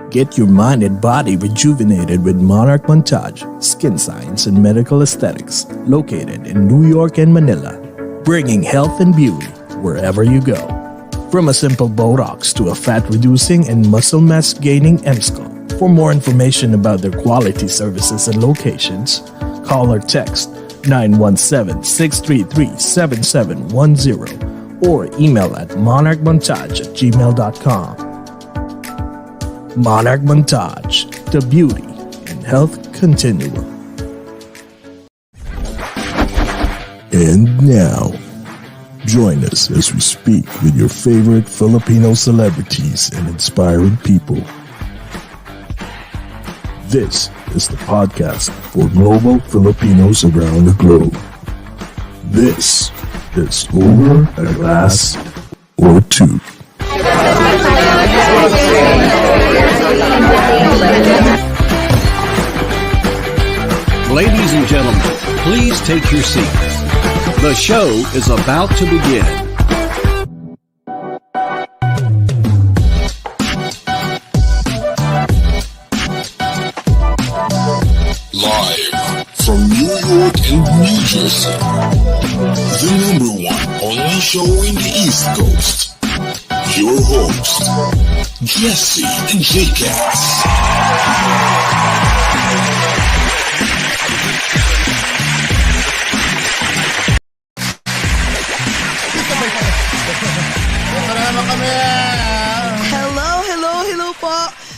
Get your mind and body rejuvenated with Monarch Montage, Skin Science and Medical Aesthetics, located in New York and Manila, bringing health and beauty wherever you go. From a simple Botox to a fat-reducing and muscle mass-gaining MSCO. For more information about their quality services and locations, call or text 917-633-7710 or email at monarchmontage@gmail.com. Monarch Montage, the beauty and health continuum. And now, join us as we speak with your favorite Filipino celebrities and inspiring people. This is the podcast for global Filipinos around the globe. This is Over a Glass or Two. Ladies and gentlemen, please take your seats. The show is about to begin. Live from New York and New Jersey, the number one online show in the East Coast. Your host, Jesse and J-Cats. Hello po.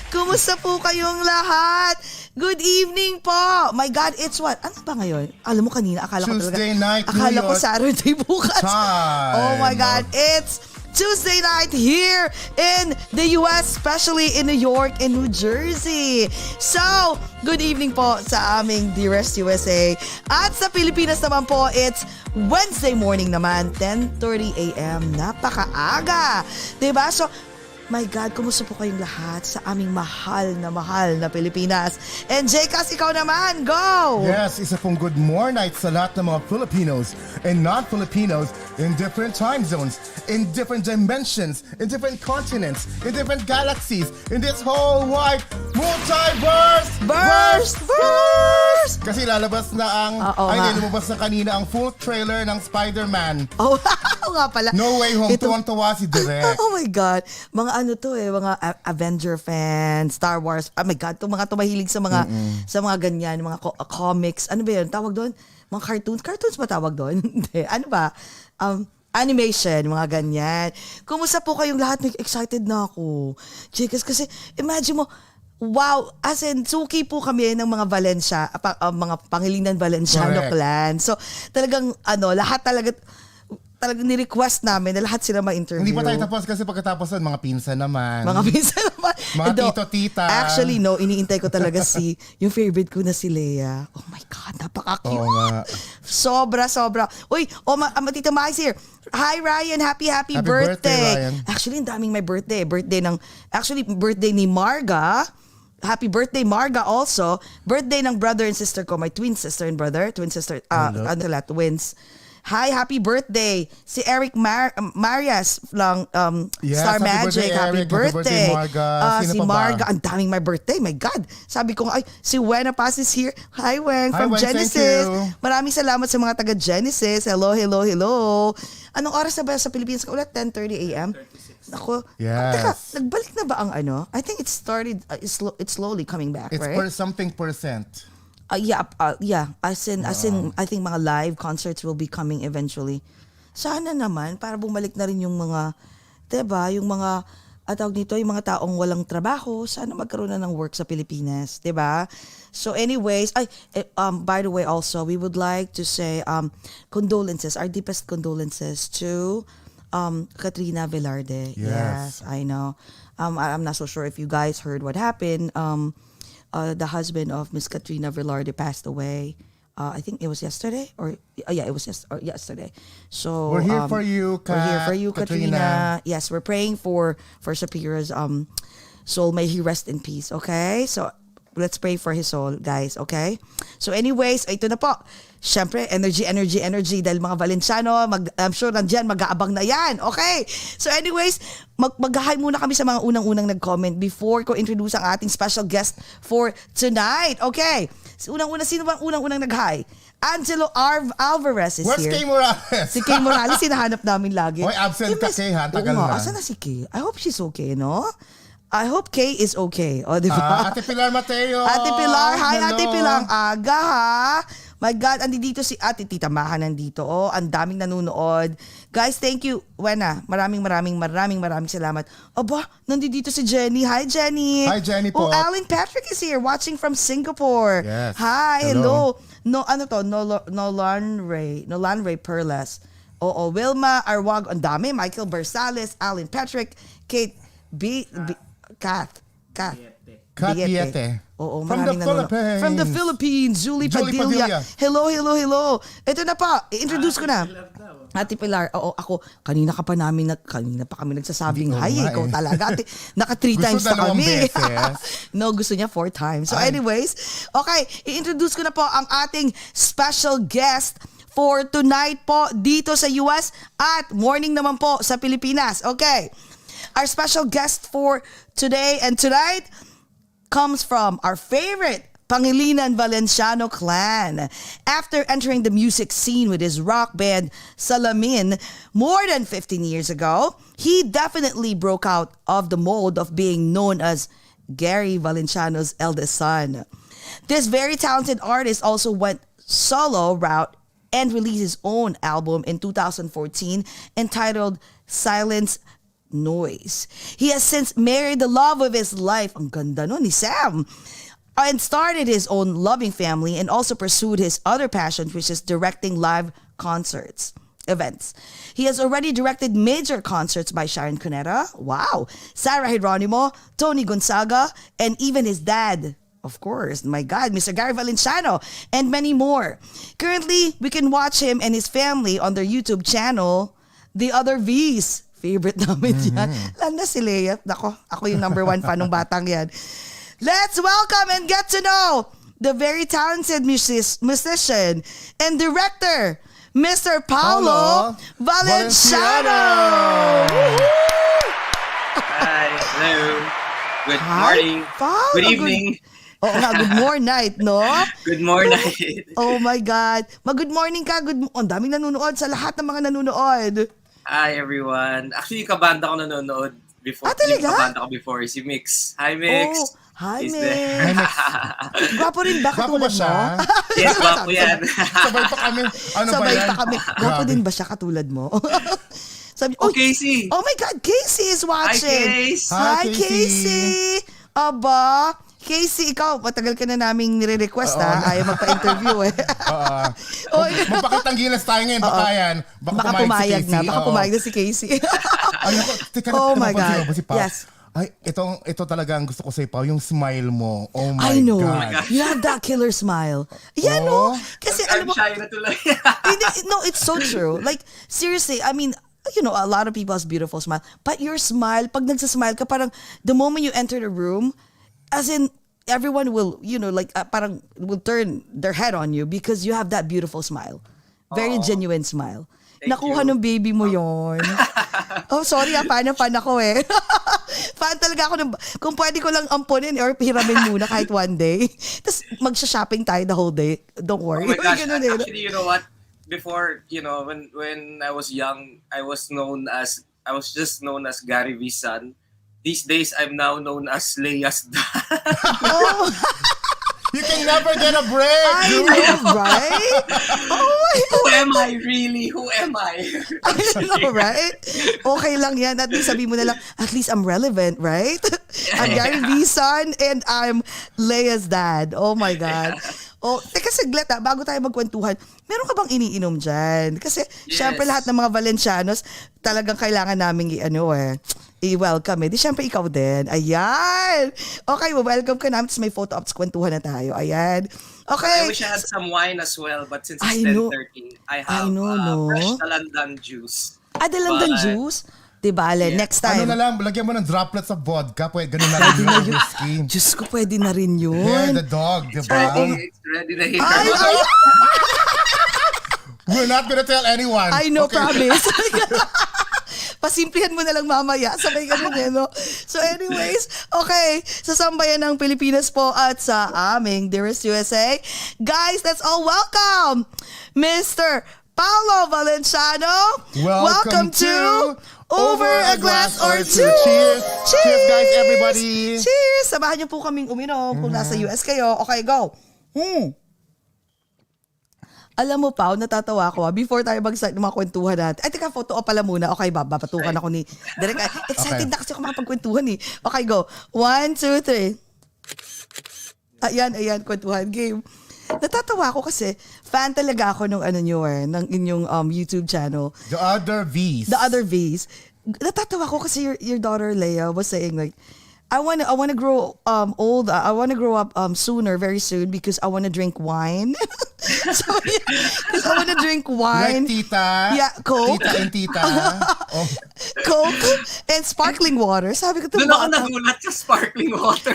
Kumusta po kayong lahat? Good evening po. My God, it's what? Ano ba ngayon? Alam mo kanina, akala ko talaga. Tuesday night, akala New ko York. Saturday bukas. Time. Oh my God, it's Tuesday night here in the US, especially in New York and New Jersey. So, good evening po sa aming dearest USA. At sa Pilipinas naman po, it's Wednesday morning naman, 10:30 a.m. Napakaaga. Diba? So, my God, kumusta po kayong lahat sa aming mahal na Pilipinas? And J-Cas, ikaw naman, go! Yes, isa pong good more night sa lahat ng mga Filipinos and non-Filipinos in different time zones, in different dimensions, in different continents, in different galaxies, in this whole wide multiverse! Burst! Kasi lalabas na ang, lumabas na kanina ang full trailer ng Spider-Man. Oh, nga pala. No Way Home, tuwang-tuwa si Direk. Oh my God. Mga ano to mga Avenger fans, Star Wars. Oh my God, mga tumahilig sa mga ganyan, mga comics. Ano ba 'yun? Tawag doon? Mga cartoons. Cartoons ba tawag doon? Hindi. Ano ba? Animation, mga ganyan. Kumusta po kayong lahat? Excited na ako. Chicas, kasi imagine mo, wow, as in, suki po kami ng mga mga Pangilinan Valenciano clan. So, talagang, lahat talagang ni-request namin na lahat sila ma-interview. Hindi pa tayo tapos kasi pagkatapos nun, mga pinsan naman. Mga tito-tita. Actually, iniintay ko talaga yung favorite ko na si Leia. Oh my God, napaka-cute. Oo nga. Sobra. Uy, Tita Mai's here. Hi, Ryan. Happy birthday. Ryan. Actually, ang daming may birthday. Birthday ni Marga. Happy birthday, Marga also. Birthday ng brother and sister ko. My twin sister and brother. Twins. Hi, happy birthday. Si Eric Marias lang, Yes, Star happy Magic. birthday, Happy Eric. Happy birthday, birthday. Marga. Sino Si pa ba? Marga, ang daming my birthday. My God. Sabi ko, ay, si Wena Paz is here. Hi, Wen, Hi, from Wen, thank Genesis. you. Maraming salamat sa mga taga Genesis. Hello, hello, hello. Anong oras na ba sa Pilipinas ka ulit? 10:30 a.m.? Ako, Yes. Teka, nagbalik na ba ang ano? I think it started, it's slowly coming back, It's right? something percent. Yeah. As in, I think mga live concerts will be coming eventually. Sana naman, para bumalik na rin yung mga, diba, yung mga, tawag dito, yung mga taong walang trabaho, sana magkaroon na ng work sa Pilipinas, diba? So anyways, by the way also, we would like to say condolences, our deepest condolences to Katrina Velarde. Yes, I know. I'm not so sure if you guys heard what happened. The husband of Miss Katrina Velarde passed away. I think it was yesterday, it was yesterday. So We're here for you, We're here for you, Katrina. Katrina. Yes, we're praying for Shapira's soul. May he rest in peace. Okay, so let's pray for his soul, guys. Okay. So anyways, ito na po. Siyempre, energy. Dahil mga Valenciano, I'm sure nandyan, mag-aabang na yan. Okay. So anyways, mag-hi muna kami sa mga unang-unang nag-comment before ko introduce ang ating special guest for tonight. Okay. So unang-una, sino bang unang-unang nag-hi? Angelo Alvarez is Where's here. Kay Morales? Si Kay Morales, hinahanap namin lagi. Hoy, absent ka, Kay, ha? Tagal Oo nga, na. asan na si Kay? I hope she's okay, no? I hope Kay is okay. O, di ba? Ate Pilar Mateo. Ate Pilar, hi Hello. Ate Pilar, ang aga ha. My God, andito si Ate Tita Maha nandito. Oh, ang daming nanonood. Guys, thank you. Wena, maraming salamat. Aba, nandito si Jenny. Hi, Jenny. Hi, Jenny po. Oh, Alan Patrick is here watching from Singapore. Yes. Hi, Hello. hello. Nolan Ray Perlas. Oo, Wilma Arwag, ang dami. Michael Bersales, Alan Patrick, Kate Kath Viete. Oo, From the maraming nanonood. Philippines. From the Philippines, Julie Padilla. Hello. Ito na pa, i-introduce ko na. Ate Pilar, kanina pa kami nagsasabing hi, ikaw talaga. Ate, naka 3 times na kami. No, gusto niya 4 times. So anyways, okay, i-introduce ko na po ang ating special guest for tonight po dito sa US at morning naman po sa Pilipinas. Okay. Our special guest for today and tonight comes from our favorite Pangilinan Valenciano clan. After entering the music scene with his rock band Salamin more than 15 years ago, he definitely broke out of the mold of being known as Gary Valenciano's eldest son. This very talented artist also went solo route and released his own album in 2014 entitled Silence Noise. He has since married the love of his life, ang ganda nun ni Sam, and started his own loving family and also pursued his other passion, which is directing live events. He has already directed major concerts by Sharon Cuneta, wow, Sarah Geronimo, Tony Gonzaga, and even his dad, of course, my God, Mr. Gary Valenciano, and many more. Currently, we can watch him and his family on their YouTube channel, The Other V's. Favorite namin yan. Lalo na si Leia. Ako yung number 1 fan ng batang yan. Let's welcome and get to know the very talented musician and director, Mr. Paolo Valenciano. Hi, hello. Good morning. Paolo. Good evening. Oo nga, good morning night, no? Good morning. Oh my God. Mag-good morning ka. Ang daming nanonood sa lahat ng mga nanonood. Hi, everyone. Actually, kabanda ko nanonood before. Talaga? Yung kabanda ko before, si Mix. Hi, Mix. Oh, hi, He's Mix. there. Gwapo rin ba Gwapo katulad ba siya? mo? Yes, gwapo yan. Sabay pa kami. Ano ba Sabay yan? pa kami. Gwapo din ba siya katulad mo? Sabi, Oh, Casey. Oh my God, Casey is watching. Hi, Case. Hi, Hi, Casey. Aba, Casey, ikaw, matagal ka na naming nire-request ha. Ayaw magpa-interview eh. Magpakitang gilas tayo ngayon. Baka yan. Baka pumayag na. Baka pumayag na si Casey. Oh my God. Yes. Ay, ito talaga ang gusto ko sa'yo, Pao. Yung smile mo. Oh my I know. God. You have that killer smile. Yan, no? Kasi alam I'm mo, shy na tuloy. no, it's so true. Like, seriously, I mean, you know, a lot of people has beautiful smile. But your smile, pag nagsasmile ka, parang the moment you enter the room, as in, everyone will, you know, like, parang will turn their head on you because you have that beautiful smile. Very Aw. genuine smile. Thank Nakuha you. ng baby mo yon. Oh, sorry fan ako eh. Fan talaga ako ng, kung pwede ko lang ampunin or hiramin muna kahit one day. Tapos magsha-shopping tayo the whole day. Don't Oh worry. my gosh, Ganun eh. actually, you know what? Before, when I was young, I was just known as Gary V's son. These days, I'm now known as Leia's dad. Oh, You can never get a break, I dude. know, right? Oh my Who am I really? Who am I? I know, right? Okay lang yan. At least sabi mo na lang, at least I'm relevant, right? I'm Gary V's son and I'm Leia's dad. Oh my God. Oh, teka saglit bago tayo magkwentuhan, meron ka bang iniinom dyan? Kasi syempre lahat ng mga Valencianos talagang kailangan namin i-welcome eh. Di syempre ikaw din. Ayan. Okay, welcome ka namin. Tapos may photo ops, kwentuhan na tayo. Ayan. Okay. I wish I had some wine as well, but since I it's know. 10:30, I have No? fresh talandan juice. Dalandan But- juice? Diba, Ale? Yeah. Next time. Ano na lang, lagyan mo ng droplets of vodka. Pwede, ganun na lang yung whiskey. Diyos ko, pwede na rin yun. Here, the dog, di ba? It's ready to hit. Ay, We're not gonna tell anyone. I know, Okay. promise. Pasimplihan mo na lang mamaya. Sabay ganun no? So anyways, okay. Sa sambayan ng Pilipinas po at sa aming Dearest USA. Guys, let's all welcome Mr. Paolo Valenciano. Welcome to Over a Glass or Two. Cheers. Cheers, guys, everybody. Cheers. Samahan niyo po kaming uminom kung nasa US kayo. Okay, go. Alam mo, Pao, natatawa ako. Before tayo mag-start ng mga kwentuhan natin. Ay, teka, photo pala muna. Okay, babatukan ako ni Derek. Excited na kasi ako makapagkwentuhan eh. Okay, go. 1, 2, 3. Ayan, kwentuhan. Game. Natatawa ako kasi fan talaga ako ng ng inyong YouTube channel. The other V's. Natatawa ko kasi your daughter Leia was saying like, I wanna grow old. I wanna grow up sooner, very soon, because I wanna drink wine. So, because I wanna drink wine. Like tita. Yeah, Coke. Tita and tita. Oh. Coke and sparkling water. Sabi ko, Doon ako nagulat sa sparkling water.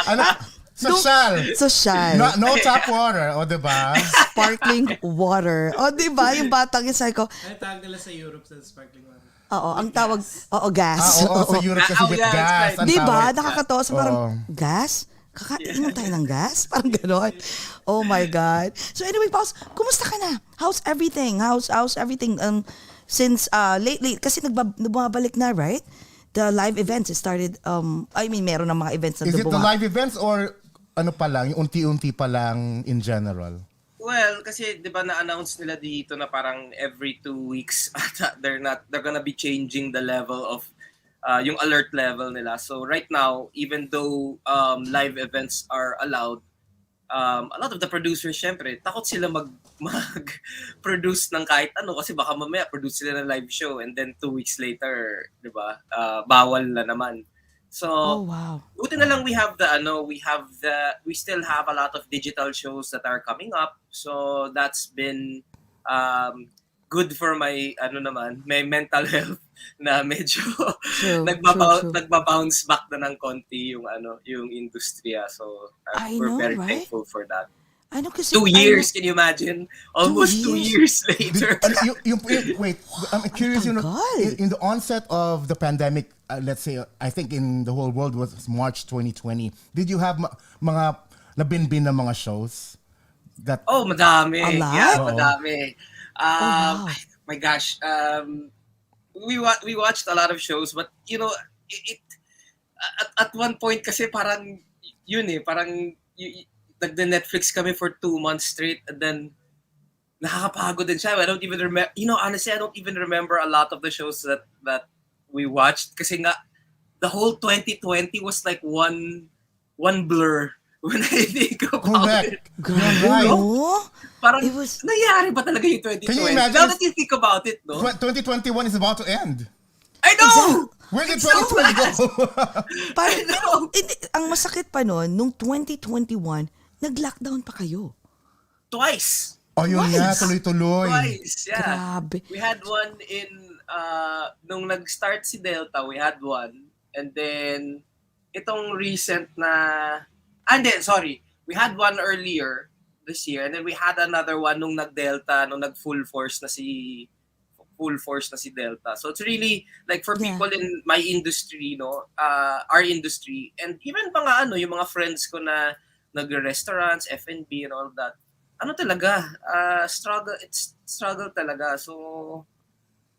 Ano? Social. No tap water, o diba? Sparkling water. O, diba? Yung batang yun, sabi ko, Ano tawag nila sa Europe sa sparkling water? oo, ang tawag, gas. Sa Europe kasi with yeah, gas. that's right. ang Diba? tawag. Nakakatawa. So parang, gas? Kakainom tayo ng gas? Parang gano'n. Oh my God. So anyway, Paus, kumusta ka na? How's everything? How's everything since lately? Kasi nagbabalik na, right? The live events, it started, meron ng mga events na Is it the live events or ano pa lang, yung unti-unti pa lang in general? Well, kasi 'di ba na-announce nila dito na parang every 2 weeks they're gonna be changing the level of yung alert level nila. So right now, even though live events are allowed, a lot of the producers syempre takot sila mag-produce ng kahit ano kasi baka mamaya produce sila ng live show and then 2 weeks later, 'di ba? Bawal na naman. So, wow. buti na lang we still have a lot of digital shows that are coming up. So, that's been good for my mental health na medyo nagba-bounce back na ng konti yung industriya. So, we're very thankful for that. Ano kasi 2 years, can you imagine? Almost 2 years later. Wait, I'm curious, God. in the onset of the pandemic, let's say, I think in the whole world was March 2020, did you have mga nabinbin na mga shows? Madami. A lot? Yeah, Oo. madami. Wow. My gosh. We watched a lot of shows, but at one point kasi parang nagde-Netflix kami for 2 months straight and then nakakapagod din siya. I don't even remember, honestly, I don't even remember a lot of the shows that we watched kasi nga the whole 2020 was like one blur when I think about it. Grabe, Right. no? Parang It was- nangyari ba talaga yung 2020? Can you imagine? Now that you think about it, no? 2021 is about to end. I know! Where did 2020 go? Parang, ang masakit pa nun, nung 2021, nag-lockdown pa kayo. Twice. Yun nga, Twice. tuloy-tuloy. Twice, yeah. Grabe. We had one nung nag-start si Delta, we had one. And then, itong recent na, we had one earlier, this year. And then we had another one nung nag-Delta, nung nag-full force na si Delta. So it's really like for people in my industry, our industry, and even mga yung mga friends ko na nag-restaurants, F&B and all that. Talaga, struggle talaga. So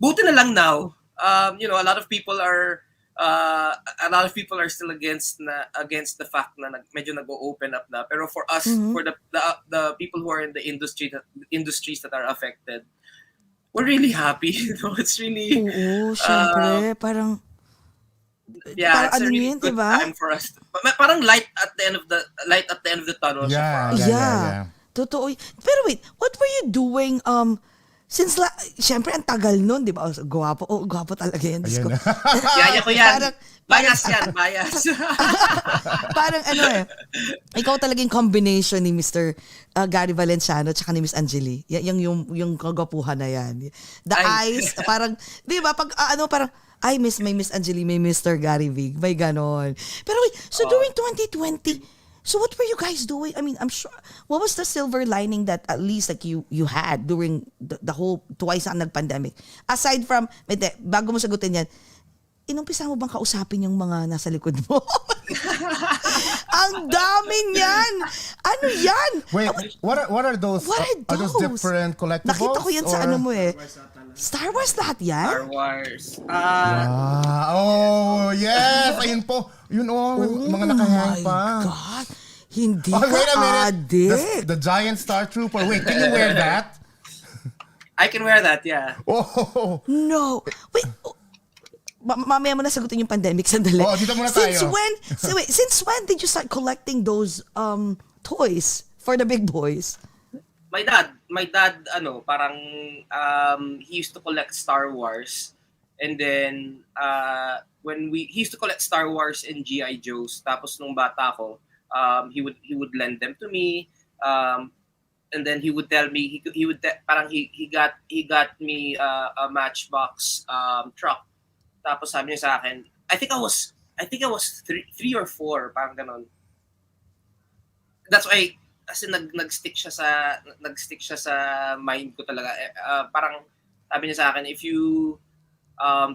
buti na lang now. A lot of people are still against the fact na medyo nag-open up na. Pero for us, for the people who are in the industries that are affected, we're really happy. It's really syempre, parang it's a really yun, good diba? time for us. Parang light at the end of the tunnel. Yeah. Totoo. Pero wait, what were you doing since syempre ang tagal nun, di ba? Gwapo talaga yan. Yaya ko yan. Bias. Parang ikaw talaga yung combination ni Mr. Gary Valenciano tsaka ni Miss Angeli. Yung kagapuhan na yan. The eyes, parang, di ba, pag parang, may Miss Angeli, may Mr. Gary Vig, may ganon. Pero wait, so during 2020, so what were you guys doing? I mean, I'm sure, what was the silver lining that at least like you had during the whole twice ang nag-pandemic? Aside from, bago mo sagutin yan, inumpisa mo bang kausapin yung mga nasa likod mo? Ang dami niyan! Ano yan? Wait, what are those? Are those different collectibles? Nakita ko yan sa mo Star Wars lahat yan? Star Wars. Oh, yes! Ayun po. Yun mga nakahang pa. Oh my God! Hindi wait a minute. adik. The giant Star Trooper. Wait, can you wear that? I can wear that, yeah. Oh! No! Wait, mamaya mo na sagutin yung pandemic, sandali. Dito muna tayo. Since when did you start collecting those toys for the big boys? My dad, parang he used to collect Star Wars, and then he used to collect Star Wars and GI Joes. Tapos nung bata ko, he would lend them to me, and then he would tell me he got me a Matchbox truck. Tapos sabi niya sa akin, I think I was 3 or 4, parang ganon. That's why kasi nag-stick siya sa mind ko talaga. Parang sabi niya sa akin, if you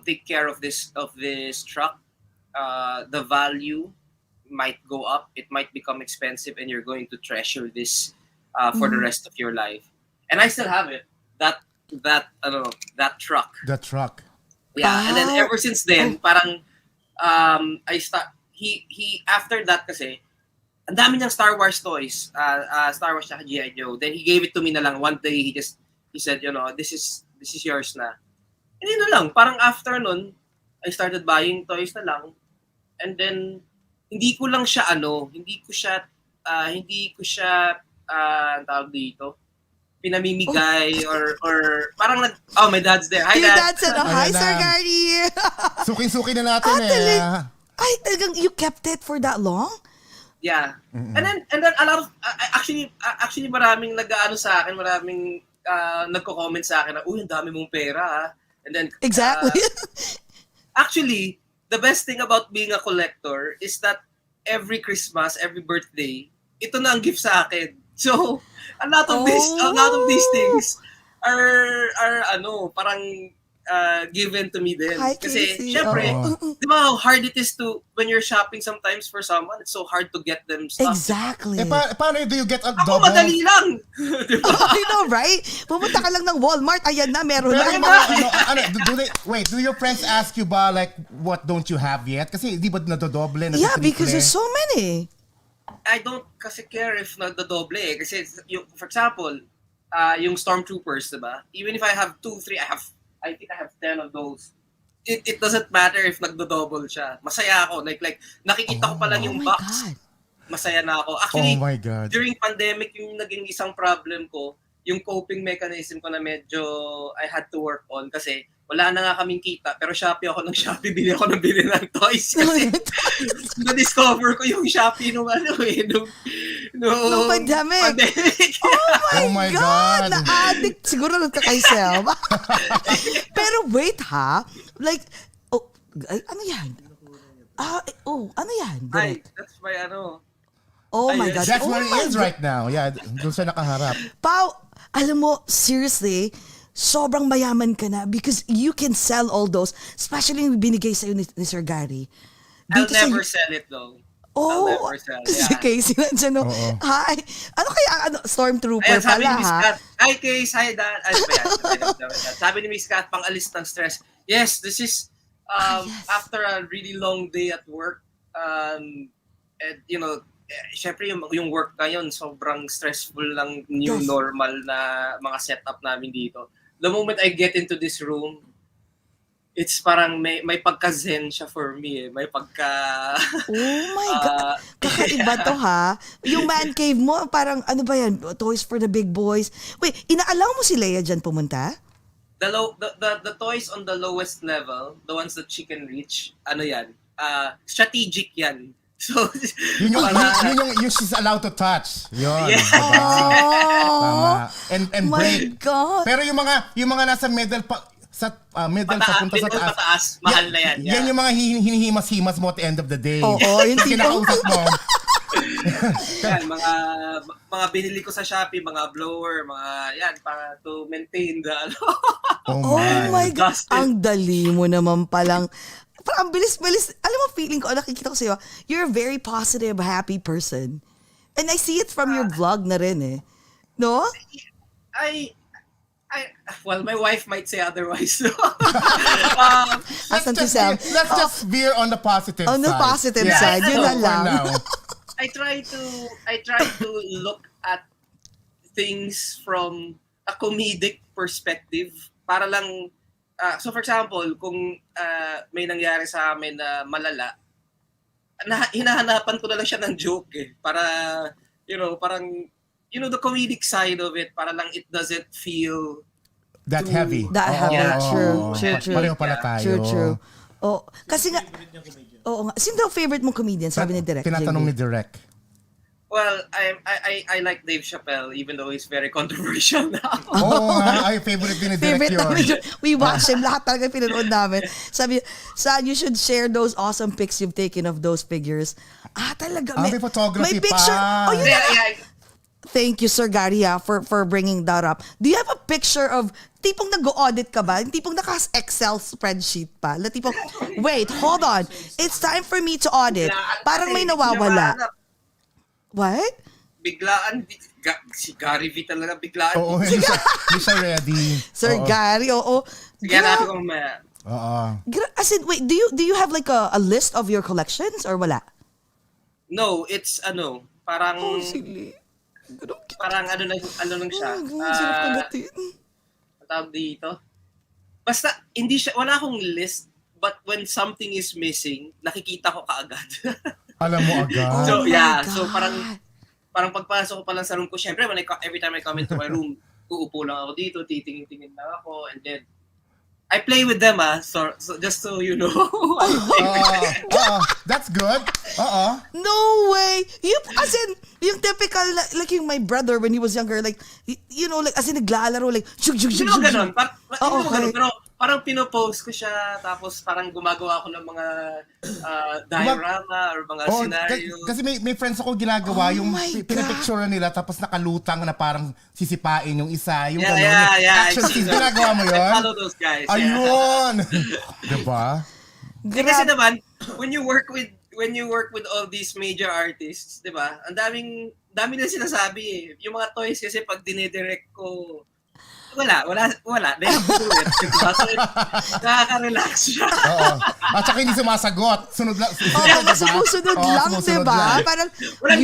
take care of this truck, the value might go up, it might become expensive, and you're going to treasure this for the rest of your life. And I still have it. That truck. The truck. Yeah, and then ever since then, parang he after that kasi, ang dami niyang Star Wars toys, Star Wars tsaka G.I. Joe. Then he gave it to me na lang. One day he said, this is yours na. Hindi na lang, parang after nun, I started buying toys na lang. And then hindi ko siya ang tawag dito, pinamimigay or parang my dad's there. Hi, Dad. Your dad said, hi, Sir Gary. Suki-suki na natin Ay, talagang you kept it for that long? Yeah. Mm-hmm. And then a lot of actually maraming nag-aano sa akin, maraming nagko-comment sa akin na, ang dami mong pera. And then exactly. Actually, the best thing about being a collector is that every Christmas, every birthday, ito na ang gift sa akin. So, a lot of these things are parang given to me din. Kasi syempre, di ba how hard it is to, when you're shopping sometimes for someone, it's so hard to get them stuff. Exactly. Paano do you get a Ako double? madali lang. Diba? I know, right? Pumunta ka lang ng Walmart, ayan na, meron na. Do your friends ask you ba, like, what don't you have yet? Kasi di ba nadodoble? Yeah, because there's so many. I don't kasi care if nagdodoble eh. Kasi, for example, yung Stormtroopers, diba? Even if I have 2, 3, I think I have 10 of those. It doesn't matter if nagdo-double siya. Masaya ako. Like nakikita ko pa lang yung box. God. Masaya na ako. Actually, during pandemic, yung naging isang problem ko, yung coping mechanism ko na medyo I had to work on kasi wala na nga kaming kita. Pero Shopee ako ng bili ng toys. Kasi na-discover ko yung Shopee nung pandemic. Oh my God! Na-addict. Siguro nagkakaisel. Pero wait ha? Like, ano yan? Ano yan? Ay, that's my Oh my God. That's Oh where he my is right now. Yeah, doon siya nakaharap. Pao, alam mo, seriously, sobrang mayaman ka na because you can sell all those, especially yung binigay sa'yo ni Sir Gary. I'll Dito sa- never sell it though. Oh, I'll never sell. si Yeah. Casey nandiyan, no? Oo. Hi. Ano kaya, Stormtrooper Ayan, sabi pala, ni Miss ha? Kat, hi Case, hi Dad. Ay, ba yan? Sabi ni Miss Kat, pang-alis ng stress. Yes, this is Yes. after a really long day at work. And, you know, syempre yung work ngayon, sobrang stressful lang new Yes. normal na mga setup namin dito. The moment I get into this room, it's parang may pagka-zen siya for me eh. May pagka... Oh my God. Kakaiba to, ha? Yung man cave mo, parang, ano ba yan? Toys for the big boys. Wait, inaalaw mo si Leia dyan pumunta? the toys on the lowest level, the ones that she can reach, ano yan? Strategic yan. So, Yun yung she's allowed to touch. Yun. Yes. Diba? Oh, Tama. And my break. God. Pero yung mga nasa middle middle papunta sa taas. Pataas, mahal na yan. Yan yung mga hinihimas-himas mo at the end of the day. Oo, yung Yung tipong- kinakausap mo. Yan, mga binili ko sa Shopee, mga blower, mga yan, para to maintain the ano. Oh my God. Dustin. Ang dali mo naman palang. Parang ang bilis-bilis. Alam mo, feeling ko, nakikita ko sa'yo, you're a very positive, happy person. And I see it from your vlog na rin eh. No? Well, my wife might say otherwise. Asan si Sam? Let's just veer on the positive On side. the positive side, yun na for lang. now. I try to look at things from a comedic perspective para lang so for example, kung may nangyari sa amin na malala, hinahanapan ko na lang siya ng joke eh para parang the comedic side of it para lang it doesn't feel That heavy. That heavy. Yeah. True. Pareho pala tayo. True. Oh, kasi nga, oo nga. Sino daw favorite mong comedian? Sabi ni Direk. Tinatanong JB. ni Direk. well, I like Dave Chappelle even though he's very controversial now. Oo nga, ay favorite din ni Direk Favorite yun. namin yun. We watch him. Lahat talaga pinanood namin. Sabi, San, you should share those awesome pics you've taken of those figures. Talaga. May photography may picture. pa. Oh, yun na. yeah. Thank you, Sir Gary, for bringing that up. Do you have a picture of, tipong nag-audit ka ba? Tipong naka-Excel spreadsheet pa? Na tipong, wait, hold on. It's time for me to audit. Parang may nawawala. What? Biglaan, si Gary V talaga biglaan. Oo, hindi siya ready. Sir Oo. Gary, oo. Sige, natin ko mamaya. Oo. As in, wait, do you have like a list of your collections or wala? No, it's parang Oh, sige. parang ano lang siya. Sarap kagatin. Tawag dito. Basta wala akong list, but when something is missing, nakikita ko kaagad. Alam mo agad. So Oh my yeah, God. so parang pagpasok ko pa lang sa room ko, syempre every time I come into my room, uupo lang ako dito, titingin lang ako, and then I play with them so just so you know. That's good. No way! As in, yung typical, like yung my brother when he was younger, like, like, as in, naglalaro, like, shug. Ganun. Oh, okay. Pero parang pinopost ko siya, tapos parang gumagawa ako ng mga diorama or mga scenario. Kasi may friends ako ginagawa Oh yung my God. pinapicture nila tapos nakalutang na parang sisipain yung isa. Yung Yeah, gano'n. yeah. Action scenes. Ginagawa mo I yun? follow those guys. Yeah. Ayun! Diba? Kasi naman, when you work with all these major artists, 'di ba? Ang dami na sinasabi eh. Yung mga toys kasi pag dinidirect ko, wala. They have to do it. Diba? So, nakaka-relax siya. Oo. At saka hindi sumasagot. Sunod lang. Sumusunod lang, sumusunod diba? lang. Parang, Walang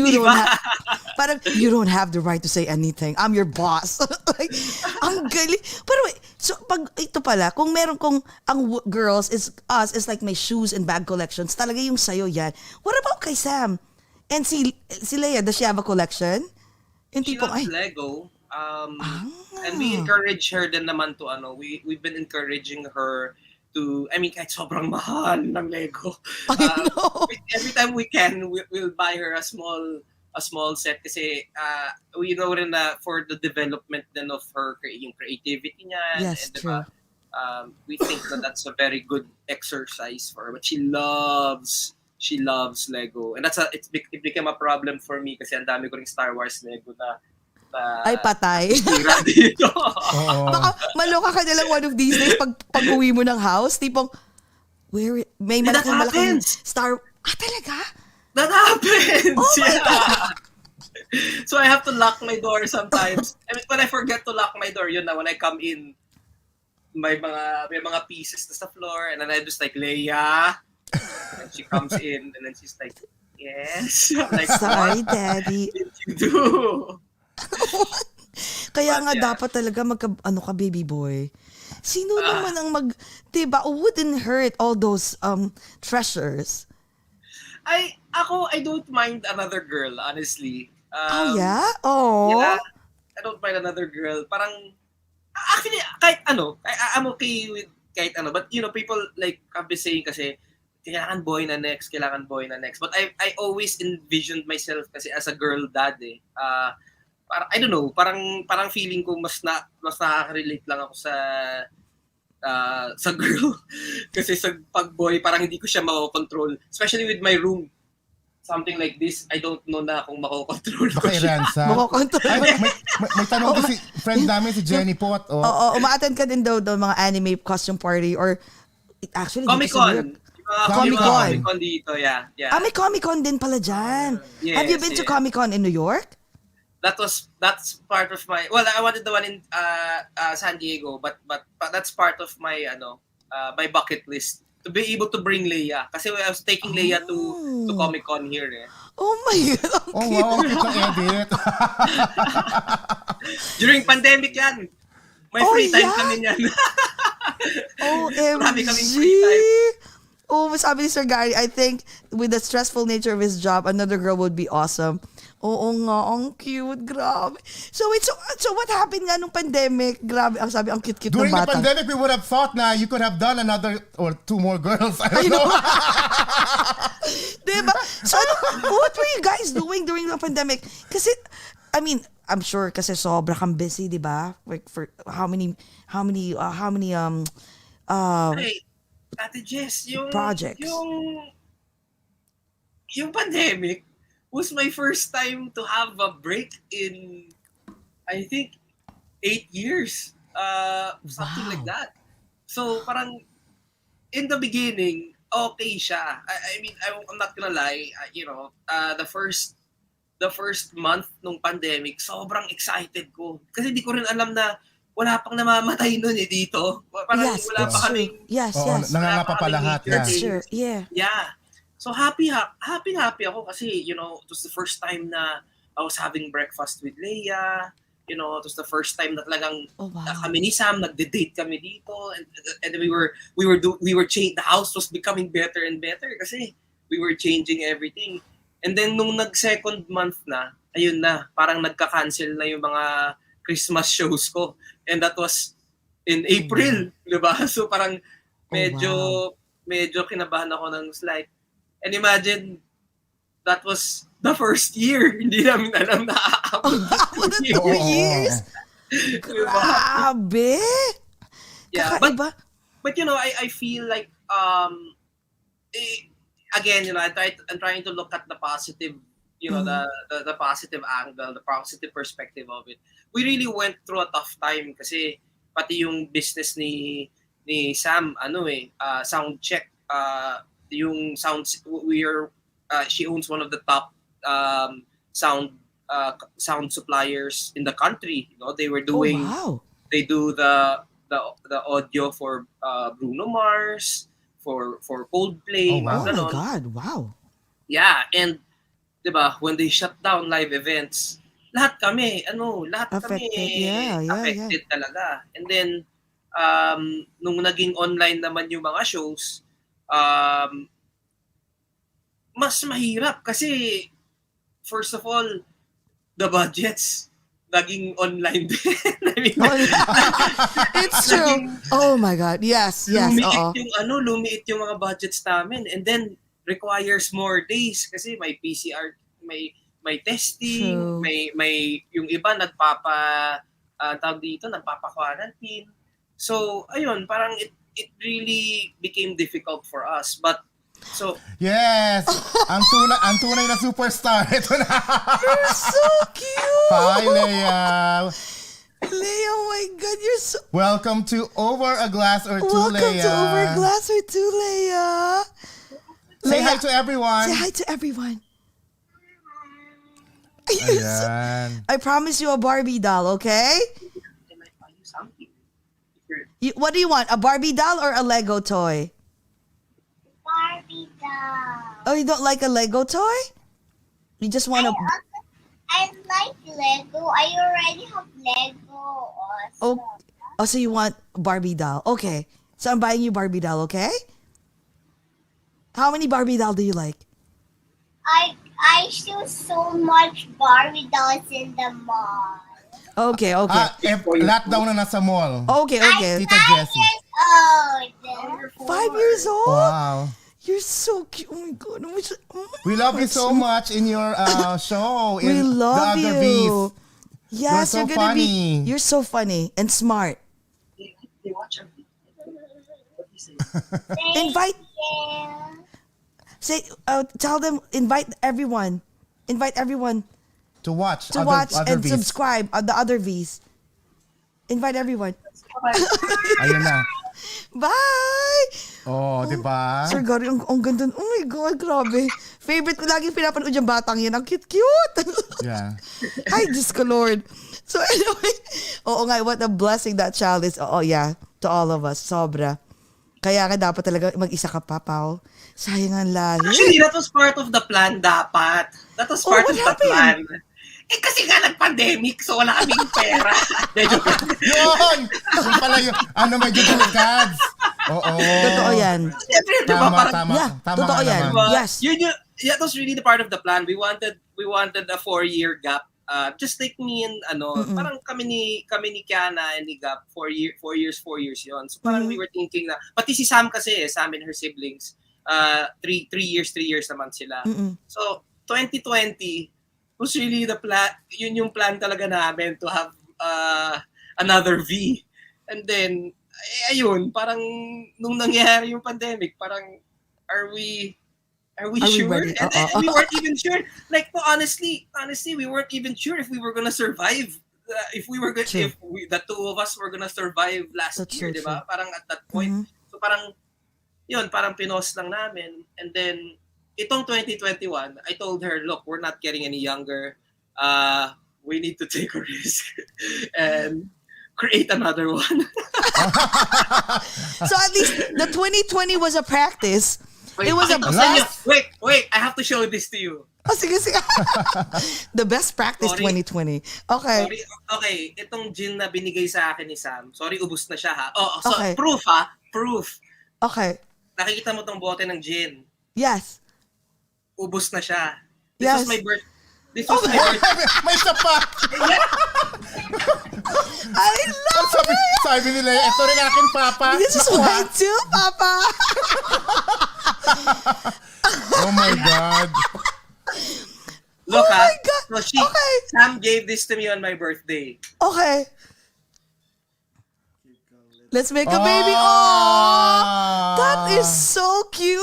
you don't have the right to say anything. I'm your boss. Like, ang galing. Pero wait, so pag ito pala, kung meron ang girls is like my shoes and bag collections, talaga yung sayo yan. What about kay Sam? And si Leia, does she have a collection? Yung She tipong, loves Lego. And we encourage her din naman to we've been encouraging her to, kahit sobrang mahal ng Lego. I know. Every time we can, we'll buy her a small set kasi we know rin na for the development then of her yung creativity niya. Yes, and, true. We think that that's a very good exercise for her. But she loves she loves Lego. And it became a problem for me kasi ang dami ko ring Star Wars Lego na Ay, patay. tira dito. Baka maloka ka na lang one of these days pag uwi mo ng house, tipong, may That malaking happens. Star... talaga? That happens! Oh my God! So I have to lock my door sometimes. I mean, when I forget to lock my door, yun na, when I come in, may mga pieces sa floor, and then I just like, Leia. And she comes in, and then she's like, yes. I'm like, Sorry, what Daddy. did you do? Kaya But nga yeah. dapat talaga ka baby boy. Sino naman ang diba, wouldn't hurt all those treasures? I don't mind another girl, honestly. Yeah? Oh. Yeah, I don't mind another girl. Parang, actually, kahit ano, I'm okay with kahit ano. But, people like have been saying kasi, kailangan boy na next. But I always envisioned myself kasi as a girl dad eh. Parang, I don't know, parang feeling ko mas nakaka-relate lang ako sa girl. Kasi sa pag-boy, parang hindi ko siya mako-control. Especially with my room. Something like this, I don't know na kung mako-control ko siya. Ransa. Mako-control. Ay, may tanong ko si friend namin, si Jenny Pot. Oo, umaattend ka din daw mga anime costume party or actually Comic-Con. Comic-Con. Comic-Con dito, yeah. May Comic-Con din pala dyan. Yes, Have you been to Comic-Con in New York? That's part of my, well, I wanted the one in San Diego, but that's part of my my bucket list to be able to bring Leia kasi I was taking Leia to Comic-Con here eh. Oh my God. Okay. Wow, kita edit. During pandemic yan. May free time kami niyan. Marami kaming free time. Oh, sabi ni Sir Gary, I think with the stressful nature of his job, another girl would be awesome. Oo nga, ang cute, grabe. So what happened nga nung pandemic? Grabe, ang sabi, ang cute-cute ng During the bata. pandemic, we would have thought na you could have done another or 2 more girls. I don't know. Diba? So what were you guys doing during the pandemic? Kasi, I mean, I'm sure kasi sobra kang busy, di ba? Like for how many Hey, Ate Jess, yung projects? Yung pandemic was my first time to have a break in, I think, 8 years. Something like that. So, parang, in the beginning, okay siya. I mean, I'm not gonna lie, the first month nung pandemic, sobrang excited ko. Kasi di ko rin alam na wala pang namamatay nun dito. Parang Yes, wala pa kaming... Yes. Nangangapa pa lahat. That's true. Yeah. Yeah. So happy ako kasi, it was the first time na I was having breakfast with Leia. It was the first time na talagang kami ni Sam, nagde-date kami dito. And we were changing, the house was becoming better and better kasi we were changing everything. And then nung nag-second month na, ayun na, parang nagka-cancel na yung mga Christmas shows ko. And that was in April, di ba? So parang medyo kinabahan ako ng like, and imagine, that was the first year. Hindi namin alam na aabot na 2 years. Grabe! Yeah, but I feel like, again, I'm trying to look at the positive, the positive angle, the positive perspective of it. We really went through a tough time kasi pati yung business ni Sam, sound check, yung sound, she owns one of the top sound suppliers in the country. They were doing, they do the audio for Bruno Mars, for Coldplay. Oh my God, wow. Yeah, and diba, when they shut down live events, lahat kami affected talaga. And then, nung naging online naman yung mga shows, mas mahirap kasi, first of all, the budgets naging online din. I mean, it's true. Oh my God, yes. Lumiit yung mga budgets namin, and then requires more days kasi may PCR, may testing, true. may yung iba nagpapa-quarantine. So ayun, parang it really became difficult for us, but So, Yes! ang tunay na superstar. Ito na. You're so cute! Hi, Leia. Leia, oh my God, you're so... Welcome to Over a Glass or Two, Welcome Leia. to Over Glass or Two, Leia. Say Leia, hi to everyone. Say hi to everyone. You're so- Ayan. I promise you a Barbie doll, okay? can I buy you something? What do you want? A Barbie doll or a Lego toy? Barbie doll. Oh, you don't like a Lego toy? You just want to... I like Lego. I already have Lego also. Oh, so you want a Barbie doll. Okay. So I'm buying you Barbie doll, okay? How many Barbie doll do you like? I saw so much Barbie dolls in the mall. Okay, okay. Lahat daw na nasa mall. Okay, okay. Tita Jessie. Years old. 5 years old? Wow. You're so cute. Oh my God. We love you so much in your show. We in love the other you. V's. Yes, You're so gonna be. funny. You're so funny and smart. They watch our video. What do you say? Invite. Yeah. Say. Tell them. Invite everyone. Invite everyone To watch. to watch other and V's. subscribe on the other V's. Invite everyone. Ayun na. Bye. Oh, di ba? Sir Gary, ang ganda. Oh my God, grabe. Favorite ko lagi pinapanood yung batang yan. Ang cute-cute. Yeah. Ay, Diyos ko, Lord. So anyway, oo nga, what a blessing that child is. Oo, yeah. To all of us. Sobra. Kaya nga dapat talaga mag-isa ka pa, Pao. Sayang ang lahi. Actually, that was part of the plan dapat. That was part what of the happened? plan. Kasi nga nag-pandemic, so wala kaming pera. Yun! Yung pala yung, medyo delikad. Oo. Totoo yan. Siyempre, di ba, Tama, parang, tama. Yeah, Tama totoo nga yan. naman. diba, Yes. that was really the part of the plan. We wanted a 4-year gap. Just like me and parang kami ni Kiana and ni Gap 4 years yon. So parang we were thinking na pati si Sam kasi Sam and her siblings 3 years naman sila. So 2020 was really the plan. Yun yung plan talaga namin to have another V. And then ayun, parang nung nangyari yung pandemic, parang are we sure? ready? And we weren't even sure. Like, honestly, we weren't even sure if we were gonna survive. If the two of us were gonna survive last That's year, so di ba? Parang at that point. So parang, yun, parang pinost lang namin. And then, itong 2021, I told her, look, we're not getting any younger. We need to take a risk and create another one. So at least the 2020 was a practice. Wait, It was a pakita ko sa inyo. best. Wait, I have to show this to you. Oh, sige. The best practice Sorry. 2020. Okay. Sorry. Okay, itong gin na binigay sa akin ni Sam. Sorry, ubus na siya ha. Oh, so Okay. proof ha. Proof. Okay. Nakikita mo tong bote ng gin. Yes. Ubus na siya. This Yes. was my birth. This was my birth. May isa pa. I love Sabi nila, ito rin akin, Papa. This is mine too, Papa. Oh my God. Look Oh ha. my God. So Okay. Sam gave this to me on my birthday. Okay. Let's make a baby. Oh, Ah. that is so cute.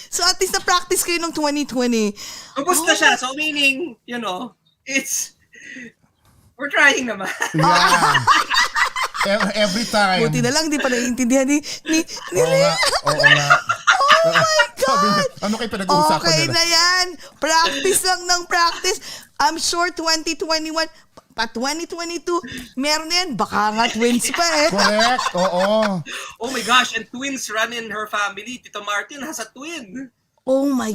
So at least na-practice kayo ng 2020. Ubus na siya. So meaning, we're trying naman. Yeah. Every time. Buti na lang, di pa naiintindihan ni Oo nga. Oo nga. Oh my Sabi niya, God! ano kayo pinag-uusapan Okay nila? na yan. Practice lang ng practice. I'm sure 2021, pa 2022, meron na yan. Baka nga twins pa eh. Correct. Oo. Oh my gosh, and twins run in her family. Tito Martin has a twin. Oh my,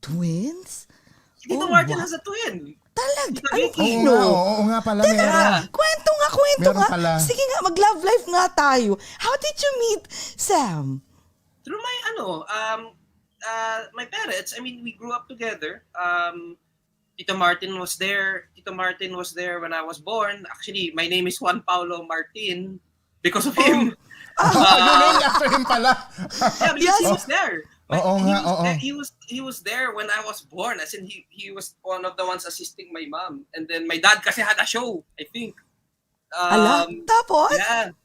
twins? Tito Oh, Martin wow. has a twin. Talaga? Tito Ano? Vicky. Oo nga pala. Meron. Kwento Meron nga. pala. Sige nga, mag-love life nga tayo. How did you meet Sam? Through my my parents. I mean, we grew up together. Tito Martin was there. Tito Martin was there when I was born. Actually, my name is Juan Paulo Martin because of him. Yung name after him pala. Yeah, because he was there. Oo nga, oo. He was there when I was born. As in, he was one of the ones assisting my mom. And then my dad kasi had a show, I think. Ala, tapos? Yeah.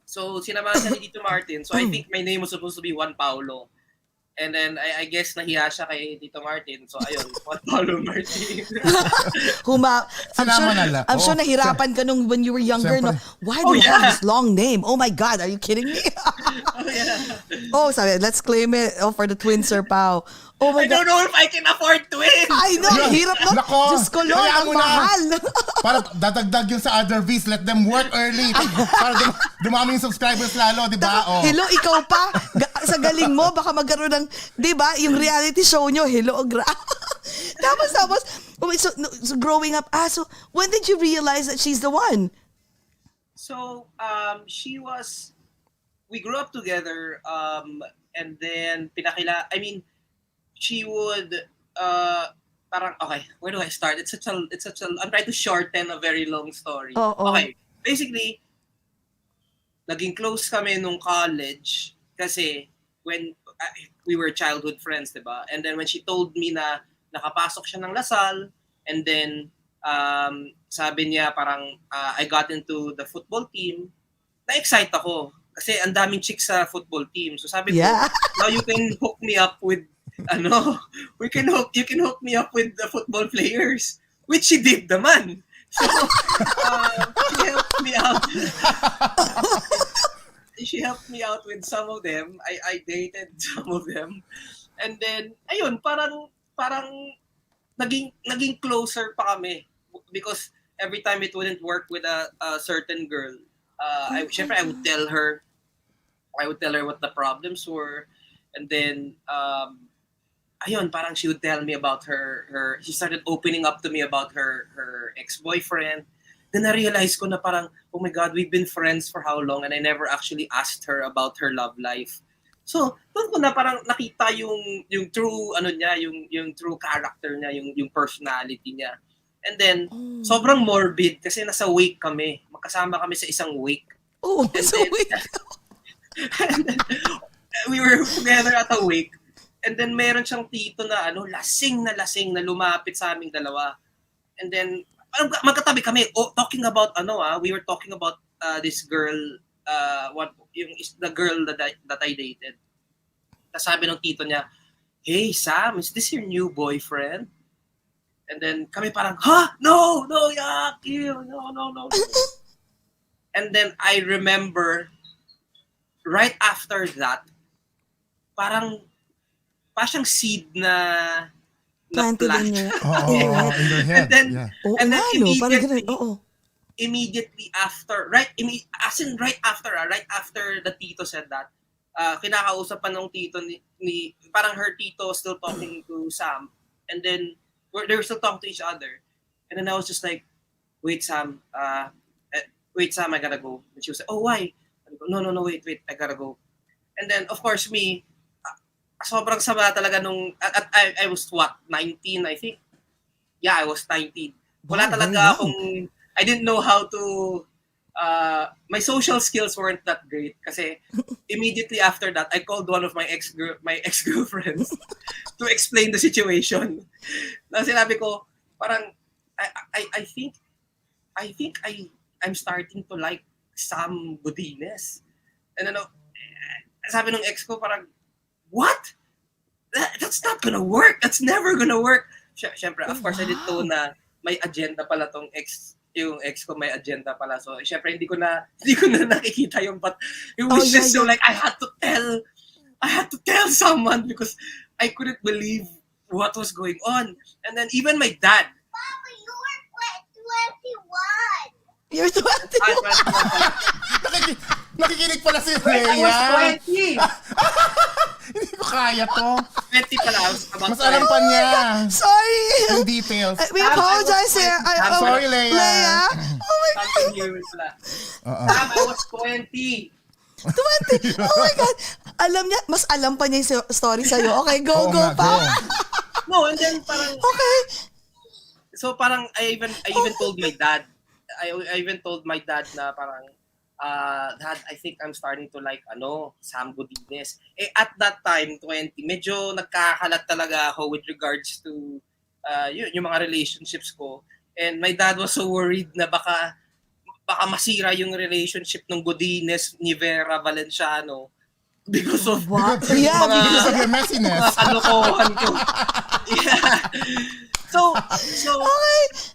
So, sinamahan siya ni Tito Martin. So, I think my name was supposed to be Juan Paulo. And then, I guess nahiya siya kay Tito Martin. So, ayun, Juan Paulo Martin. I'm sure nahirapan ka nung when you were younger. No? Why do you have this long name? Oh my God, are you kidding me? Sorry, let's claim it for the twins, Sir Pao. Oh my I don't know if I can afford twins. I know, hirap na. Nako, Diyos ko, Lord, kaya ang mo na. mahal. Para dadagdag yun sa other V's, let them work early. Para dumami yung subscribers lalo, di ba? Oh. Hello, ikaw pa. Sa galing mo, baka magkaroon ng, di ba, yung reality show nyo, hello, tapos, so growing up, so when did you realize that she's the one? So, we grew up together, and then she would, parang, okay, where do I start? It's such a, I'm trying to shorten a very long story. Okay, basically, naging close kami nung college kasi when we were childhood friends, diba? And then when she told me na nakapasok siya ng Lasal, and then sabi niya parang I got into the football team, na-excite ako kasi ang daming chicks sa football team. So sabi ko, now you can hook me up with you can hook me up with the football players, which she did naman. So she helped me out. She helped me out with some of them. I dated some of them. And then ayun, parang naging closer pa kami because every time it wouldn't work with a certain girl, I would tell her what the problems were, and then ayun, parang she would tell me about her she started opening up to me about her ex-boyfriend. Then I-realize ko na parang, oh my God, we've been friends for how long, and I never actually asked her about her love life. So, doon ko na parang nakita yung true niya, yung true character niya, yung personality niya. And then sobrang morbid kasi nasa wake kami. Magkasama kami sa isang wake. Oh, nasa wake. And then, we were together at a wake. And then meron siyang tito na lasing na lumapit sa aming dalawa. And then magkatabi kami talking about we were talking about this girl, the girl that I dated. Tapos sabi ng tito niya, "Hey Sam, is this your new boyfriend?" And then kami parang, No, yuck, ew, no. And then I remember right after that, parang siyang seed na planted in your in your head. And then immediately after, right after the tito said that, kinakausap pa ng tito ni parang her tito still talking to Sam, and then they were still talking to each other, and then I was just like, wait Sam, I gotta go. And she was like, oh why? No, wait, I gotta go. And then of course me, sobrang sama talaga nung I was 19, I think. Yeah, I was 19. Wala talaga akong, I didn't know how to my social skills weren't that great kasi immediately after that I called one of my ex-girlfriends to explain the situation. Na sinabi ko parang I think I'm starting to like Sam Godinez. And sabi ng ex ko parang, what? That's not gonna work. That's never gonna work. Siyempre, of course, I didn't know na may agenda pala yung ex ko may agenda pala. So, siyempre, hindi ko na nakikita yung wishes. So, like, I had to tell someone because I couldn't believe what was going on. And then, even my dad. Mama, you were 21. You're 21. Nakikinig pala si Rhea. I was 20. Hindi ko kaya to. 20 pala. Mas alam pa niya. Sorry. Yung details. We apologize here. I'm sorry, Leia. Oh my God. I was 20. 20. Oh my God. Alam niya, mas alam pa niya yung story sa'yo. Okay, go pa. No, and then parang, okay. So parang I even told my dad. I even told my dad na parang, Dad, I think I'm starting to like Sam Godinez. At that time, 20, medyo nagkakalat talaga ako with regards to yung mga relationships ko. And my dad was so worried na baka baka masira yung relationship ng Godines ni Vera Valenciano because of What? mga, Yeah, Because of your messiness. mga kalokohan ko. Yeah. So Okay.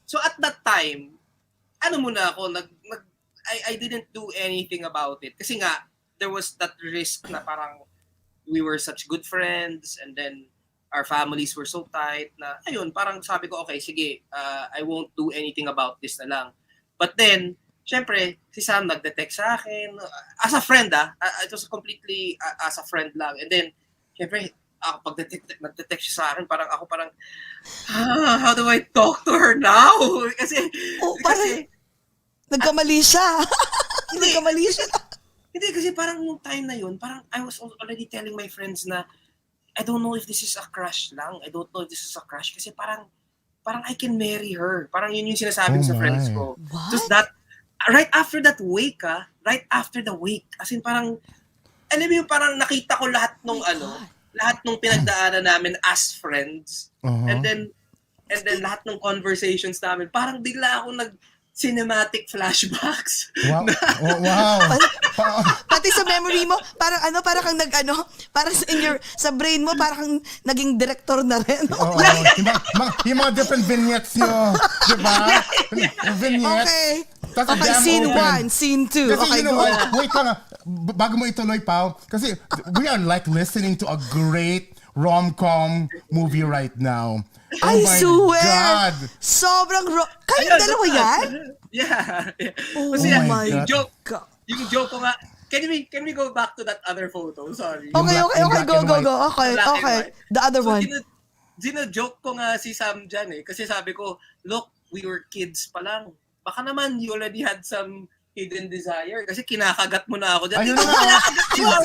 so at that time, ano muna ako, I didn't do anything about it. Kasi nga, there was that risk na parang we were such good friends and then our families were so tight na, ayun, parang sabi ko, okay, sige, I won't do anything about this na lang. But then, syempre, si Sam nagde-text sa akin, as a friend it was completely as a friend lang. And then, syempre, ako pag nagde-text siya sa akin, ako parang, how do I talk to her now? Kasi, Parang nagkamali siya. Nagkamali siya. Hindi, kasi parang nung time na yun, parang I was already telling my friends na I don't know if this is a crush lang. I don't know if this is a crush. Kasi parang I can marry her. Parang yun yung sinasabi ko sa friends ko. What? Just that, right after that wake, right after the wake, as in parang, alam mo yung parang nakita ko lahat nung lahat nung pinagdaanan namin as friends. And then lahat ng conversations namin, parang bigla ako cinematic flashbacks. Wow. Wow. Pati sa memory mo, parang kang parang sa brain mo, parang kang naging director na rin. Oo. Yung mga different vignettes nyo. Diba? Vignettes. Okay. That's Okay, scene 1, scene 2. Kasi Okay, you know go. what? Wait lang. Bago mo ituloy, Pao. Kasi we are like listening to a great rom-com movie right now. I my swear! God. Sobrang kayong dalawa yan? Yeah. Oh Kasi my yung joke, God. yung joke ko nga, can we go back to that other photo? Sorry. Okay, Yung black go. and white. Okay, Black and okay. white. The other So, one. Joke ko nga si Sam dyan Kasi sabi ko, look, we were kids pa lang. Baka naman you already had some hidden desire. Kasi kinakagat mo na ako dyan. Ayun na nga.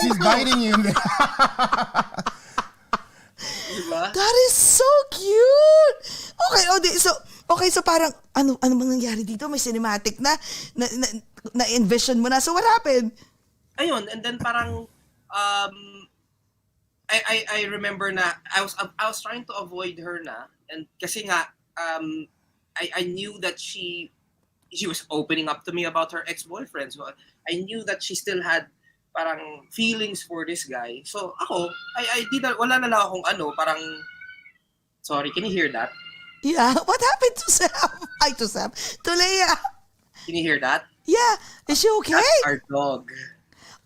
She's biting you. Diba? That is so cute! Okay, so parang, ano bang nangyari dito? May cinematic na envision mo na. So what happened? Ayun, and then parang, I remember na, I was trying to avoid her na, and kasi nga, I knew that she was opening up to me about her ex-boyfriend. So I knew that she still had parang feelings for this guy. So ako, wala na lang akong parang, sorry, can you hear that? Yeah, what happened to Sam? To Sam. To Leia. Can you hear that? Yeah, is she okay? That's our dog.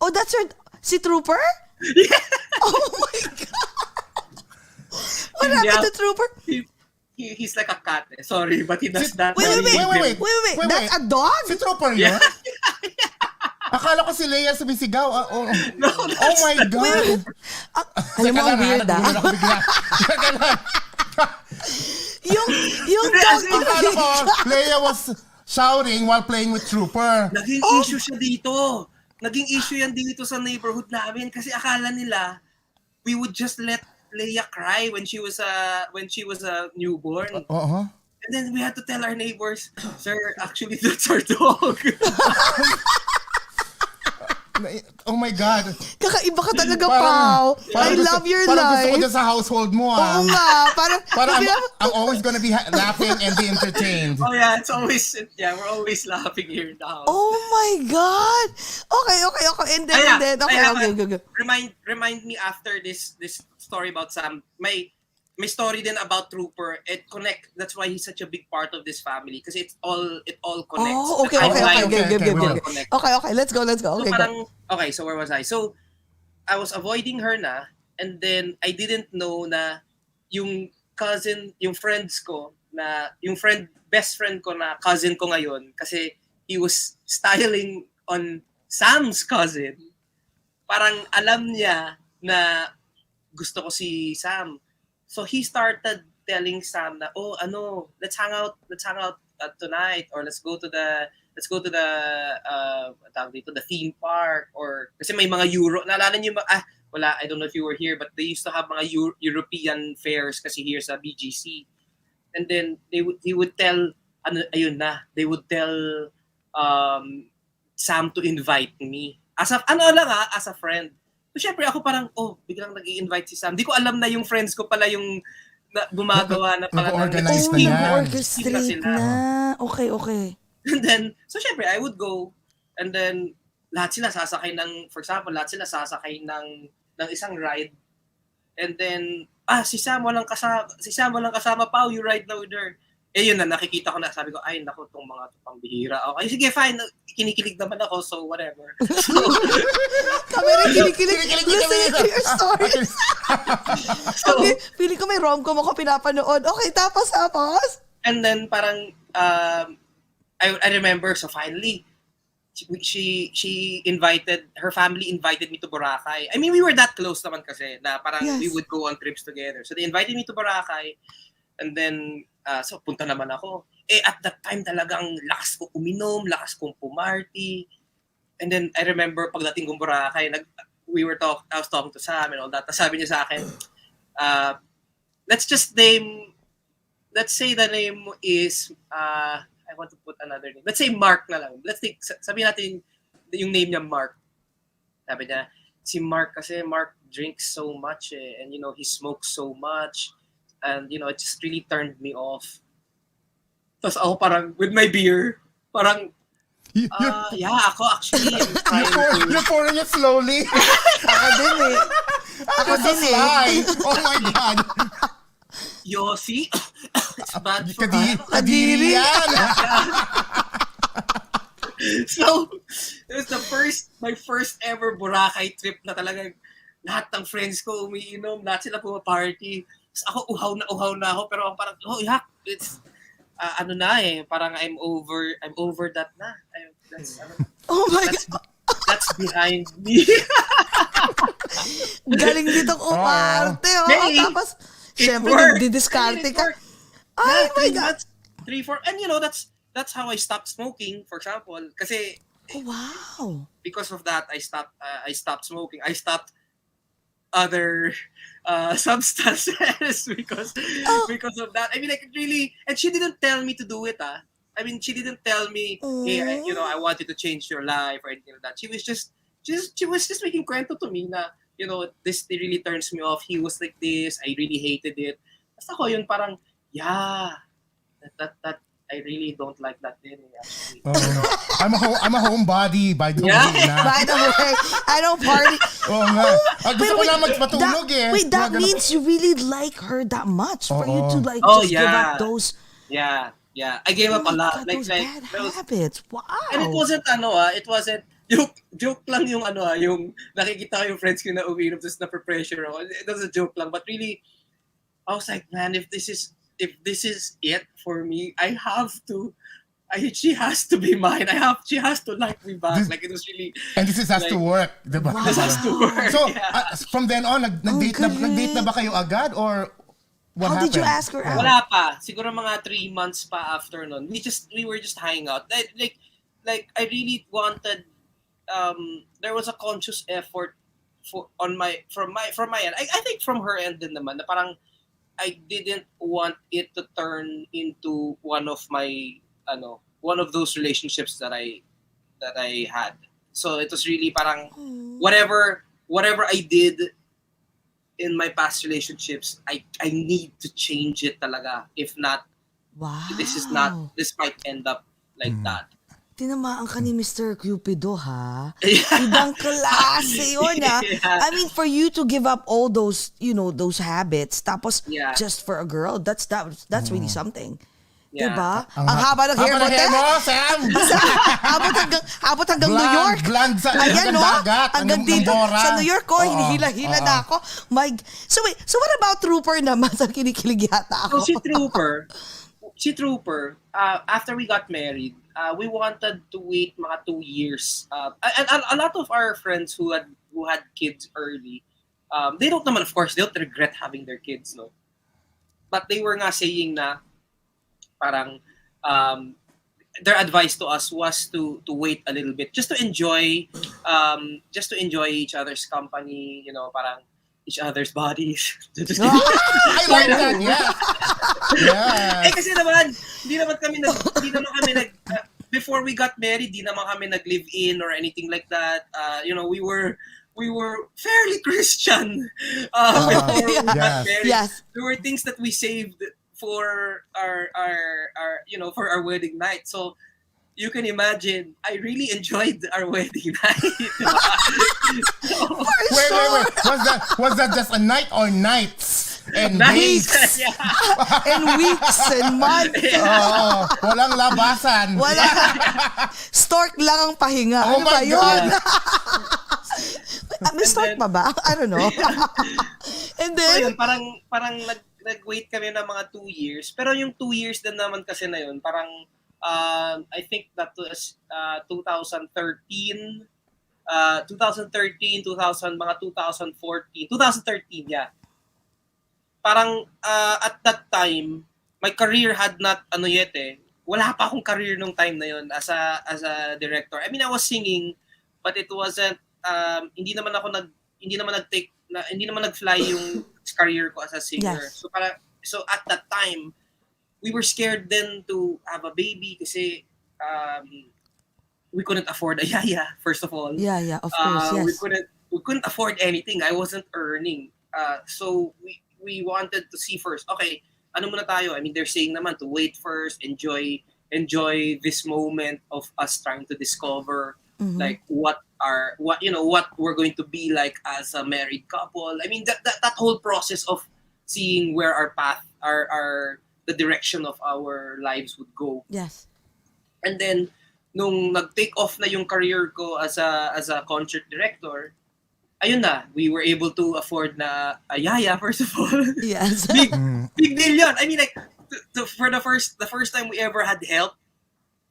Oh, that's her, si Trooper? Yeah. Oh my God. What happened to Trooper? He's like a cat. Sorry, but he does that. Wait. That's a dog? Si Trooper yun? Yeah. Akala ko si Leia sumisigaw. Oh my God. Wait. Alam mo, ang weird Yung dog Akala ko Leia was shouting while playing with Trooper. Naging issue siya dito. Naging issue yan dito sa neighborhood namin kasi akala nila we would just let Leia cry when she was a newborn. Uh-huh. And then we had to tell our neighbors, sir, actually that's our dog. Oh my God. Kakaiba ka talaga, Pao. I love your parang life. Parang gusto ko dyan sa household mo, Oo nga. Parang I'm always gonna be laughing and be entertained. Oh yeah, we're always laughing here in the house. Oh my God. Okay. And then, okay. Remind me after this story about Sam. May story din about Trooper. It connect. That's why he's such a big part of this family because it all connects. Oh, okay. Okay, let's go. So Okay, parang, okay, so where was I? So I was avoiding her na, and then I didn't know na yung best friend ko na cousin ko ngayon kasi he was styling on Sam's cousin. Parang alam niya na gusto ko si Sam. So he started telling Sam na, let's hang out tonight, or let's go to the theme park, or kasi may mga naalala niyo wala, I don't know if you were here, but they used to have mga European fairs kasi here sa BGC. And then he would tell Sam to invite me as a friend. So, syempre ako parang, biglang nag-i-invite si Sam. Di ko alam na yung friends ko pala yung gumagawa na pala. Nag-organize na yan. Orchestrate na. Okay. And then, so syempre, I would go, and then, lahat sila sasakay ng isang ride, and then, si Sam walang kasama, Pao, you ride na with her. Eh yun na, nakikita ko na, sabi ko, ay naku, tong mga pambihira. Okay, sige, fine, kinikilig naman ako, so whatever. So, Kami rin kinikilig. Listening to your stories. so, Okay, feeling ko may rom-com ako pinapanood. Okay, tapos. and then parang, I remember, so finally, she invited, her family invited me to Boracay. I mean, we were that close naman kasi na parang Yes. we would go on trips together. So they invited me to Boracay, and then so punta naman ako. At that time talagang lakas ko uminom, lakas kong pumarty. And then I remember pagdating kong Boracay, I was talking to Sam and all that. Tapos sabi niya sa akin, let's say the name is I want to put another name. Let's say Mark na lang. Sabihin natin yung name niya Mark. Sabi niya, si Mark kasi, Mark drinks so much and he smokes so much, and it just really turned me off. Tapos ako parang, with my beer, parang, ako actually, I'm trying to... You're pouring it slowly. Ako din eh. Slide. Oh my God. Yossi, it's bad for Kadiri yan. So, it was my first ever Boracay trip na talagang lahat ng friends ko umiinom, lahat sila pumaparty. Tapos ako, uhaw na ako, pero parang, it's, parang I'm over that na. Oh my God. That's behind me. Galing ditong umarte. Hey, Tapos, it syempre, worked. didiskarte ka. It worked. Ay, Yeah, my God. 3, 4, and that's how I stopped smoking, for example. Kasi, Oh, wow. because of that, I stopped smoking. I stopped other substances because of that. I mean, like, really, and she didn't tell me to do it. I mean, she didn't tell me, hey, I want you to change your life or anything like that. She was just making kwento to me na, this really turns me off. He was like this. I really hated it. Basta ko yun parang, that I really don't like that din actually. I'm a homebody by the way. By the way, I don't party. Oo nga. Gusto ko lang magpatulog Wait, that means you really like her that much for you to like Oh, just give yeah. up those. Yeah. I gave up a lot. God, those bad habits. Wow. And it wasn't it wasn't joke lang yung yung nakikita ko yung friends ko na umiinom tapos na-pressure ako. It was a joke lang, but really I was like, man, if this is it for me, she has to be mine. She has to like me back. Like, it was really, And this has to work, diba? this has to work. So, yeah. from then on, nag-date na ba kayo agad or what How happened? did you ask her out? Wala pa. Siguro mga 3 months pa after nun. We were just hanging out. Like I really wanted, there was a conscious effort from my end. I think from her end din naman na parang I didn't want it to turn into one of those relationships that I had. So it was really parang whatever I did in my past relationships, I need to change it talaga. If not, Wow. this might end up like that. Tinamaan ka ni Mr. Cupido, ha? Ibang klase yun, ha? Yeah. I mean, for you to give up all those, those habits, tapos Yeah. just for a girl, that's really something. Yeah. Diba? Ang haba ng hair mo, te. Sam! Abot hanggang New York. Blonde sa Ayan, no? dagat. Hanggang dito. Bora. Sa New York ko, hinihila-hila na ako. So what about Trooper naman? Sa kinikilig yata ako. So si Trooper, after we got married, we wanted to wait mga 2 years. And a lot of our friends who had kids early, they don't naman, of course, they don't regret having their kids, no? But they were nga saying na parang their advice to us was to wait a little bit just to enjoy each other's company, parang each other's bodies. I like that, yeah. Kasi naman, hindi naman kami before we got married, di naman kami nag-live-in or anything like that. We were fairly Christian before we got married. Yes. There were things that we saved for our for our wedding night. So you can imagine, I really enjoyed our wedding night. Diba? Wait. Was that just a night or nights? And days? Yeah. And weeks and months. Oo, walang labasan. Wala. Stork lang ang pahinga. Oh Ano ba my yun? God. May stork pa ba? I don't know. And So then, yun, parang nag-wait kami ng mga 2 years. Pero yung 2 years din naman kasi na yun, parang I think that was 2013, 2013, mga 2014, 2013, yeah. Parang at that time, my career had not wala pa akong career nung time na yun as a director. I mean, I was singing, but it wasn't hindi naman nag-fly yung career ko as a singer. Yes. So at that time, we were scared then to have a baby kasi we couldn't afford a yaya, first of all. yeah, of course, yes. We couldn't afford anything. I wasn't earning. So we wanted to see first. Okay, ano muna tayo? I mean, they're saying naman to wait first, enjoy this moment of us trying to discover like what we're going to be like as a married couple. I mean, that whole process of seeing where our path, our the direction of our lives would go. Yes. And then nung nag-take off na yung career ko as a concert director, ayun na, we were able to afford na a yaya, first of all. Yes. Big deal yun. I mean, like, for the first time we ever had help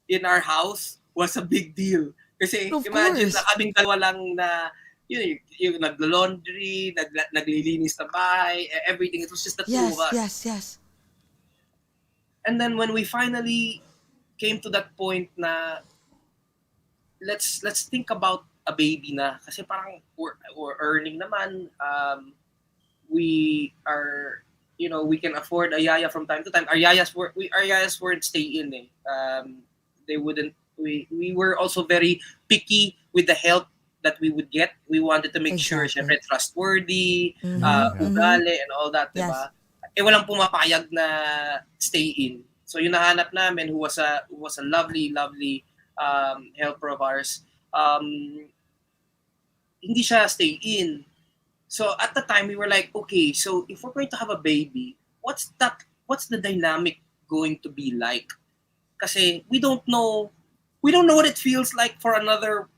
in our house was a big deal. Kasi Of imagine course. na kaming dalawa lang na yung naglo-laundry, naglilinis ng bahay, everything. It was just the two Yes, of us. yes. And then when we finally came to that point na let's think about a baby na kasi parang we're earning naman, we are we can afford a yaya from time to time. Our yayas weren't stay in they wouldn't. We were also very picky with the help that we would get. We wanted to make sure syempre trustworthy, ugali and all that, Yes. diba? Walang pumapayag na stay in. So yung nahanap namin who was a lovely helper of ours. Hindi siya stay in. So at the time we were like, okay, so if we're going to have a baby, what's the dynamic going to be like? Kasi we don't know what it feels like for another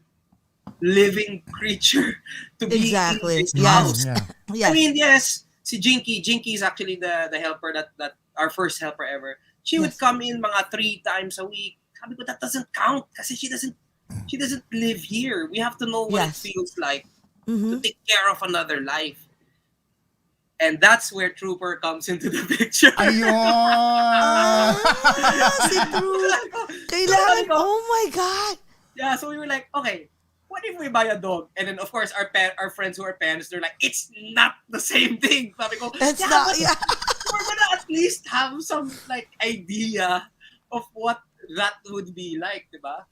living creature to be Exactly. in this Yes. house. Yeah. Yes. I mean, yes, si Jinky is actually the helper that our first helper ever. She would Yes. come in mga 3 times a week. Sabi ko, that doesn't count kasi she doesn't live here. We have to know what Yes. it feels like to take care of another life. And that's where Trooper comes into the picture. Ayun! Si True. Kailangan, oh my God. Yeah, so we were like, okay, what if we buy a dog? And then of course our friends who are parents, they're like, it's not the same thing. Sabi ko, That's not, but yeah. we're gonna at least have some like idea of what that would be like, diba?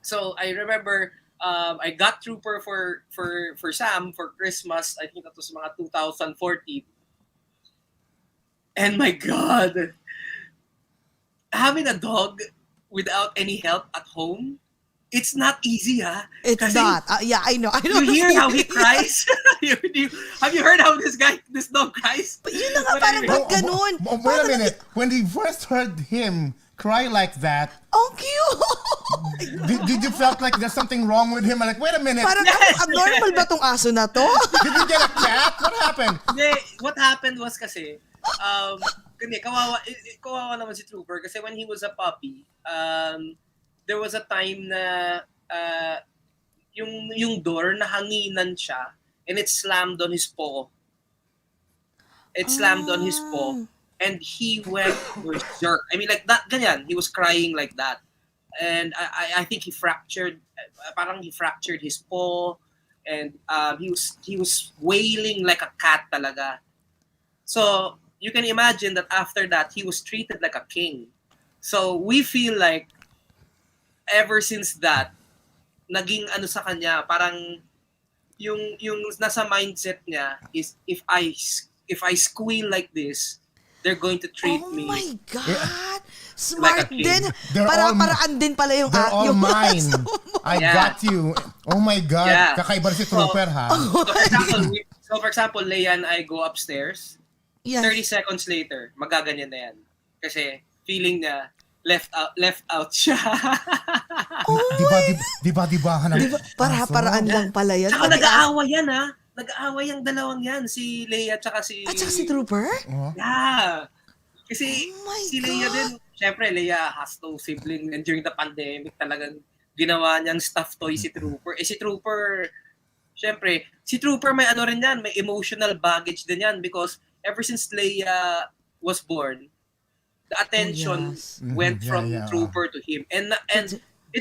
So I remember I got Trooper for Sam for Christmas. I think that was mga 2014. And my God, having a dog without any help at home, it's not easy, ha? It's Kasi not. Yeah, I know. You hear how he cries? Have you heard how this dog cries? But yun na nga, But parang anyway, ba't ganun? Wait a minute. When we first heard him cry like that, Ang cute! did you felt like there's something wrong with him? Like, wait a minute. Parang abnormal ba tong aso na to? Did you get a cat? What happened? Hindi, what happened was kasi, kawawa naman si Trooper kasi when he was a puppy, there was a time na yung door nahanginan siya and it slammed on his paw. It slammed on his paw and he went berserk. I mean like that, ganyan. He was crying like that. And I think he fractured his paw and he was wailing like a cat talaga. So you can imagine that after that he was treated like a king. So we feel like ever since that naging ano sa kanya parang yung nasa mindset niya is if I squeal like this they're going to treat me. Oh my God! Smart Like a king. din. They're all- Paraan din pala yung They're all yung mine. aso mo. I Yeah. got you. Oh my God. Yeah. Kakaiba na si Trooper, ha? So for example, Leia and I go upstairs. Yes. 30 seconds later, magaganyan na yan. Kasi feeling niya left out siya. Di ba, hanap? Paraan lang pala yan. Tsaka Pati nag-aaway yan ha. Nag-aaway yung dalawang yan. Si Leia at si... At saka si Trooper? Yeah. Kasi Oh my si Leia God. din, syempre Leia has no sibling and during the pandemic talagang ginawa niyang stuffed toy si Trooper. Si Trooper, syempre, si Trooper may ano rin yan, may emotional baggage din yan because ever since Leia was born, the attention yes. went Mhm. from Yeah. Trooper to him. And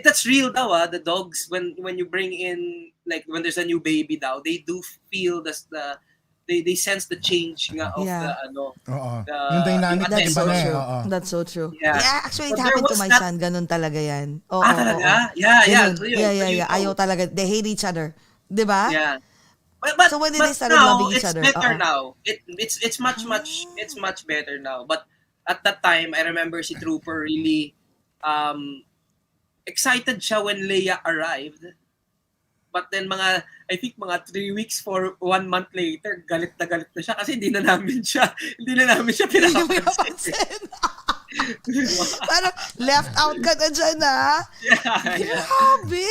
that's real daw the dogs when you bring in like when there's a new baby daw, they do feel they sense the change nga of Yeah. the ano. Oo. The- Yung dynamic That's iba so na eh. true. Oo. That's so true. Yeah. Actually, it But there happened to was my that- son. Ganun talaga yan. Oo, Talaga? Yeah. Ganun. So yun, Yeah. so you know. Ayaw talaga. They hate each other. Diba? Yeah. But So when did but they started now, loving each it's other? better Oo. now. It's much better now. But at that time, I remember si Trooper really excited siya when Leia arrived. But then I think mga 3 weeks for 1 month later, galit na siya kasi hindi na namin siya pinapansin. Parang left out ka na dyan, ha? Yeah. Grabe.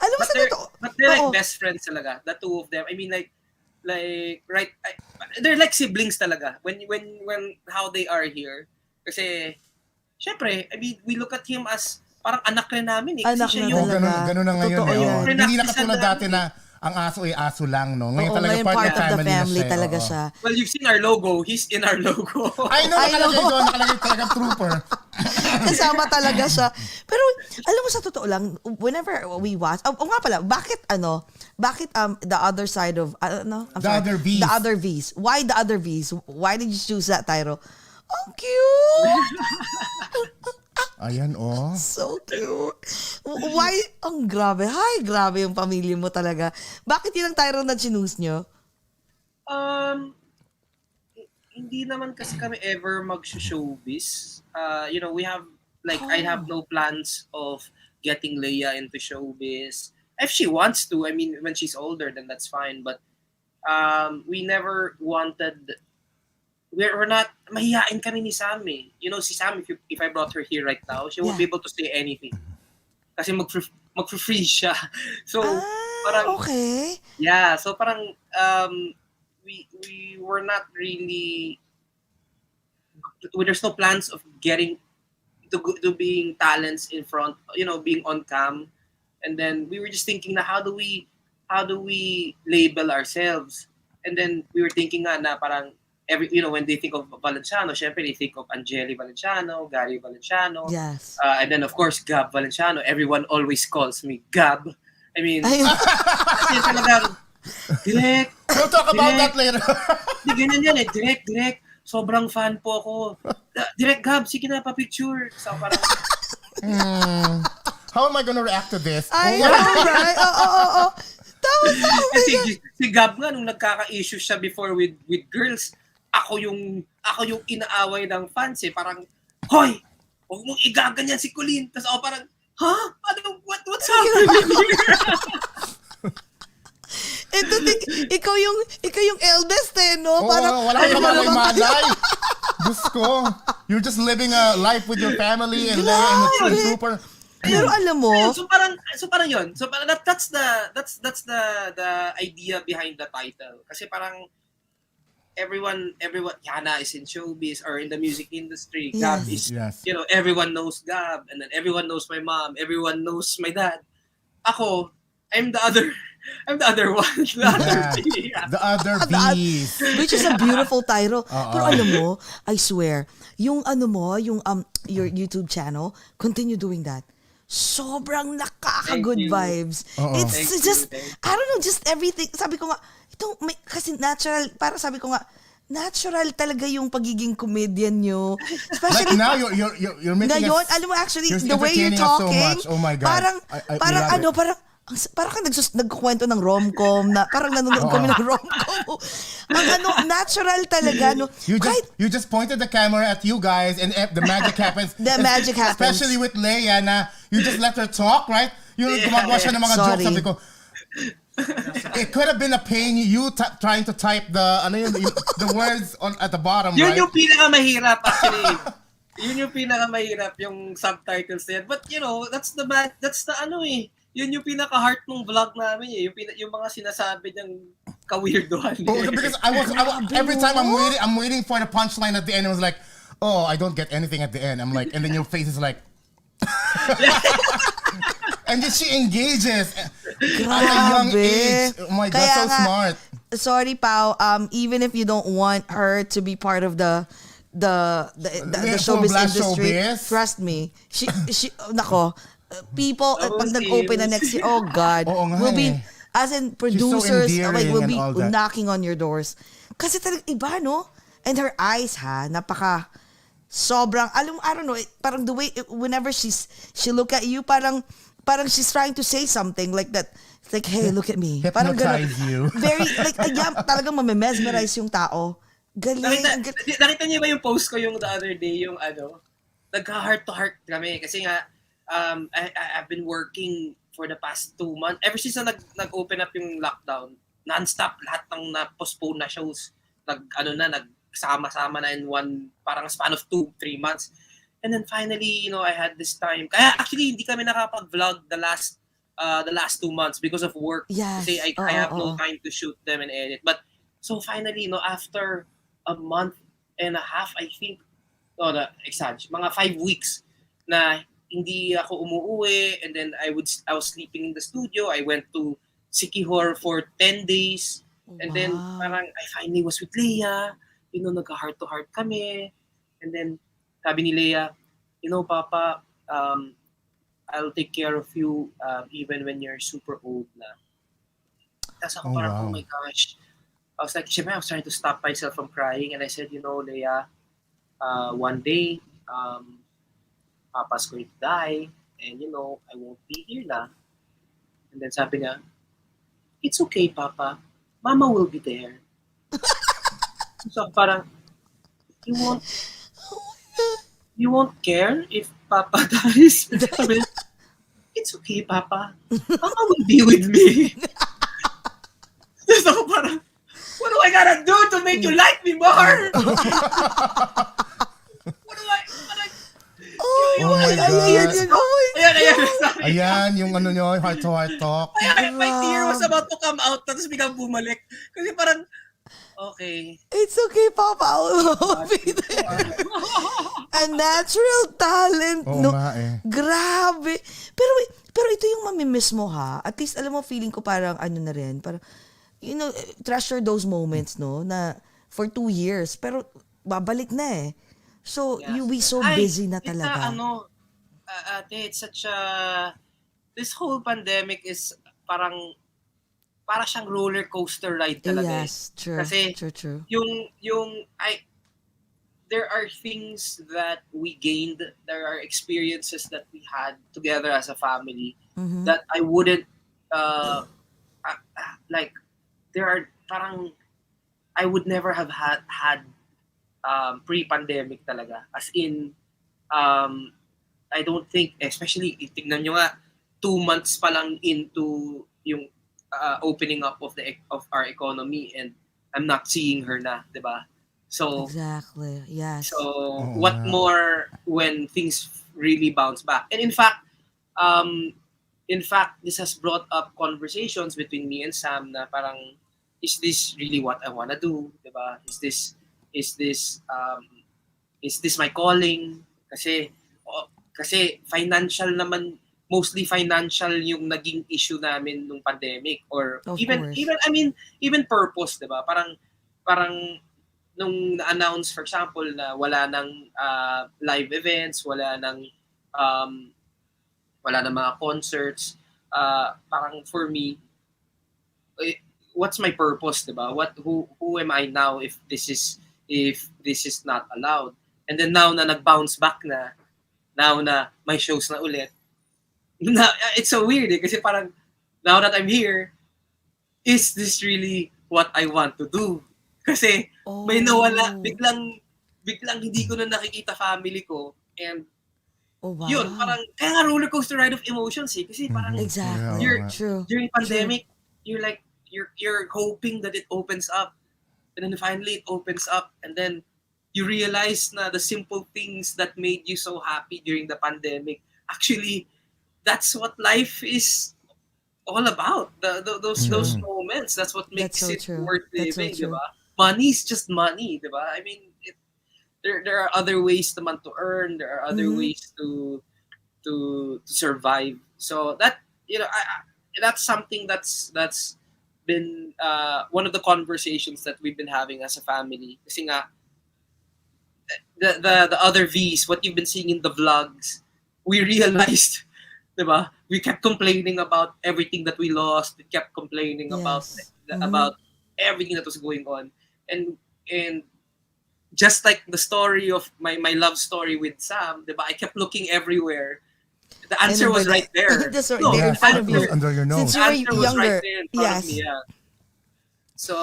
Alam mo But sa totoo. they're like Oo. best friends talaga, the two of them. I mean like right they're like siblings talaga when how they are here. Kasi syempre, I mean we look at him as parang anak rin namin eh. Kasi Anak siya na yung talaga. Ganun na ngayon Totoo eh. yan. Oo. Hindi na katulad Pinaktisan dati namin. na ang aso ay aso lang, no? Ngayon Oo, talaga ngayon part part of of the family na family siya. talaga Oo. siya. well, you've seen our logo. He's in our logo. I know, nakalagay doon. Nakalagay talaga Trooper. Kasama talaga siya. Pero alam mo sa totoo lang, whenever we watch, nga pala, bakit the other side of Other Vs. The other Vs. Why the other Vs? Why did you choose that title? Oh, cute! Ayan, oh. So cute. Why? Ang grabe. Hi, grabe yung pamilya mo talaga. Bakit yun ang title na chinuse nyo? Hindi naman kasi kami ever mag-showbiz. We have I have no plans of getting Leia into showbiz. If she wants to, I mean, when she's older, then that's fine. But we never wanted. We're not. Mahihain kami ni Sam eh. You know, si Sam, if I brought her here right now, she won't be able to say anything. Kasi mag-freeze siya. So parang Okay. yeah. So parang we were not really. There's no plans of getting to being talents in front. You know, being on cam, and then we were just thinking na how do we label ourselves, and then we were thinking nga na parang when they think of Valenciano, syempre they think of Angeli Valenciano, Gary Valenciano. Yes. And then of course Gab Valenciano. Everyone always calls me Gab. I mean, Ayun. kasi talagang direct. We'll talk about that later. Di ganyan yan eh. Direct. Sobrang fan po ako. Direct Gab, sige na, pa-picture. So parang, How am I gonna react to this? I know, right? Oo. Tama. kasi si Gab nga, nung nagkaka-issue siya before with girls, ako yung inaaway ng fans eh. Parang, hoy, huwag mong igaganyan si Colleen. Tapos ako parang, what's happening here? Ikaw yung eldest eh, no? Oo, wala ka ano naman malay. Diyos ko. You're just living a life with your family and Grabe. Trooper. Pero alam mo, Ayun, so parang yun. So parang that's the idea behind the title. Kasi parang everyone Yana is in showbiz or in the music industry. Gab is Yes. everyone knows Gab, and then everyone knows my mom, everyone knows my dad. Ako, I'm the other one. The other bees. which is a beautiful title. Pero alam mo, I swear, yung your YouTube channel, continue doing that. Sobrang nakaka-good vibes. It's Thank just, you. I don't know, just everything. Sabi ko nga, kasi natural, para sabi ko nga, natural talaga yung pagiging comedian nyo. Like Especially, now, you're making ngayon, us... alam mo actually, you're the way you're entertaining us so talking, much. Oh my God. parang We love it. Parang kang nagkukwento ng rom-com na parang nanonood kami ng rom-com. Natural talaga. No? You just pointed the camera at you guys and the magic happens. The magic happens. Especially with Leia na you just let her talk, right? Yung gumagawa siya ng mga jokes. Sabi ko, it could have been a pain you trying to type the words at the bottom, Yun right? yung pinakamahirap actually. Yun yung pinakamahirap yung subtitles na yan. But that's the yun yung pinaka-heart ng vlog namin yung mga sinasabi niyang ka-weirdohan. Because every time I'm waiting for the punchline at the end. It was like, oh, I don't get anything at the end. I'm like, and then your face is like, and then she engages at a young age. Oh my God, so smart. Sorry, Pao. Even if you don't want her to be part of the showbiz industry, trust me, she nako. People pag nag-open na next year, oh God, will be as in producers will be knocking on your doors. Kasi talagang iba, no? And her eyes napaka sobrang I don't know, parang the way whenever she look at you, parang she's trying to say something like that. It's like, hey, look at me. Parang hypnotize you. Very like talagang mamemesmerize yung tao. Galing. Nakita niyo ba yung post ko yung the other day, yung nagka-heart to heart kami kasi nga I've been working for the past 2 months. Ever since na nag-open up yung lockdown, non-stop lahat ng na-postpone na shows. Nagsama-sama na in one parang span of 2-3 months. And then finally, I had this time. Kaya actually hindi kami nakapag-vlog the last 2 months because of work. Yes. Kasi I have no time to shoot them and edit. But so finally, after a month and a half, I think, mga 5 weeks na hindi ako umuwi, and then I was sleeping in the studio. I went to Sikihor for 10 days. And then parang I finally was with Leia. Nagka-heart to heart kami. And then sabi ni Leia, Papa, I'll take care of you even when you're super old na. Tapos ako oh my gosh. I was like, I was trying to stop myself from crying. And I said, Leia, one day, Papa's going to die, and I won't be here na. And then sabi niya, it's okay, Papa. Mama will be there. So parang, you won't care if Papa dies? Sabi niya, it's okay, Papa. Mama will be with me. So parang, what do I gotta do to make you like me more? Oh my God. Ayan, yung heart to heart talk. Ayan, my tear was about to come out, tapos biglang bumalik. Kasi parang, okay. It's okay, Papa. I'll be there. A natural talent, no? Grabe. Pero ito yung mamimiss mo, ha? At least, alam mo, feeling ko parang na rin. Parang, treasure those moments, no? Na for 2 years. Pero, babalik na eh. So, you be so busy na talaga. It's such a... This whole pandemic is para siyang roller coaster ride talaga. Yes, true. Kasi true. There are things that we gained, there are experiences that we had together as a family that I wouldn't, there are parang, I would never have had pre-pandemic talaga. As in, I don't think, especially, tignan nyo nga, 2 months pa lang into yung opening up of our economy, and I'm not seeing her na, di ba? So exactly, yes. So what more when things really bounce back? And in fact, this has brought up conversations between me and Sam na parang, is this really what I wanna do, di ba? Is this my calling? Kasi financial naman, mostly financial yung naging issue namin nung pandemic, or even purpose, 'di ba? Parang nung na-announce, for example, na wala nang live events, wala nang mga concerts, parang for me, what's my purpose, 'di ba? Who am I now if this is not allowed? And then now na nag-bounce back na, now na may shows na ulit, na it's so weird kasi parang now that I'm here, is this really what I want to do? Kasi may nawala, biglang hindi ko na nakikita family ko, and Oh, wow. yun, parang kaya nga roller coaster ride of emotions eh. Kasi parang Exactly. you're, True. during pandemic, you're like you're hoping that it opens up, and then finally it opens up, and then you realize na the simple things that made you so happy during the pandemic, actually that's what life is all about. Those moments, that's what makes That's so it true. worth That's so living, true. diba? Money is just money, diba? I mean, there are other ways naman to earn. There are other ways to survive. So that, that's something that's been one of the conversations that we've been having as a family. Kasi nga, the other V's, what you've been seeing in the vlogs, we realized, diba? We kept complaining about everything that we lost. We kept complaining about everything that was going on, and just like the story of my love story with Sam, diba? I kept looking everywhere. The answer was right there. That's right No, there in front of it was you. under your nose. Since the you answer were was younger. right there in front Yes. of me. Yeah. So,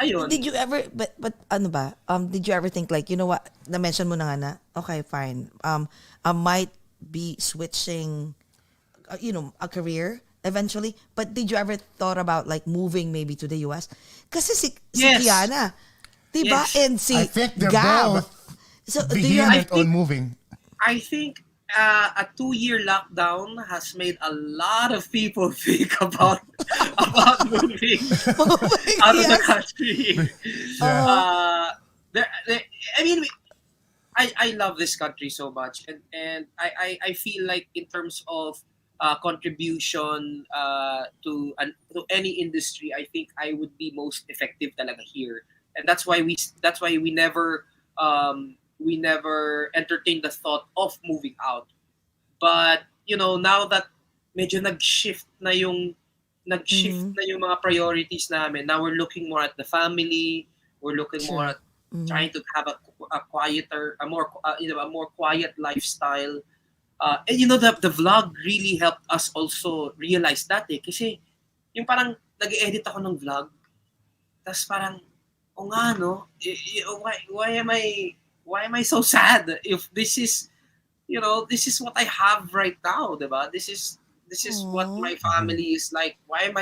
ayun. Did you ever, but ano ba? Did you ever think like, you know what? Na-mention mo na nga na, okay, fine. I might be switching, a career eventually. But did you ever thought about like moving maybe to the US? Kasi si Yes. Kiana, diba? Yes. And si I think they're Gab. both So do you vehement I on moving. I think a 2-year lockdown has made a lot of people think about moving oh my out of the yes. country. I mean, I love this country so much, and I feel like in terms of contribution to any industry, I think I would be most effective talaga here, and that's why we never entertained the thought of moving out. But now that medyo nag-shift na yung mga priorities namin, now we're looking more at the family. We're looking more at trying to have a quieter, a more quiet lifestyle. And the vlog really helped us also realize that eh. Kasi yung parang nag-edit ako ng vlog, tas parang, o nga no, why am I so sad if this is what I have right now, diba? This is what my family is like. Why am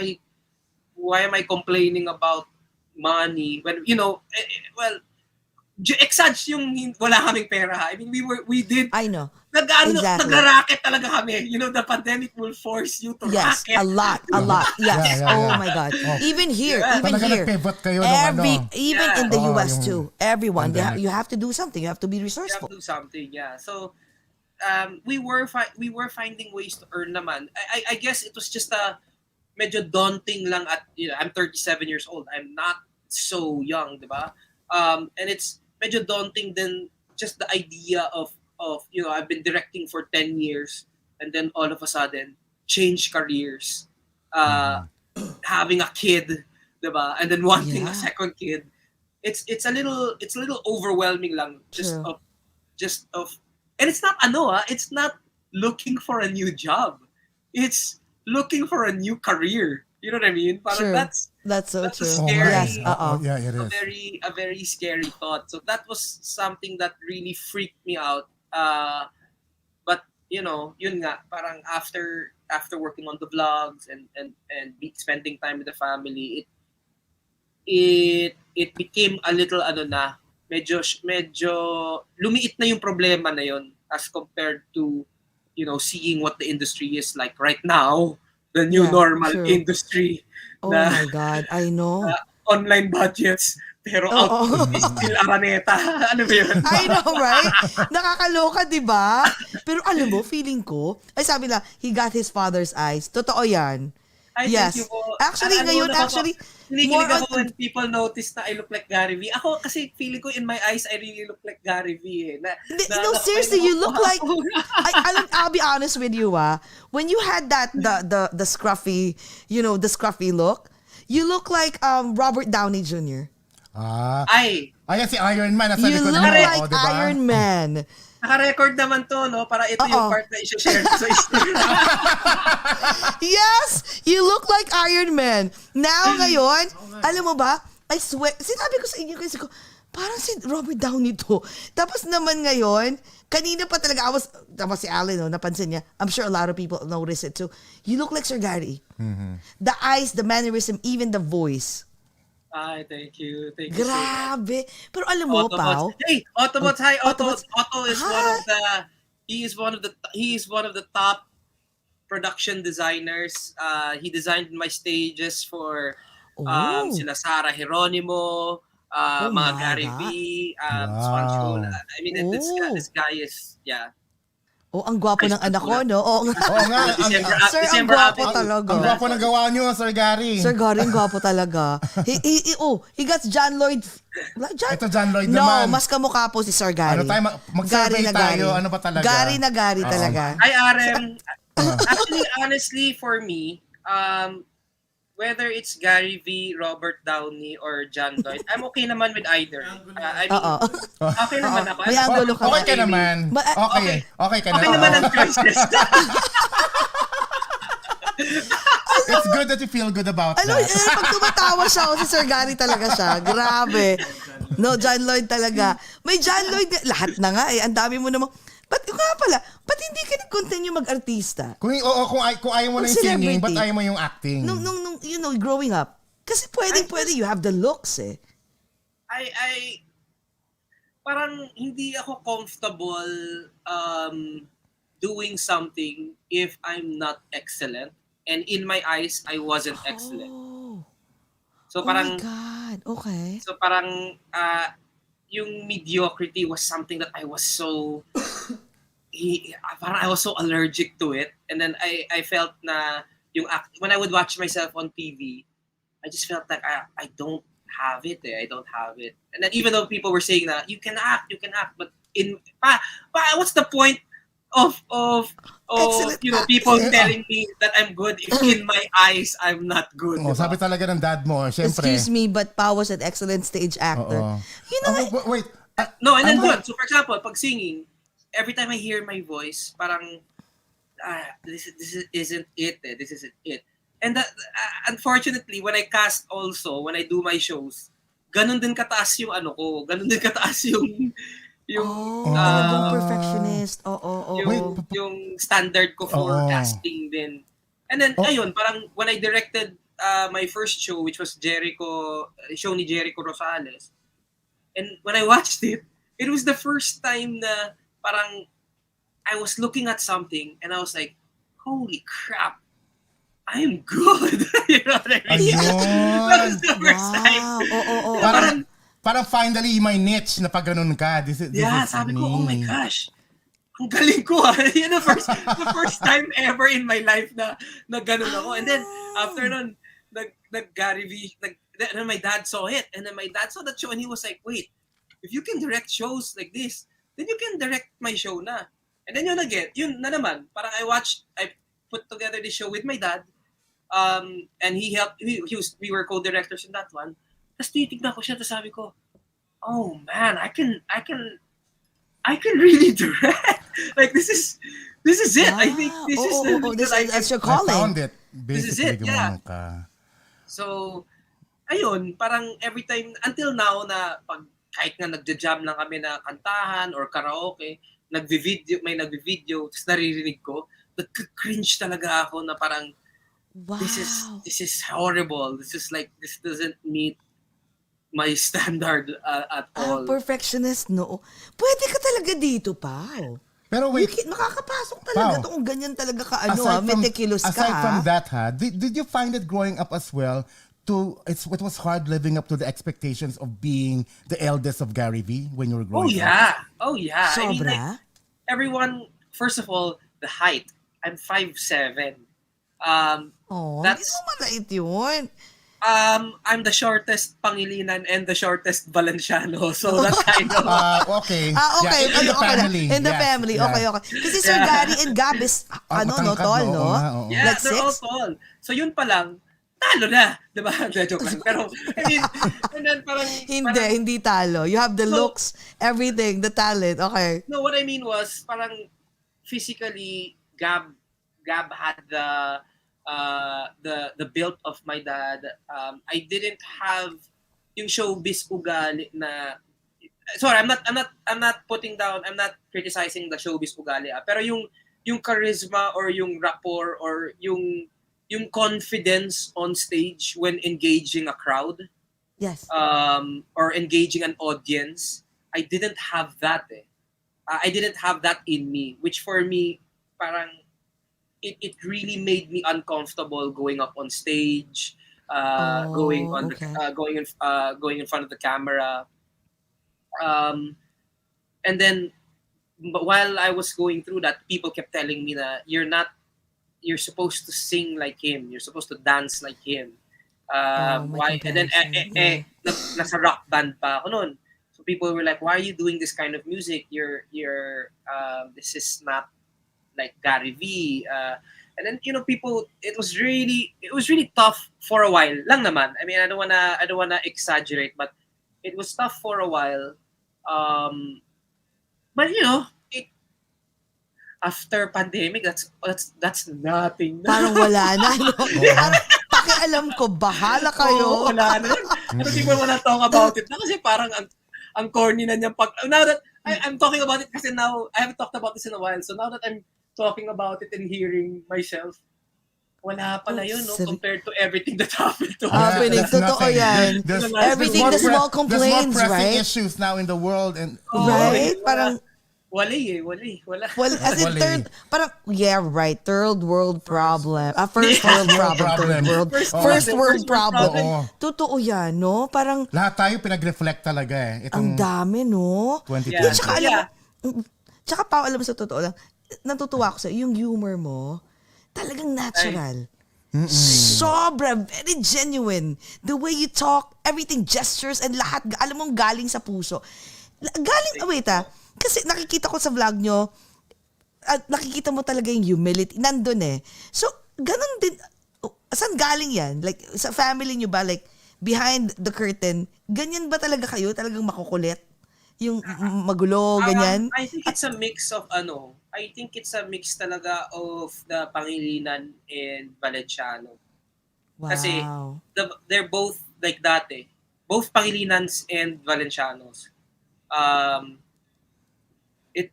I complaining about money when well, exage yung wala kaming pera. I mean, we did. I know. Exactly. Nag-racket talaga kami. The pandemic will force you to Yes, racket. a lot. Yes. Yeah. Oh my God. Even here, Talaga nag-pivot kayo ng even in the Oo, US yung too. Everyone, pandemic. you have to do something. You have to be You resourceful. have to do something, yeah. So, we were finding ways to earn naman. I guess it was just a medyo daunting lang at I'm 37 years old. I'm not so young, diba? And it's medyo daunting then just the idea of I've been directing for 10 years and then all of a sudden change careers, having a kid, diba? And then wanting a second kid. It's a little overwhelming lang just of and it's not it's not looking for a new job. It's looking for a new career. You know what I mean? Parang That's so that's a true. scary- Yes. Yeah, it is. a very scary thought. So that was something that really freaked me out. But yun nga, parang after working on the vlogs and spending time with the family, it became a little medyo lumiit na yung problema na yun as compared to seeing what the industry is like right now, the new normal true. industry. Oh my God, I know. Online budgets pero output is still araneta. Ano ba yun? I know, right? Nakakaloka, di ba? Pero alam mo, feeling ko, ay sabi na, he got his father's eyes. Totoo yan. Ay, Yes. thank you po. Actually, ngayon, Kinikilig more ako on- when people notice na I look like Gary V. Ako kasi feeling ko in my eyes, I really look like Gary V. No, seriously, you look like, I'll be honest with you, when you had the scruffy, the scruffy look, you look like Robert Downey Jr. Ayan si Iron Man nasa You likod look mo. like diba? Iron Man. Naka-record naman to, no? Para ito yung part na i-share ko sa Instagram. Yes! You look like Iron Man. Now, ngayon, alam mo ba, I swear, sinabi ko sa inyo kasi ko, parang si Robert Downey to. Tapos naman ngayon, kanina pa talaga, tapos si Alan, no, napansin niya, I'm sure a lot of people notice it too. You look like Sir Gary. The eyes, the mannerism, even the voice. Ay, thank you. Thank you. Grabe. Pero alam mo, Pao. Hey, Autobots. Hi, Otto. Otto is Hi. one of the top production designers. He designed my stages for sila Sarah Geronimo, mga Gary V, Swan. I mean, this guy is, yeah. Oh, ang gwapo ng anak ko, no? Oo nga. Oo nga. Sir, ang gwapo talaga. Ang gwapo ng gawa niyo, Sir Gary. Sir Gary, ang gwapo talaga. He got John Lloyd. Ito John Lloyd no, naman. mas kamukha po si Sir Gary. Ano tayo, mag-survey tayo. Ano pa talaga? Gary na Gary talaga. Hi, RM. Actually, honestly, for me, whether it's Gary V, Robert Downey, or John Lloyd, I'm okay naman with either. I mean, okay naman ako. May angulo ka. Okay ka naman. Okay ka naman. Okay naman ang choices. It's good that you feel good about that. Pag tumatawa siya, si Sir Gary talaga siya. Grabe. No, John Lloyd talaga. May John Lloyd, lahat na nga eh. Ang dami mo namang, ba't hindi ka nag-continue mag-artista? Kung ayaw mo na yung singing, ba't ayaw mo yung acting? Nung you know, growing up. Kasi pwede, you have the looks eh. Parang hindi ako comfortable doing something if I'm not excellent. And in my eyes, I wasn't excellent. So parang, oh my God, okay. So parang, yung mediocrity was something that I was so allergic to it, and then I felt na when I would watch myself on TV, I just felt like I don't have it. I don't have it. And then even though people were saying that you can act, but what's the point of people telling me that I'm good if in my eyes I'm not good. Sabi talaga ng dad mo, syempre. Excuse me, but Pa was an excellent stage actor. You know, wait. No, and then good. So for example, pag singing, every time I hear my voice, parang this isn't it. This isn't it. And unfortunately, when I cast also, when I do my shows, ganun din kataas yung ko, ganun din kataas yung perfectionist. Yung standard ko for casting din. And then ayun, parang when I directed my first show, which was show ni Jericho Rosales, and when I watched it, it was the first time na parang I was looking at something and I was like, holy crap, I'm good. You know what I mean? That was the first time. Parang finally my niche na pag ganun ka. This is sabi ko, oh my gosh, ang galing ko. Yun the first time ever in my life na ganun ako. And then after nun, Gary V, and my dad saw it, and then my dad saw that show and he was like, wait, if you can direct shows like this, then you can direct my show na. And then yun na naman, parang I put together the show with my dad, and he helped, we were co-directors in that one. Tapos titignan ko siya, tapos sabi ko, oh man, I can really direct. Like this is it. I think this is that's your calling. I found it. This is it, yeah. So, ayun, parang every time, until now na kahit nga nagja-jam lang kami na kantahan or karaoke, may nagvi-video, tapos naririnig ko, nagka-cringe talaga ako na parang, this is horrible. This doesn't meet my standard at all. Perfectionist, no. Pwede ka talaga dito, Pao. Pero wait, makakapasok talaga to kung ganyan talaga ka, meticulous ka. Aside from that, did you find it growing up as well, it was hard living up to the expectations of being the eldest of Gary V when you were growing up? Oh yeah. Sobra? I mean, like, everyone, first of all, the height. I'm 5'7". Hindi mo malait yun. I'm the shortest Pangilinan and the shortest Valenciano. So that kind of... okay. Okay. Yeah, in the family. In the family. Yeah. Okay. Kasi Sir Gary and Gab is, tall, no? Yeah, Like they're 6? all tall. So yun pa lang, talo na. Diba? Joke lang. Pero, I mean, and then parang... Hindi talo. You have the looks, everything, the talent. Okay. No, what I mean was, parang physically, Gab had the build of my dad. I didn't have yung showbiz ugali na... Sorry, I'm not putting down, I'm not criticizing the showbiz ugali. Pero yung charisma or yung rapport or yung confidence on stage when engaging a crowd, Yes. or engaging an audience, I didn't have that. I didn't have that in me, which for me, parang it really made me uncomfortable going up on stage, going in front of the camera, and then while I was going through that, people kept telling me that you're supposed to sing like him, you're supposed to dance like him. Why? And then nasa rock band pa ako noon. So people were like, why are you doing this kind of music? You're this is not like Gary V. And then people, it was really tough for a while lang naman. I mean, I don't wanna exaggerate, but it was tough for a while. But after pandemic, that's nothing. Parang wala na. No? Parang pakialam ko, bahala kayo. Wala na. I don't even wanna talk about it na kasi parang ang corny na niya. Now that I'm talking about it kasi now, I haven't talked about this in a while. So now that I'm talking about it and hearing myself, wala pala yun, no? Compared to everything that happened to us. Happening. Totoo yan. Everything, the small complaints, there's more pressing right? issues now in the world. And Right? Parang, wala. well, as in third world problem. First world problem. First world problem. Totoo yan, no? Parang, lahat tayo pinag-reflect talaga eh. ang dami, no? 2020. Tsaka pa, alam mo sa totoo lang, natutuwa ko sa yung humor mo, talagang natural. Sobra, very genuine. The way you talk, everything, gestures, and lahat, alam mong galing sa puso. Kasi nakikita ko sa vlog nyo, nakikita mo talaga yung humility. Nandun eh. So, ganun din. Saan galing yan? Like, sa family nyo ba? Like, behind the curtain, ganyan ba talaga kayo? Talagang makukulit? Yung magulo, ganyan? I think it's a mix of I think it's a mix talaga of the Pangilinan and Valenciano. Wow. Kasi they're both like that eh. Both Pangilinans and Valencianos.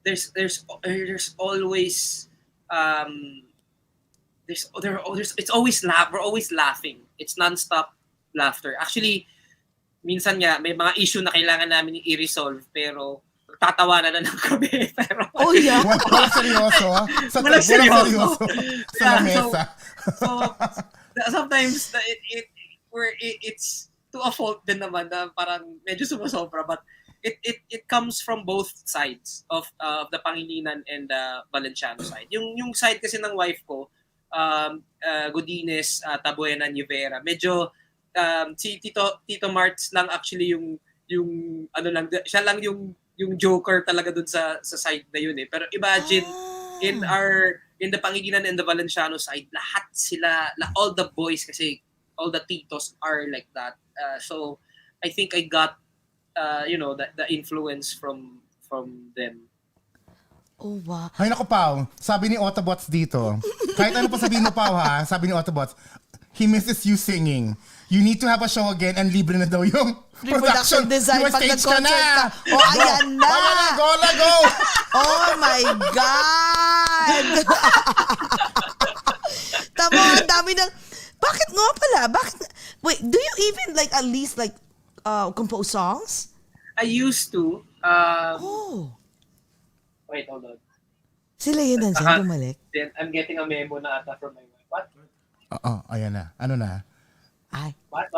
There's always it's always we're always laughing. It's non-stop laughter. Actually, minsan nga may mga issue na kailangan namin i-resolve pero tatawanan na lang kami. Pero yeah. Wala seryoso. Wala seryoso. Sa mesa. So sometimes it's to a fault din naman na parang medyo sumusobra, but it comes from both sides of the Pangilinan and the Valenciano side. Yung side kasi ng wife ko, Godines, Tabuena, Nivera, medyo si Tito Marts lang actually yung siya lang yung joker talaga dun sa side na yun eh. Pero imagine in the Pangilinan and the Valenciano side, lahat sila, all the boys kasi all the titos are like that. So I think I got the influence from them. Oh, wow. Ay, naku, Pao. Sabi ni Autobots dito, kahit ano pa sabihin mo, Pao, ha? Sabi ni Autobots, he misses you singing. You need to have a show again and libre na daw yung production design pag nag-concert ka. Oh, ayan na! Go! Oh my God! Tama, ang dami ng... Bakit nga pala? Wait, do you even at least compose songs? I used to. Wait, hold on. Sila yun nandiyan, bumalik. Then I'm getting a memo na ata from my wife. What? Ayan na. Ano na? Ay. What?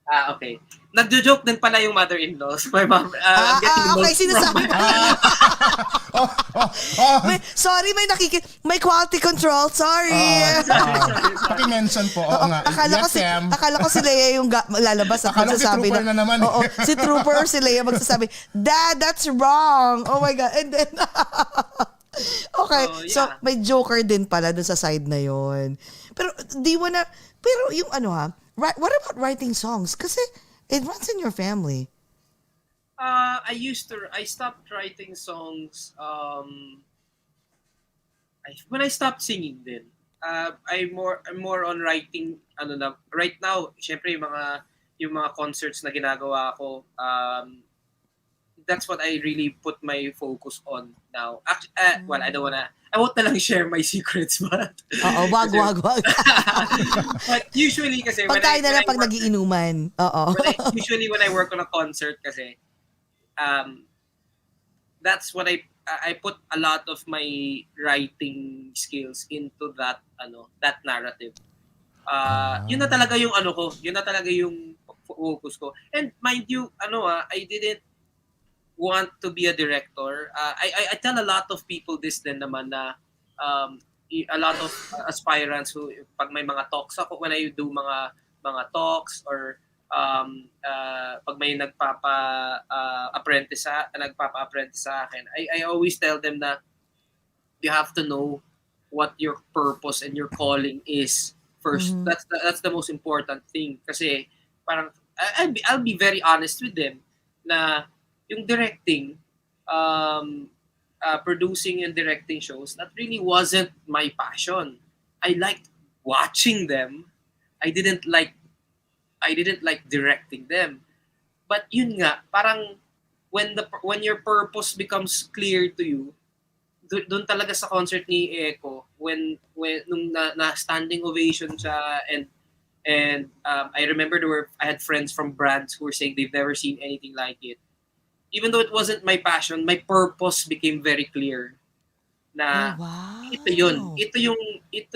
Okay. Nagjo-joke din pala yung mother-in-law. So my mom, okay, sinasabi. Sorry, may quality control. Sorry. Paki-mention po. Oo nga. Akala ko si Leia yung lalabas at magsasabi na. Naman. Oo, si Trooper or si Leia magsasabi, Dad, that's wrong. Oh my God. And then, Okay. So, yeah. may joker din pala dun sa side na yon. Pero, pero yung what about writing songs? Kasi, it runs in your family. I stopped writing songs when I stopped singing din. I'm more on writing right now, syempre yung mga concerts na ginagawa ko, that's what I really put my focus on now. Actually, well, I won't na lang share my secrets, but Wag. but usually kasi Pagkain na lang pag nagiinuman. Usually when I work on a concert kasi that's what I put a lot of my writing skills into that narrative. Yun na talaga yung yun na talaga yung focus ko. And mind you, I didn't want to be a director. I tell a lot of people this din naman na a lot of aspirants who pag may mga talks ako, when I do mga talks or pag may nagpapa-apprentice sa akin, I always tell them that you have to know what your purpose and your calling is first. That's the most important thing kasi parang I'll be very honest with them na yung directing, producing and directing shows, that really wasn't my passion. I liked watching them. I didn't like directing them. But yun nga, parang when your purpose becomes clear to you, doon talaga sa concert ni Echo, when nung na standing ovation siya, and I remember I had friends from brands who were saying they've never seen anything like it. Even though it wasn't my passion, my purpose became very clear. Na wow. Ito yun. Ito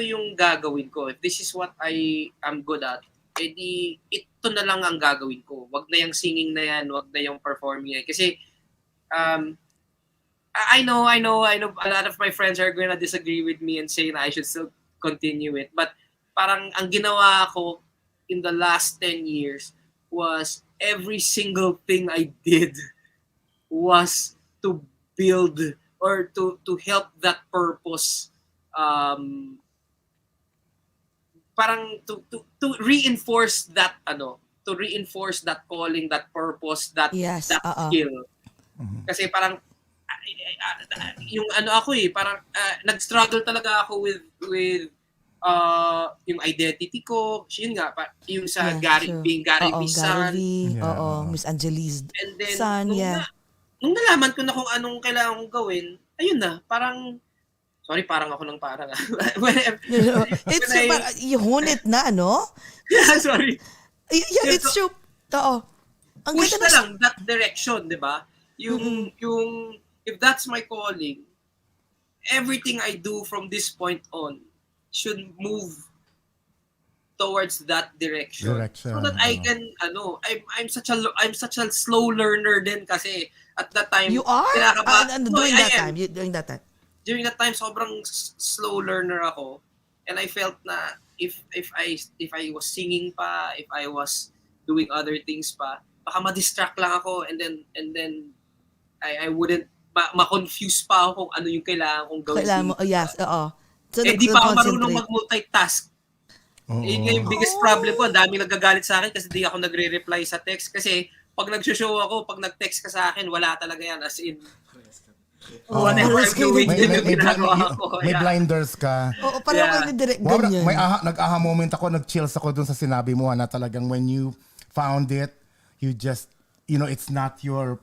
yung gagawin ko. If this is what I am good at, edi ito na lang ang gagawin ko. Wag na yung singing na yan, wag na yung performing yan. Kasi I know a lot of my friends are gonna disagree with me and say na I should still continue it. But parang ang ginawa ko in the last 10 years was every single thing I did was to build or to help that purpose, parang to reinforce that to reinforce that calling, that purpose, that skill. Kasi parang yung parang nag-struggle talaga ako with yung identity ko. Yun nga, yung sa being Gary V's son. Miss Angeli's and then, son, nung nalaman ko na kung anong kailangan kong gawin, ayun na, parang ako ng parang. You hone it na, no? Yeah, sorry. Yeah, it's true. Ang push na lang that direction, di ba? Yung if that's my calling, everything I do from this point on should move towards that direction. So that I can I'm such a slow learner din kasi at that time you are during that time sobrang slow learner ako, and I felt na if I was singing pa, if I was doing other things pa, baka ma-distract lang ako, and then I wouldn't ma-confuse pa ako kung ano yung kailangan kong gawin. So, di pa ako marunong mag-multitask. Yun yung biggest problem ko. Ang dami nagagalit sa akin kasi di ako nagre-reply sa text. Kasi pag nag-show ako, pag nag-text ka sa akin, wala talaga yan. As in, whatever I'm doing, may blinders ka. Oo, parang ako direct ganyan. Nag-aha moment ako, nag-chills ako dun sa sinabi mo na talagang when you found it, you just, it's not your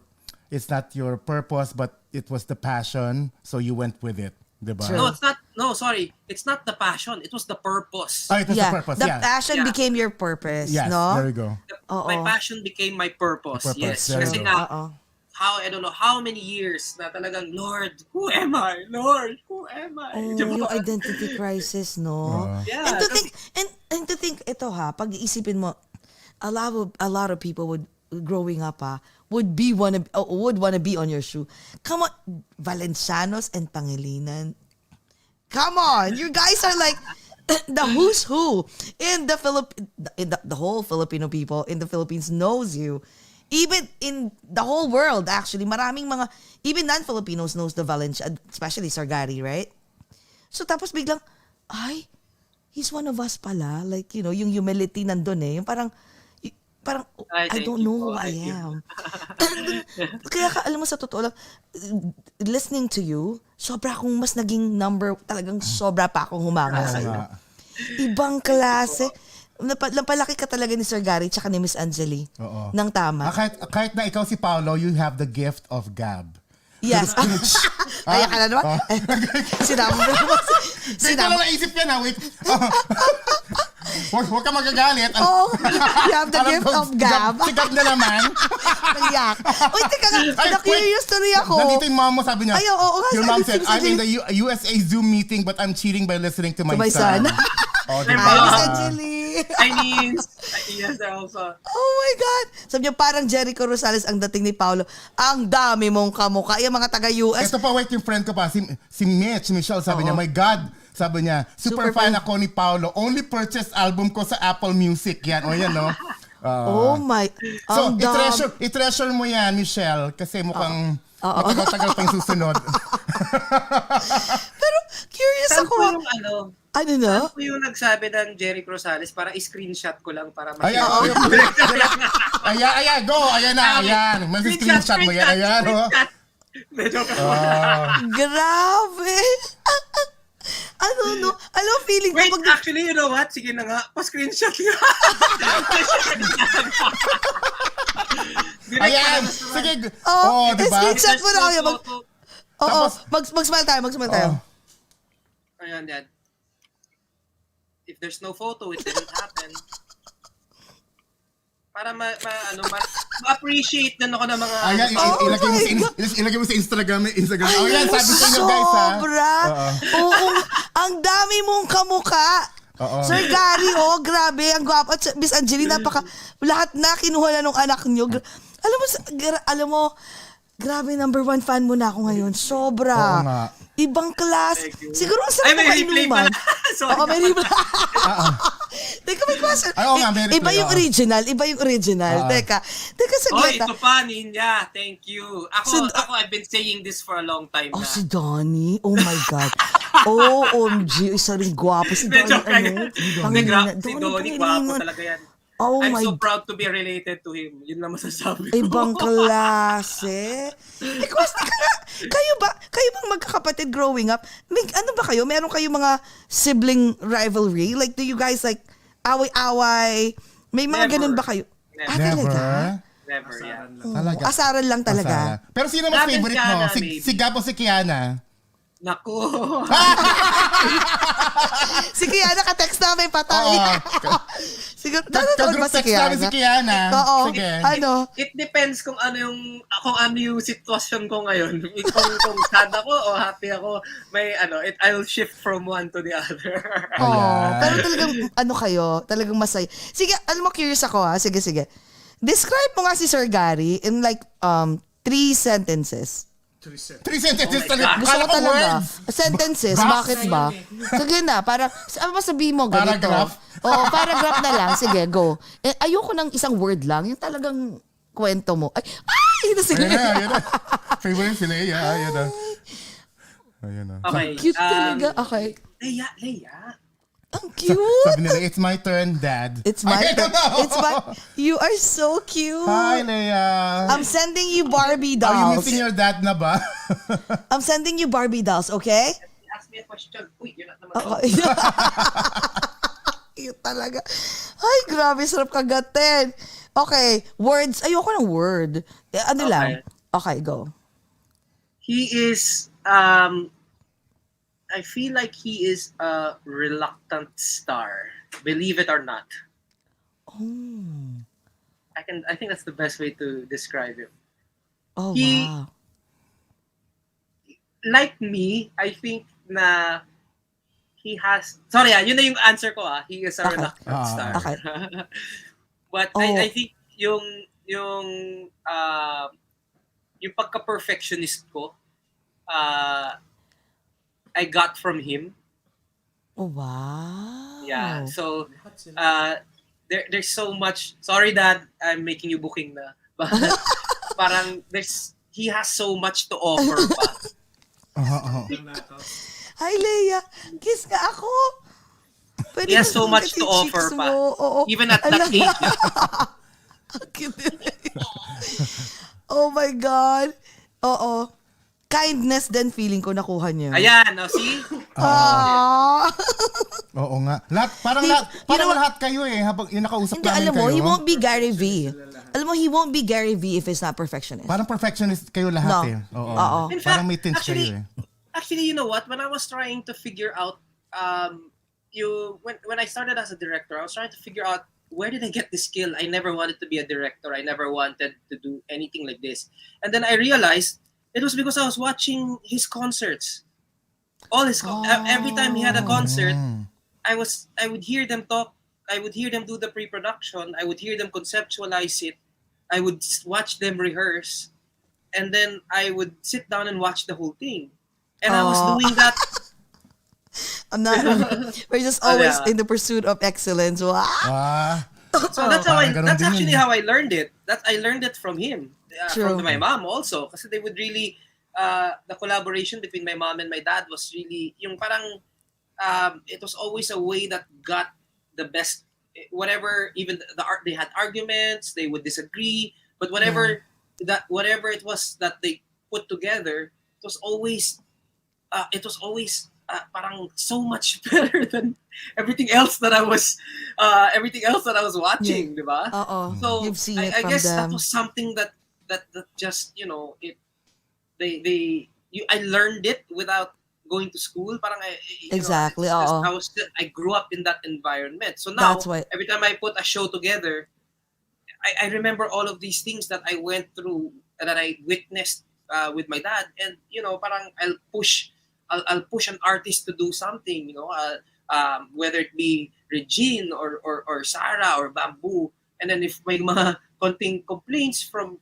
purpose, but it was the passion, so you went with it. Diba? No, it's not. No, sorry. It's not the passion. It was the purpose. It was the purpose. The passion became your purpose. Yes, no? there you go. My passion became my purpose. Yes. Kasi nga, I don't know how many years na talagang, Lord, who am I? Lord, who am I? Yung identity crisis, no? Yeah. And to think, ito pag-iisipin mo, a lot of people growing up would want to be on your shoe. Come on, Valencianos and Pangilinan. Come on, you guys are like the who's who in the whole Filipino people in the Philippines knows you. Even in the whole world, actually, maraming mga even non-Filipinos knows the Valenciano, especially Sargari, right? So tapos biglang, ay, he's one of us pala. Like, you know, yung humility nandun eh. Yung parang, I Thank don't you know po. who I Thank you. am. Kaya alam mo, sa totoo lang, listening to you, sobra akong mas naging talagang sobra pa akong humanga sa'yo. nga. Ibang klase. Napalaki ka talaga ni Sir Gary tsaka ni Miss Angeli. Oo. Nang tama. Kahit na ikaw si Paolo, you have the gift of gab. Yes. Kaya ka na naman. Sinama mo naman. Hindi ko lang naisip yan wait. Huwag ka magagalit. Oh, you have the gift of gab. Si Gab na naman. Naiyak. Uy, teka nga. Na-curious tuloy ako. Nandito yung mom mo, sabi niya. Ay, oo nga, Your sabi- mom said, I'm sabi- in the USA Zoom meeting but I'm cheating by listening to my To my son. Oh, Ay, diba? Hi, Miss Ah. Angeli. Chinese. Yes, also. Oh my God. Sabi niya, parang Jericho Rosales ang dating ni Paolo. Ang dami mong kamukha. Yung mga taga-US. Ito pa, wait, yung friend ko pa, si Michelle, sabi niya, Oo. my God, sabi niya, super fan ako ni Paolo. Only purchased album ko sa Apple Music. Yan, o yan, no? Oh my. So, Ang dami. i-treasure mo yan, Michelle, kasi mukhang matagal-tagal pa yung susunod. Pero curious Saan ako. po yung Ano na? Saan po yung nagsabi ng Jerry Rosales para i-screenshot ko lang para Ay, ma-share. ayan, go, ayan na, ayan. Mas screenshot mo yan, ayan, oh. Medyo Grabe. Ano, no? Alam, feeling ko Wait, pag... actually, you know what? Sige na nga, pa-screenshot nga. Ayan, sige. Oh, diba? screenshot mo na kayo. Oo, Tapos- mag-smile tayo, mag-smile tayo. Ayan, Dad. If there's no photo, it didn't happen. Para ma-appreciate din ako ng mga... Ayan, ilagay mo sa Instagram. Oh, yan, sabi ko nyo, guys, ha? Sobra. Oo, ang dami mong kamukha. Oo. Sir Gary, grabe, ang gwapo. At Miss Angelina, lahat na kinuha na nung anak nyo. Alam mo, grabe, number 1 fan mo na ako ngayon. Sobra. Oo nga. Ibang class. Siguro ang sarap may replay makainuman. pala. Sorry. Oo, may replay. Teka, may question. Ay, oo nga, may replay, Iba yung oo. original. Teka, Oh, saglit. ito pa, Ninja. Thank you. Ako, I've been saying this for a long time Oh, na. si Donnie. Oh my God. Oh, OMG. Isa rin gwapo. Si Donnie, Medyo kaya. Pangilinan. Si Donnie, Pangilinan. gwapo talaga yan. Oh I'm my so proud to be related to him. Yun lang masasabi ko. Ibang klase. Because, kayo bang magkakapatid growing up? Ano ba kayo? Meron kayo mga sibling rivalry? Like, do you guys like away-away? May mga Never. ganun ba kayo? Never. Talaga? Never, yeah. Talaga. Asaran lang talaga. Asaran. Pero sino mas Natin favorite mo? Kiana, Si maybe. Gab o si Kiana? Naku. Si Kiana ka-text namin patay. Siguro, nanonood ba si Text namin Kiana? si Kiana. Oo. Sige. Ano? It depends kung ano yung sitwasyon ko ngayon. Kung sad ako o happy ako, I'll shift from one to the other. Pero talagang, talagang masaya. Sige, alam mo, curious ako ha. Sige. Describe mo nga si Sir Gary in like 3 sentences. 3 sentences Oh my talaga. God. Gusto Kala ko ko talaga. words. Sentences, Graphs. bakit ba? Sige na, ano ba sabihin mo ganito? Paragraph? Oo, paragraph na lang. Sige, go. Ayoko ng isang word lang. Yung talagang kwento mo. Ito sige. Ayan na. Favorite si Leia. Ayan na. Ayan na. Okay. Cute talaga. Okay. Leia. Ang cute. Sabi nila, it's my turn, Dad. It's my I don't know. You are so cute. Hi, Leia. I'm sending you Barbie Are you dolls. missing your dad na ba? I'm sending you Barbie dolls, okay? Ask me a question. Uy, you're not naman. Okay. Cute talaga. Ay, grabe, sarap kagatin. Okay, words. Ayoko ng word. Ano lang? Okay, go. He is, I feel like he is a reluctant star. Believe it or not. Oh. I think that's the best way to describe him. Oh, He- wow. Like me, I think na he has... Sorry, yun na yung answer ko. He is a Okay. reluctant star. Okay. But Oh. I think yung pagka-perfectionist ko, I got from him. Oh, wow. Yeah. So there's so much. Sorry, Dad, I'm making you booking na. But parang he has so much to offer pa. Hi, Leia. Kiss nga ako. Pwede He has ba so much sugat to yung offer cheeks pa. mo? Oo. Even at that age. Ang cute ni Leia. Oh my God. Oo. Kindness din feeling ko nakuha niya. Ayan, see? Ah. Oo nga. Parang lahat kayo habang yung nakausap Hindi, namin alam mo, kayo. he won't be Gary V. Alam mo, he won't be Gary V if he's not perfectionist. Parang perfectionist kayo lahat No. Oo. Oo. In Parang fact, may tinge kayo Actually, you know what? When I was trying to figure out, when I started as a director, I was trying to figure out where did I get this skill? I never wanted to be a director. I never wanted to do anything like this. And then I realized it was because I was watching his concerts. All his every time he had a concert, I would hear them talk. I would hear them do the pre-production. I would hear them conceptualize it. I would watch them rehearse, and then I would sit down and watch the whole thing. And I was doing that. I'm not. We're just always in the pursuit of excellence. Wow. So that's how that's actually how I learned it. I learned it from him, True. from my mom also, because they would really the collaboration between my mom and my dad was really yung parang it was always a way that got the best. Whatever, even they had arguments, they would disagree, but whatever it was that they put together, it was always parang so much better than everything else that I was watching, diba? So you've seen it I from guess them. that was something that just I learned it without going to school. Parang Exactly. I grew up in that environment. So now That's why. every time I put a show together, I remember all of these things that I went through that I witnessed with my dad, and parang I'll push an artist to do something, whether it be Regine or Sarah or Bamboo, and then if may mga konting complaints from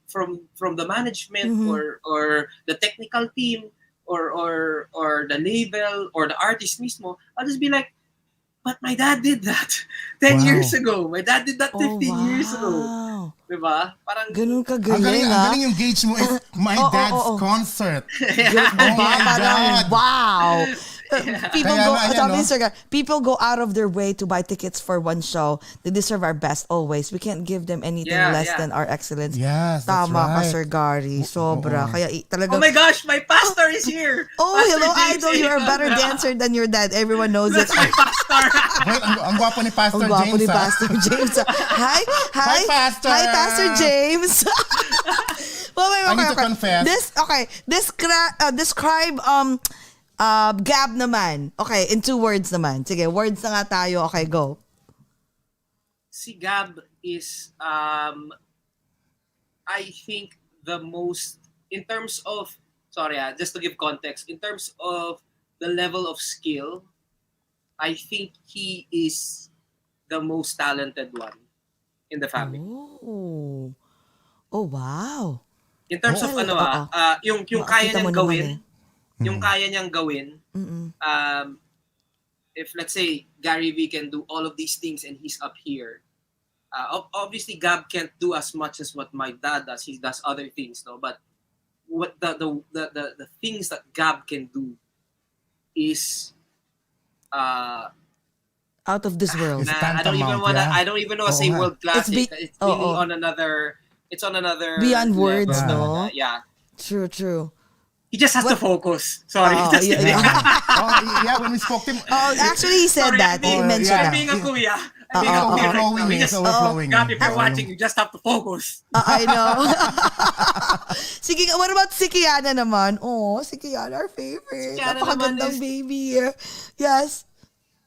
the management or the technical team or the label or the artist mismo, I'll just be like, but my dad did that 10 years ago. My dad did that 15 years ago. Diba? Parang ganun Ang kagaling, galing yung gauge mo is my dad's concert. Parang, wow. People Kaya go nga, sabi ni Sir Gar, people go out of their way to buy tickets for one show. They deserve our best always. We can't give them anything less than our excellence. Yes, that's Tama ka, right. Sir Gary. Sobra. Kaya talagang oh my gosh, my pastor is here. Oh, Pastor hello, James idol. You're a better Ayala. dancer than your dad. Everyone knows it. That's my pastor. Wait, ang gwapo ni Pastor Ang gwapo James. ni Pastor James. Hi, Pastor. Hi, Pastor James. Well, wait, I need to confess. Describe Gab naman. Okay, in 2 words naman. Sige, words na nga tayo. Okay, go. Si Gab is I think the most in terms of just to give context, in terms of the level of skill, I think he is the most talented one in the family. Oh, wow. In terms of yung kaya niyang gawin, yung kaya niyang gawin, if let's say Gary V can do all of these things and he's up here, obviously Gab can't do as much as what my dad does. He does other things, no. But what the things that Gab can do is out of this world. I don't even want to say world class. It's really on another. It's on another beyond level. words, no? Yeah. True. He just has to focus. Sorry. When we spoke to him. Actually, he said that. He mentioned that. Being a kuya. Overflowing. Gab, if you're watching, you just have to focus. I know. Sige, what about si Kiana naman? Oh, si Kiana, our favorite. Napakagandang baby. Yes.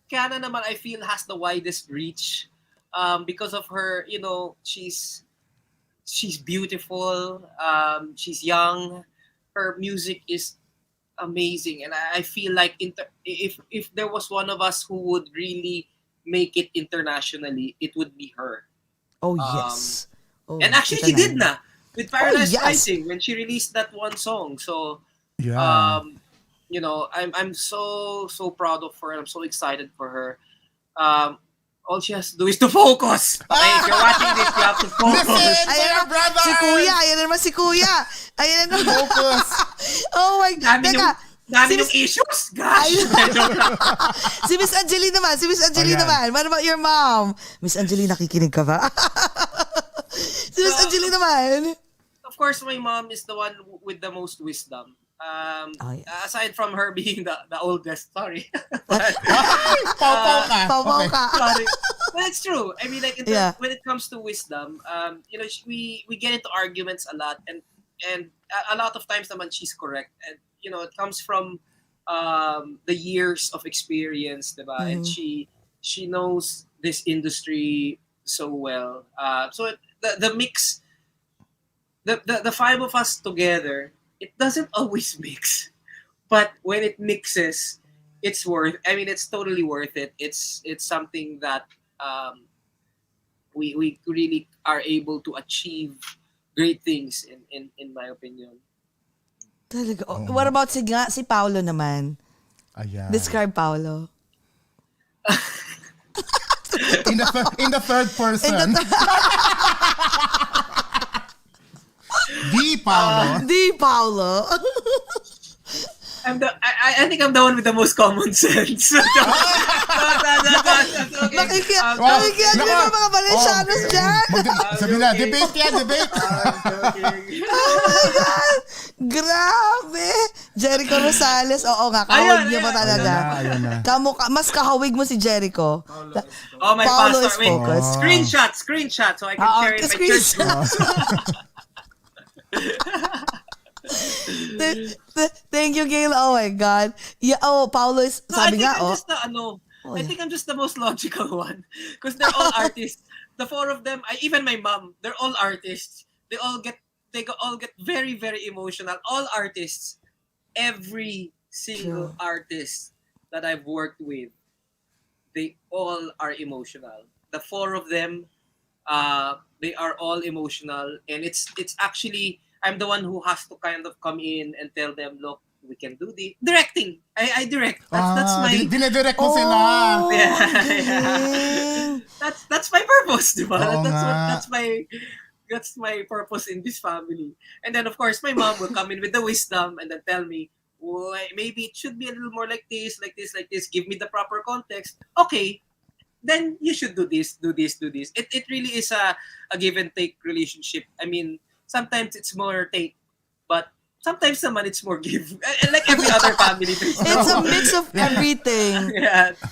Kiana naman, I feel, has the widest reach because of her, she's beautiful, she's young, her music is amazing, and I feel like if there was one of us who would really make it internationally, it would be her. Oh yes. And actually she did na with Paradise Rising when she released that one song. So I'm so proud of her. I'm so excited for her. All she has to do is to focus. Okay, if you're watching this, you have to focus. Listen, brother. Si Kuya, ayan naman si Kuya. Ayan naman. Focus. Oh my God. Teka, Dami yung issues. Gosh. Si Miss Angeline naman. What about your mom? Miss Angeline, nakikinig ka ba? Si Miss Angeline naman. Of course, my mom is the one with the most wisdom. Aside from her being the oldest, sorry. Pau ka. Sorry. But it's true. I mean, like when it comes to wisdom, we get into arguments a lot, and a lot of times naman she's correct, and it comes from the years of experience, diba? And she knows this industry so well. So the mix, the five of us together, it doesn't always mix, but when it mixes, it's totally worth it. It's something that we really are able to achieve great things in my opinion. Talaga. What about si Paolo naman? Ayan. Describe Paolo. In the third person. Di Paolo. I think I'm the one with the most common sense. Nakikiyan din ang mga Valencianos dyan. Sabi na, debate. Oh my God! Grabe! Jericho Rosales, oo nga, kahawig niya pa talaga. Ayun na. Mas kahawig mo si Jericho. Oh, my Paolo pastor. is focused. Screenshot so I can share it in my church. Thank you, Gail. Oh my God. Yeah, Paolo is, sabi nga, I think I'm just the most logical one. Because they're all artists. The four of them, even my mom, they're all artists. They all get very, very emotional. All artists. Every single artist that I've worked with, they all are emotional. The four of them, they are all emotional. And it's actually, I'm the one who has to kind of come in and tell them, look, we can do the directing. I direct. That's my dine-direct mo sila. That's my purpose, diba? Oo That's my purpose in this family. And then of course my mom will come in with the wisdom and then tell me, well, maybe it should be a little more like this. Give me the proper context. Okay, then you should do this. It really is a give and take relationship. I mean, sometimes it's more take, but sometimes naman it's more give. Like every other family. It's a mix of everything.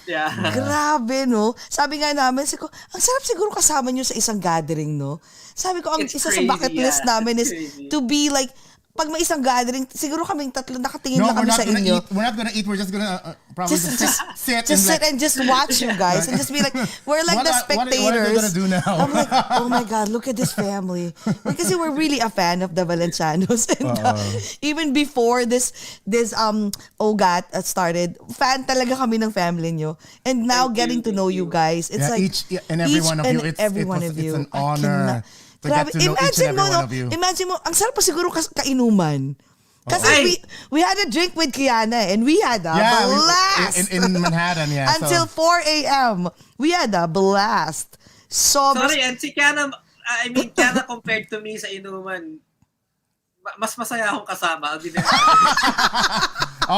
Yeah. Grabe, no? Sabi nga namin, ang sarap siguro kasama nyo sa isang gathering, no? Sabi ko, ang It's isa crazy, sa bucket list namin is crazy. to be like, pag may isang gathering, siguro kaming tatlo nakatingin lang kami sa inyo. We're not gonna eat. We're just gonna probably just sit and just watch you guys and just be like, we're like the spectators. What are they gonna do now? I'm like, oh my God, look at this family. Because we're really a fan of the Valencianos. And even before this OAGOT started, fan talaga kami ng family nyo. And now getting to know you guys, it's like each and every one of you. It's an honor. Grabe, imagine mo, ang sarap pa siguro kainuman. Kasi we had a drink with Kiana and we had a blast. In Manhattan, yeah. Until 4 a.m. We had a blast. Sorry, and si Kiana, Kiana compared to me sa inuman, mas masaya akong kasama. We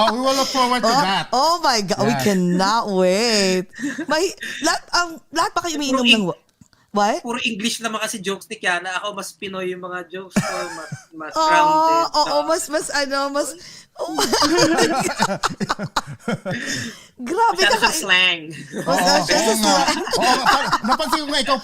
will look forward to that. Oh my God, we cannot wait. Lahat pa kayo umiinom ng... What? Puro English naman kasi jokes ni Kiana. Ako mas Pinoy yung mga jokes ko. Mas grounded. Grabe ka. Slang. Napansin ko nga, ikaw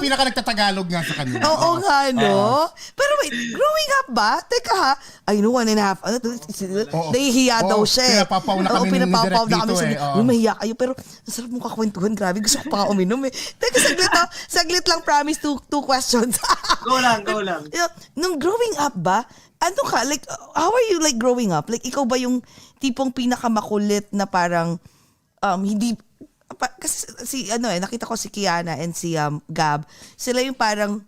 pinaka nagtatagalog nga sa kanila. Oo nga, no? Pero wait, growing up ba? Teka ha, I know 1.5. Nahihiya daw siya. Pinapapaw na kami dito eh. Mahiya kayo, pero nasarap mong kakwentuhan. Grabe, gusto ko pa uminom eh. Teka, saglit lang, promise, two questions. Go lang. Nung growing up ba, ano ka, like, how are you like growing up? Like, ikaw ba yung tipong pinakamakulit na parang, hindi, kasi nakita ko si Kiana and si Gab, sila yung parang,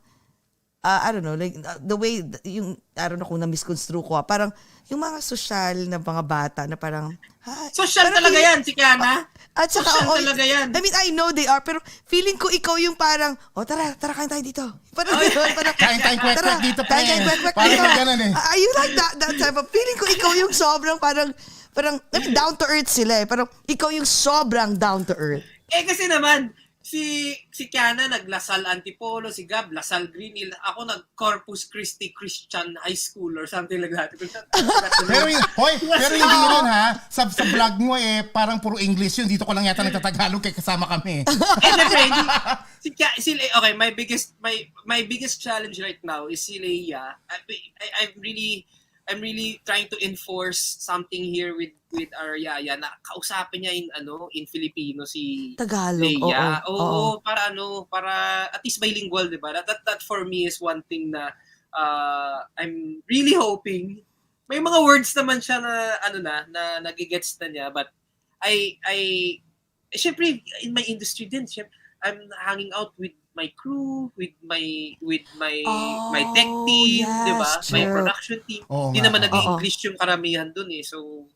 I don't know, like the way yung I don't know kung na-misconstrue ko, parang yung mga social na mga bata na parang Social parang talaga feeling- yan, si Kiana. At saka, Social talaga yan. I mean, I know they are, pero feeling ko ikaw yung parang, tara, kain tayo dito. Parang, parang Kain tayong kwek-kwek dito, pre. Kain kwek-kwek Parang dito. ganun eh. Are you like that type of, feeling ko ikaw yung sobrang parang, I mean, down to earth sila eh. Parang, ikaw yung sobrang down to earth. Kasi naman, si Kiana naglasal Antipolo, si Gab Lasal Green Hill, ako nag-Corpus Christi Christian High School or something like that. Pero hindi rin ha, sa vlog mo parang puro English yun. Dito ko lang yata nagtatagalog kaya kasama kami. Okay, my biggest challenge right now is si Leia. I'm really trying to enforce something here with our yaya na kausapin niya in Filipino si Tagalog. Leia. Oo. Para at least bilingual, 'di ba? That for me is one thing na I'm really hoping may mga words naman siya na na nagigets na niya, but I syempre in my industry din, syempre, I'm hanging out with my crew, with my tech team, yes, 'di ba? My true. production team. Oo Hindi nga. naman nag-English yung karamihan dun eh. So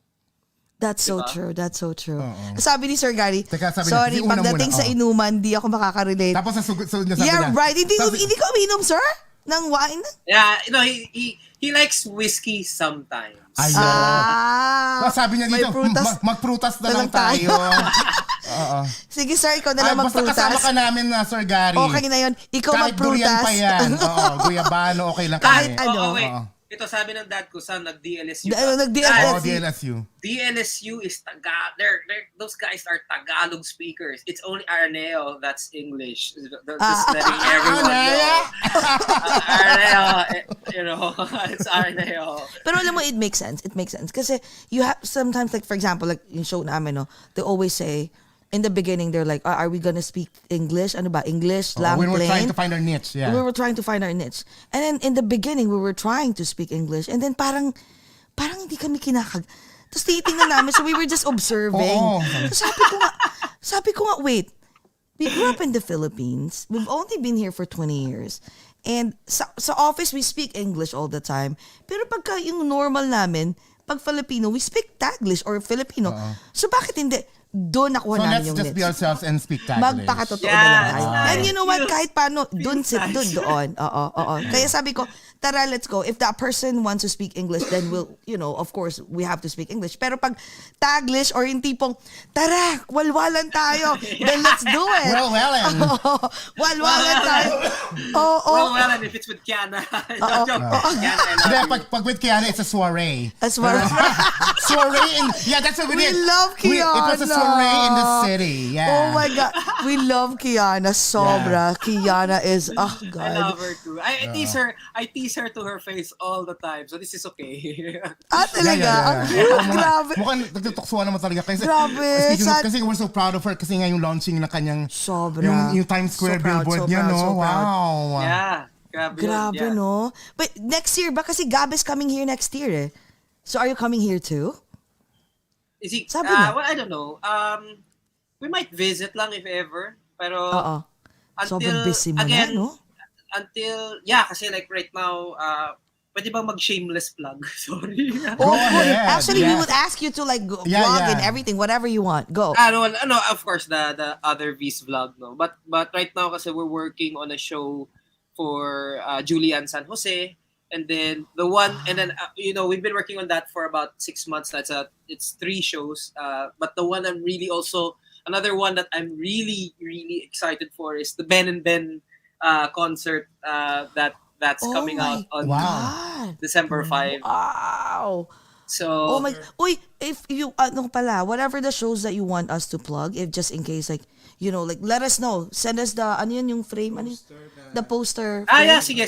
That's so Diba? true. That's so true. Oo. Sabi ni Sir Gary, Teka, sabi sorry, niya, una pagdating muna, sa inuman, di ako makaka-relate. Tapos sa sunod niya sabi Yeah, niya. right. Hindi ka uminom, sir? Ng wine? yeah, he likes whiskey sometimes. Ayun. Sabi niya may dito, prutas magprutas na na lang lang tayo. tayo. Oo. Sige, sir, ikaw na lang Basta kasama magprutas. ka namin, Sir Gary. Okay na yun. Ikaw Kahit durian magprutas. pa yan. Oo, guyabano, okay lang Kahit, kami. wait. Oo. Ito sabi ng dad ko, son, nag-DLSU. Oo, DLSU. DLSU is those guys are Tagalog speakers. It's only Arneo that's English. Just letting everyone know. Arneo, it's Arneo. Pero alam mo, it makes sense. It makes sense. Kasi you have, sometimes, like, for example, like, yung show namin, no, they always say, in the beginning, they're like, are we gonna speak English? Ano ba? English, lang, We were plain? trying to find our niche. Yeah. We were trying to find our niche. And then, in the beginning, we were trying to speak English. And then, parang hindi kami Tapos titingnan namin, so we were just observing. Oo. So sabi ko nga, wait, we grew up in the Philippines. We've only been here for 20 years. And sa office, we speak English all the time. Pero pagka yung normal namin, pag Filipino, we speak Taglish or Filipino. So bakit hindi? Doon nakuha So namin let's yung just niche. be ourselves and speak Taglish. Magpakatotoo Yeah, na lang that's tayo. nice. And you know what, Feels- kahit paano, doon nice. doon. Oo. Kaya sabi ko, tara, let's go. If that person wants to speak English, then we'll, of course, we have to speak English. Pero pag Taglish or yung tipong, tara, walwalan tayo, then let's do it. Walwalan tayo. Well, and if it's with Kiana. Kiana and Hindi, pag with Kiana, it's a soiree. As far as Soiree that's what we We did. love It was a Kiana. soiree in the city. Yeah. Oh my God. We love Kiana. Sobra. Kiana is, I God. love her too. I tease her to her face all the time. So this is okay. Talaga? Ang cute. Grabe. Mukhang nagtutuksuan naman talaga. Kasi, Grabe. kasi we're so proud of her kasi nga yung launching na kanyang Sobra. yung Times Square So proud, billboard so niya, proud, no? so proud. Wow. Yeah. Grabe, yeah. no? But next year ba? Kasi Gab is coming here next year eh. So are you coming here too? Is he, Sabi niya. well, I don't know. We might visit lang if ever. Pero Oo. Sobrang busy mo again, na, no? Kasi like right now, pwede bang mag-shameless plug? Sorry. Go ahead. Actually, we Yeah. would ask you to like vlog Yeah. and everything, whatever you want. Go. No, of course the other V's vlog, no. But right now kasi we're working on a show for Julian San Jose, and then the one and then we've been working on that for about 6 months. It's 3 shows. But the one I'm really also another one that I'm really really excited for is the Ben and Ben concert that's coming out on God. December 5. Wow. So Oh my. Uy, if you whatever the shows that you want us to plug, if just in case like like let us know. Send us the yung frame, the poster. Frame. yeah, sige.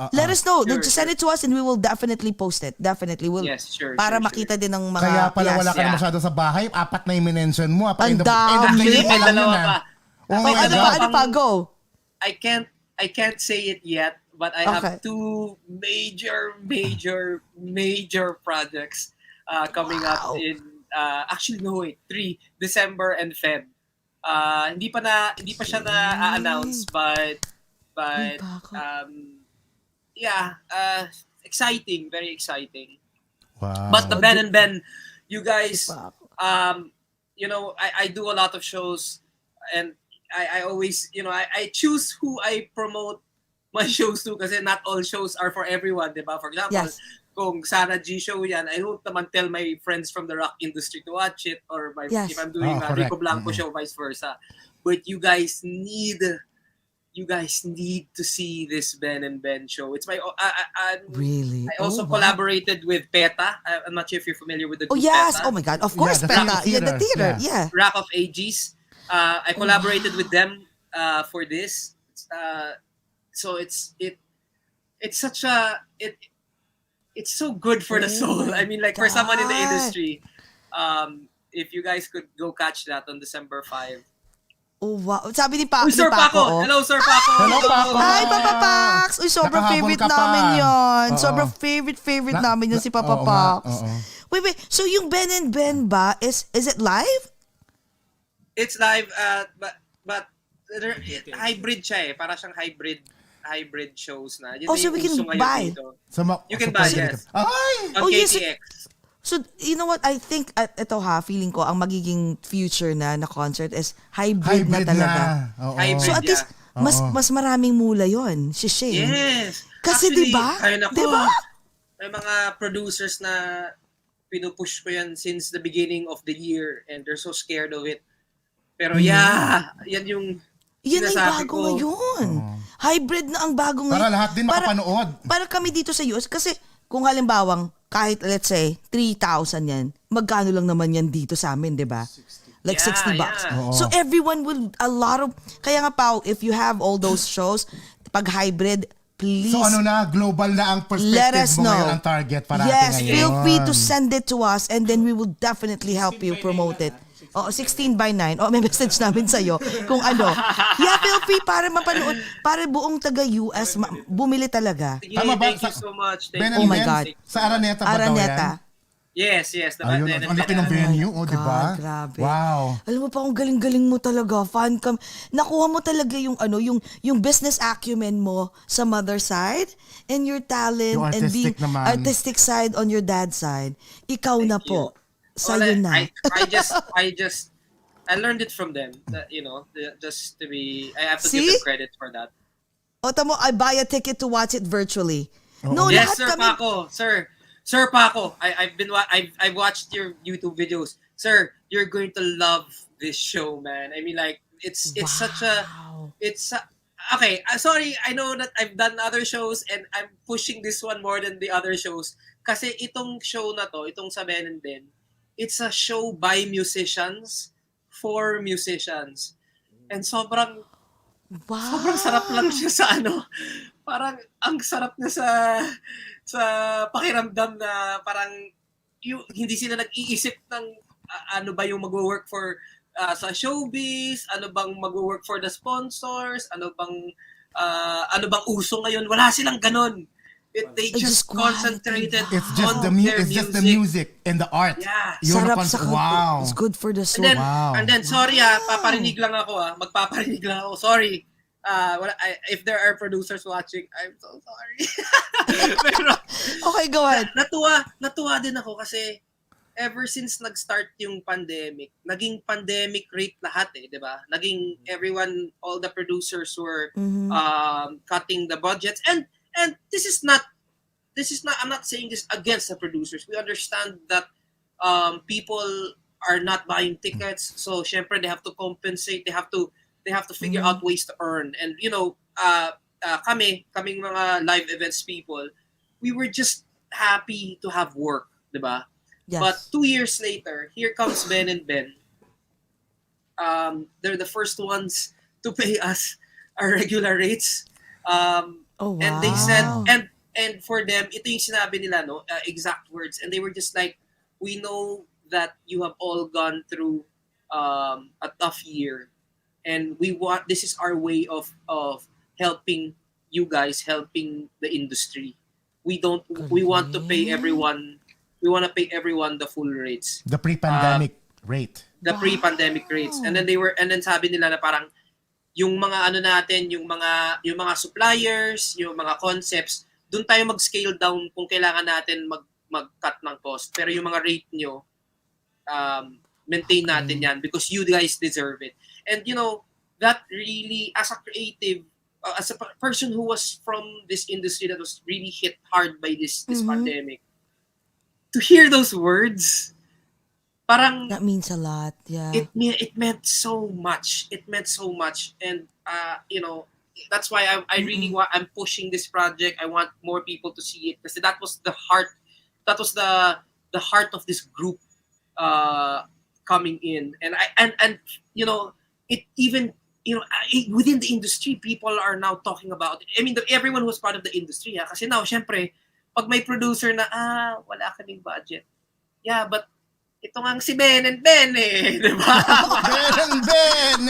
Let us know. Sure, Just send it to us and we will definitely post it. Definitely. We'll, Yes, sure, para sure, makita din ng mga Kaya pala wala ka yeah. na masyado sa bahay. 4 na yung minention mo. Ang End of dami. the year pa lang yun, Dalawa pa. Oh my ano God. pa? Go. I can't say it yet, but I have 2 major projects coming up in actually no wait 3 December and Feb. Hindi pa siya na-announce but exciting, very exciting. Wow. But the Ben and Ben, you guys, I do a lot of shows, and I always, I choose who I promote my shows to kasi not all shows are for everyone, diba? For example, Yes. kung Sana G show yan, I won't naman tell my friends from the rock industry to watch it, or Yes. if I'm doing a correct. Rico Blanco show, vice versa. But you guys need to see this Ben and Ben show. It's my Really? I also wow. collaborated with PETA. I'm not sure if you're familiar with the Oh group yes. PETA. Oh my God. Of course, the Peta. theater. Yeah, the theater. Yeah. Rack of Ages. I collaborated with them for this. So it's such a it's so good for the soul. I mean, like for someone in the God. industry, if you guys could go catch that on December 5. Oh wow. Sabi ni Uy, Sir Paco! oh. Hello, Sir Paco! Hello, Paco! Hi, Papa Pax! Uy, sobrang Nakahabol favorite ka pa. namin yon. Oo. Sobrang favorite namin yun si Papa Oo nga, Pax. oo. Wait. So yung Ben and Ben ba, is it live? It's live, but hybrid siya eh. Para siyang hybrid shows na. Yun Oh, na so yung we can uso ngayon buy. dito. You can So buy, pwede yes. ka- Ay! On Oh, yes. KTX. So, you know what? I think, ito feeling ko, ang magiging future na concert is hybrid na Hybrid talaga. na. Oo. Hybrid. So at least, mas maraming mula yon si Shane. Yes. Kasi Actually, diba? Ay, naku, Diba? may mga producers na pinupush ko yan since the beginning of the year, and they're so scared of it. Pero yan yung Yan ang sinasabi bago ko. ngayon. Hybrid na ang bago ngayon. Para lahat din makapanood. Para kami dito sa US, kasi kung halimbawang kahit let's say 3,000 yan, magkano lang naman yan dito sa amin, di ba? Like Yeah, $60. yeah. Oo. So everyone will, kaya nga Pao, if you have all those shows, pag hybrid, please So ano na, global na ang let perspective us mo know. ngayon, ang target para Yes, ngayon. feel free to send it to us and then we will definitely help you promote it. Oh, 16:9. Oh, may message namin sa'yo kung ano. Yeah, feel free para mapanood, para buong taga-US bumili talaga. Sige, Tama ba? thank you so much. Thank Ben you. and Oh my Ben, God. sa Araneta ba daw yan? Araneta. Yes. Ayun, ang laki ng venue, di ba? God, grabe. Wow. Alam mo pa, ang galing-galing mo talaga. Fan cam. Nakuha mo talaga yung yung business acumen mo sa mother side and your talent Yung and being artistic naman. artistic side on your dad's side. Ikaw na po. Sa'yo na. I learned it from them. That, just to be, I have to See? give them credit for that. O tamo, I buy a ticket to watch it virtually. No, Yes, lahat Sir kami. Paco, Sir Paco. I've watched your YouTube videos. Sir, you're going to love this show, man. I mean, like it's such a okay. Sorry, I know that I've done other shows and I'm pushing this one more than the other shows. Kasi itong show na to, itong sa Ben and Ben, it's a show by musicians for musicians. And sobrang sarap lang siya sa parang ang sarap na sa pakiramdam na parang hindi sila nag-iisip ng ano ba yung mag-work for sa showbiz, ano bang mag-work for the sponsors, ano bang uso ngayon. Wala silang ganon. They just concentrated It's just on it's just the music and the art. Yeah. Yun Sarap ang sa wow. It's good for the soul. And then sorry paparinig lang ako magpaparinig lang ako. Sorry. If there are producers watching, I'm so sorry. Pero Okay, go ahead. natuwa din ako kasi ever since nag-start yung pandemic, naging pandemic rate lahat 'di ba? Naging all the producers were cutting the budgets and this is not I'm not saying this against the producers. We understand that people are not buying tickets, so syempre they have to compensate, they have to figure out ways to earn. And kaming mga live events people, we were just happy to have work, 'di ba? Yes. But 2 years later, here comes Ben and Ben. They're the first ones to pay us our regular rates. Oh, wow. And they said, and for them, ito yung sinabi nila, exact words. And they were just like, we know that you have all gone through a tough year. And this is our way of helping you guys, helping the industry. We want to pay everyone, the full rates. The pre-pandemic rate. The pre-pandemic rates. And then sabi nila na parang, yung mga natin, yung mga suppliers, yung mga concepts, doon tayo mag-scale down kung kailangan natin mag-cut ng cost. Pero yung mga rate nyo, maintain natin yan because you guys deserve it. And that really, as a creative, as a person who was from this industry that was really hit hard by this pandemic, to hear those words, parang That means a lot. Yeah. it meant so much. It meant so much, and that's why I really I'm pushing this project. I want more people to see it because that was the heart. That was the heart of this group coming in, and it even within the industry, people are now talking about it. I mean, everyone who was part of the industry, kasi now, syempre, pag may producer na, wala kaming budget. Yeah, but ito nga si Ben and Ben di ba? Ben and Ben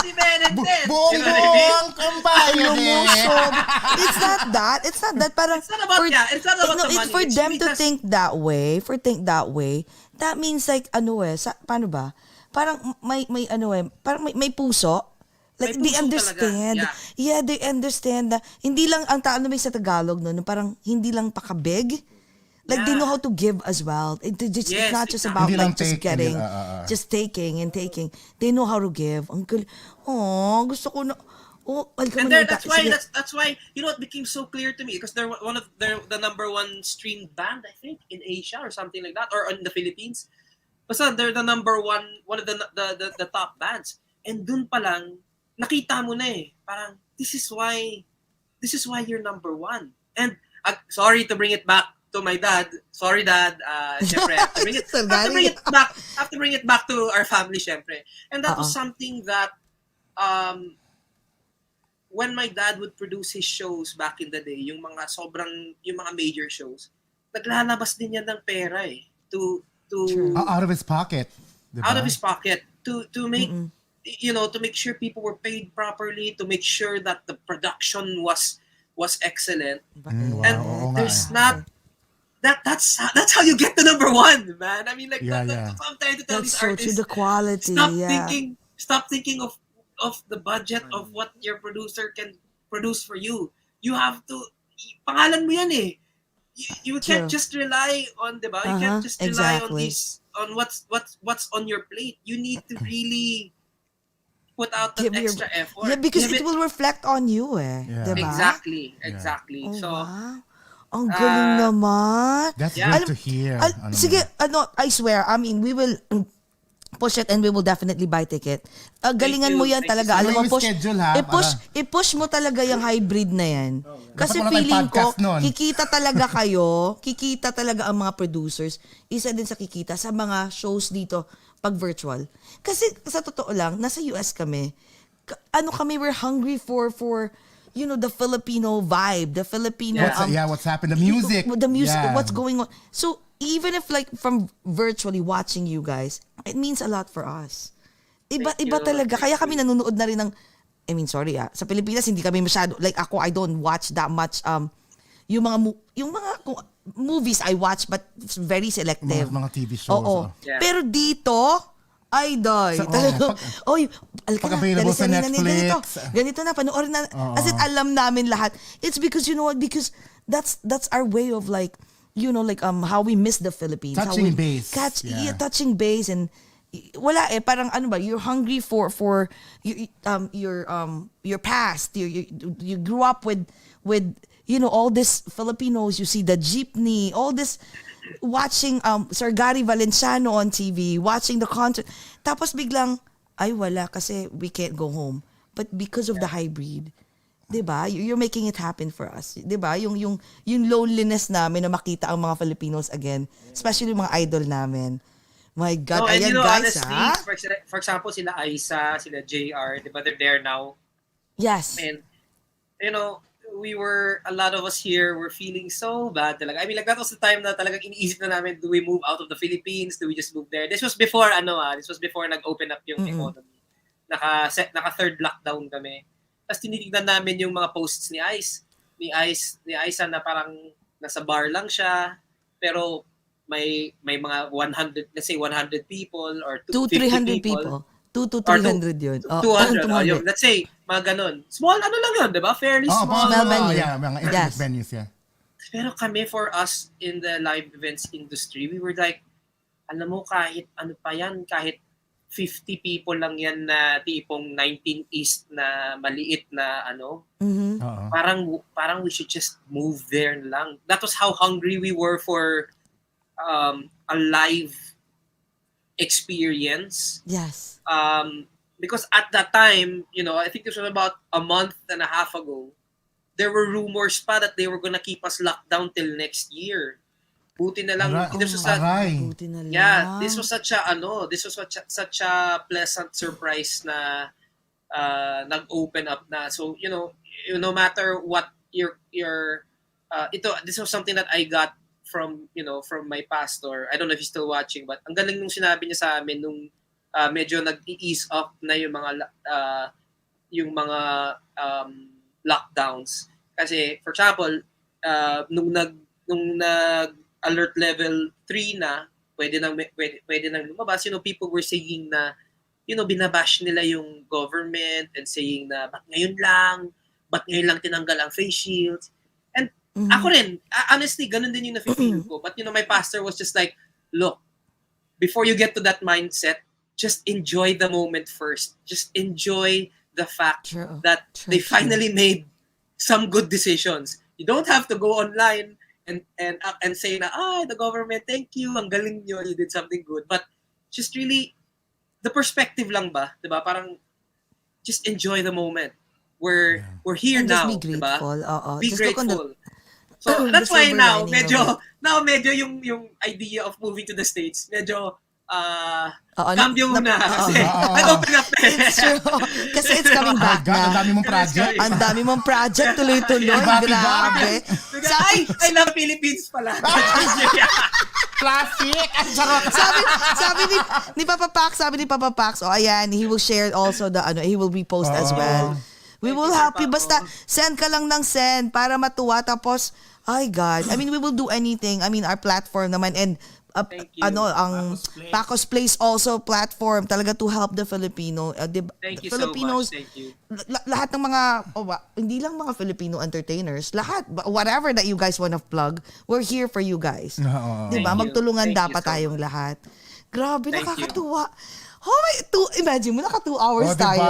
Si Ben and Ben. Buong kampanya It's not that. Parang It's not about It's not about the money. It's for It's them really to just- think that way. That means like paano ba? Parang parang may puso. Like May they puso understand. talaga, Yeah, they understand na hindi lang ang sa Tagalog no, parang hindi lang pakabig. Like they know how to give as well. It's Yes, not just exactly. about Hindi lang like just take, getting, just taking and taking. They know how to give. Ang gusto ko na. And there, that's why it became so clear to me because they're the number one streamed band, I think, in Asia or something like that, or in the Philippines. Basta they're the number one of the top bands. And dun pa lang, nakita mo na parang this is why you're number one. And sorry to bring it back to my dad. Sorry, Dad. Syempre, I have to bring it back to our family, syempre. And that was something that when my dad would produce his shows back in the day, yung mga major shows, naglalabas din yan ng pera to out of his pocket. Diba? Out of his pocket to make to make sure people were paid properly, to make sure that the production was excellent. And there's not that's how you get to number one, man. I mean, like that's what I'm trying to tell That's these so artists. true. The quality. Stop thinking of the budget of what your producer can produce for you. You have to pangalan mo yan You can't just rely on, diba? You can't just rely on these on what's on your plate. You need to really put out the extra effort. Yeah, because it will reflect on you Yeah. Diba? Exactly. Oh, So wow. Ang galing naman. That's good to hear. Sige, I swear, I mean, we will push it and we will definitely buy ticket. Galingan mo yan talaga. you. Alam mo, Schedule, ha, i-push mo talaga yung hybrid na yan. Kasi Dapat wala tayong feeling ko, podcast nun. kikita talaga ang mga producers. Isa din sa kikita sa mga shows dito pag virtual. Kasi sa totoo lang, nasa US kami. We're hungry for the Filipino vibe, the Filipino what's happened, the music, what's going on. So even if like from virtually watching you guys, it means a lot for us. Iba talaga. Kaya kami nanonood na rin ng, I mean, sorry sa Pilipinas hindi kami masyado, like ako, I don't watch that much yung mga movies I watch, but it's very selective. mga TV shows. Oo. Pero dito, ay, pag available sa Netflix. Ganito na, panoorin na. As in, alam namin lahat. It's because, you know what, because that's our way of like, how we miss the Philippines. Touching base. Touching base. And wala parang you're hungry for your past. You grew up with all this Filipinos. You see the jeepney, all this, watching Sir Paolo Valenciano on TV, watching the concert. Tapos biglang, ay wala kasi we can't go home. But because of the hybrid, 'di ba? You're making it happen for us. 'Di ba? Yung loneliness namin na makita ang mga Filipinos again, especially yung mga idol namin. My God, ayan guys, honestly, for example, sila Aisa, sila JR, 'di ba? They're there now. Yes. And a lot of us here were feeling so bad talaga. I mean, like, that was the time na talagang iniisip na namin, do we move out of the Philippines? Do we just move there? This was before, nag-open up yung economy. Naka third lockdown kami. Tapos tinitignan namin yung mga posts ni Ice. Ni Isa na parang nasa bar lang siya, pero may mga 100, let's say 100 people or 200-300 people. 200 to 300 yun. 200. Let's say, mga ganun. Small lang yun, di ba? Fairly small. Mga intimate venues, Pero kami, for us in the live events industry, we were like, alam mo, kahit ano pa yan, kahit 50 people lang yan na tipong 19 East na maliit na Oo. parang we should just move there lang. That was how hungry we were for a live experience. Yes. Because at that time, I think this was about a month and a half ago, there were rumors pa that they were gonna keep us locked down till next year. Buti na lang. Buti na lang. Yeah, this was such a pleasant surprise na nag-open up na. So, no matter what this was something that I got from my pastor. I don't know if he's still watching, but ang galing nung sinabi niya sa amin nung medyo nag-ease up na yung mga lockdowns. Kasi, for example, nung nag-alert level 3 na, pwede nang lumabas, people were saying na, binabash nila yung government and saying na, ba't ngayon lang tinanggal ang face shields? And ako rin, honestly, ganun din yung na-feel ko. But, my pastor was just like, look, before you get to that mindset, just enjoy the moment first. Just enjoy the fact that they finally made some good decisions. You don't have to go online and say na, the government, thank you, ang galing nyo, you did something good. But just really, the perspective lang ba, diba? Parang just enjoy the moment. We're here and now, just be grateful. diba? Be just grateful. So that's why silver now, lining of medyo yung idea of moving to the States, medyo cambio muna. Kasi nag-open up na. It's true. Kasi it's coming back Ang na. dami mong project. Ang dami mong project, tuloy-tuloy. Grabe. I love Philippines pala. Classic! Ang charot! sabi ni Papa Pax, ayan, he will share also he will repost as well. We will help you. Basta send ka lang ng send para matuwa. Tapos, ay God. I mean, we will do anything. I mean, our platform naman. And Thank you. ang Paco's Place also platform talaga to help the Filipino. Thank you Filipinos, so much. Thank you. Lahat ng mga, hindi lang mga Filipino entertainers, lahat, whatever that you guys wanna plug, we're here for you guys. Diba? Thank you. Magtulungan Thank you dapat so tayong much. lahat. Grabe, Thank nakakatuwa. Imagine mo, naka 2 hours diba? tayo.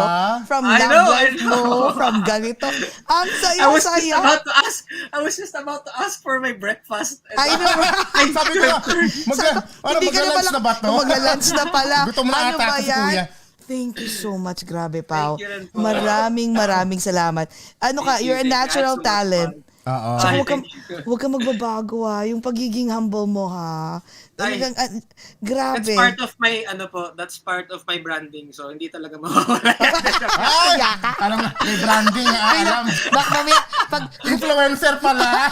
From I love know, life I know. mo, from ganito. Ang I was saya. just about to ask for my breakfast. I know. Sabi ko, magla-lunch na ba to? Magla-lunch na pala. Gutom na ata si Kuya. Thank you so much. Grabe, Pao. Thank you rin po. Maraming salamat. You're a Thank you. natural I had so much talent. fun. Tsaka huwag kang magbabago yung pagiging humble mo Talagang, grabe. That's part of my branding. So, hindi talaga mawawala. Ay! Alam mo, may branding, alam. Pag Influencer pala.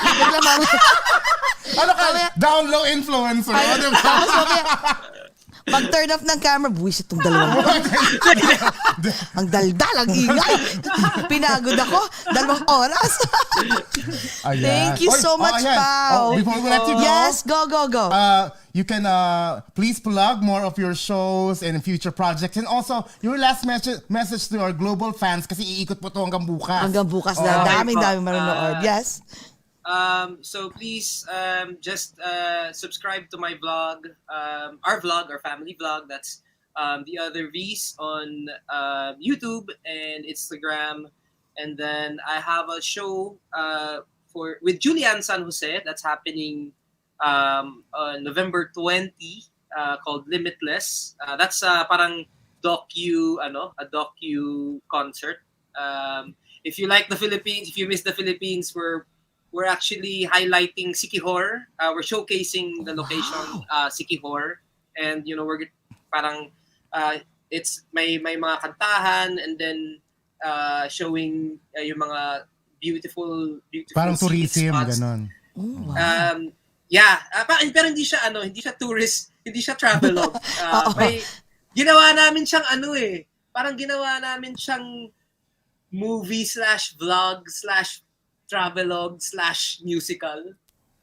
Ano ka? Down low influencer. tapos mamaya, pag turn off ng camera, buwis itong dalawang. Ang daldal, ang ingay. Pinagod ako. 2 oras. Ayan. Thank you so much, ayan. Pao. Before we let you go. Yes, go. You can please plug more of your shows and future projects. And also, your last message to our global fans kasi iikot po to hanggang bukas. Hanggang bukas na. Daming manonood. Yes. So please just subscribe to my vlog, our family vlog. That's the other V's on YouTube and Instagram. And then I have a show with Julian San Jose that's happening on November 20 called Limitless. That's parang a docu concert. If you like the Philippines, if you miss the Philippines, we're actually highlighting Siquijor. We're showcasing the location Siquijor, and we're parang it's may mga kantahan, and then showing yung mga beautiful Parang scenic tourism spots. ganon. Pero hindi siya tourist, hindi siya travelog. May ginawa namin siyang parang ginawa namin siyang movie /vlog /travelog /musical.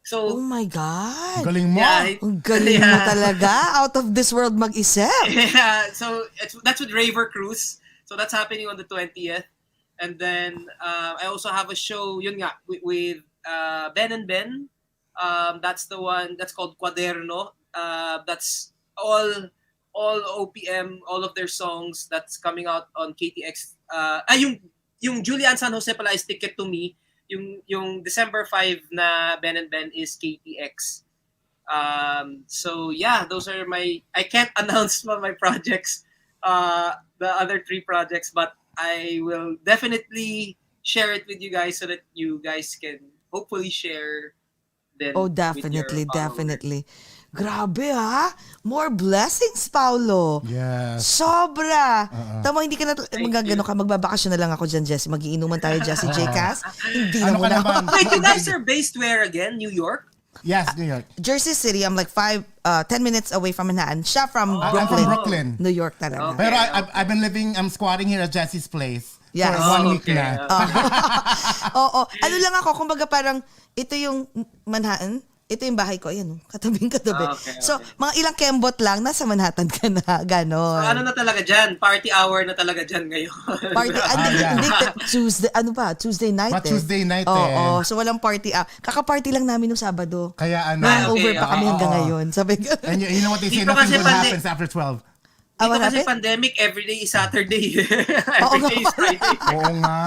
So, Oh my God. Galing mo. yeah, Ang galing mo talaga. Out of this world mag-isip. yeah, so that's with Raver Cruise. So that's happening on the 20th. And then I also have a show, yun nga, with Ben and Ben. That's the one that's called Cuaderno. That's all OPM, all of their songs that's coming out on KTX. Yung Julian San Jose pala is Ticket to Me. Yung December 5 na Ben and Ben is KTX. So yeah, those are I can't announce my projects, the other 3 projects, but I will definitely share it with you guys so that you guys can hopefully share them. Oh, definitely, definitely. Grabe ha? More blessings, Paolo. Yes. Sobra. Tama, hindi ka na magagano ka, magbabakasyon na lang ako dyan, Jessie. Magiinuman tayo, Jessie J-Cast. Hindi na Ano ka muna. naman? Wait, you guys are based where again? New York? Yes, New York. Jersey City, I'm like 10 minutes away from Manhattan. Siya from I'm from Brooklyn. New York talaga. Okay. Pero I'm squatting here at Jesse's place. Yes. For 1 week Okay. na. Oo. Ano lang ako, kumbaga parang, ito yung Manhattan, ito yung bahay ko, ayan, katabing-katabi. Okay. So, mga ilang kembot lang, nasa Manhattan ka na, ganon. So, ano na talaga dyan? Party hour na talaga dyan ngayon. Party, yeah. hindi, Tuesday, Tuesday night But Tuesday night Oo, so walang party. Kaka-party lang namin nung Sabado. Kaya ano. Over pa kami oo. hanggang ngayon. Sabi ko. And you know what they say, Dito nothing kasi good happens after 12. Dito what kasi happened? pandemic, everyday is Saturday. Oo Everyday is nga. Friday. Oo nga.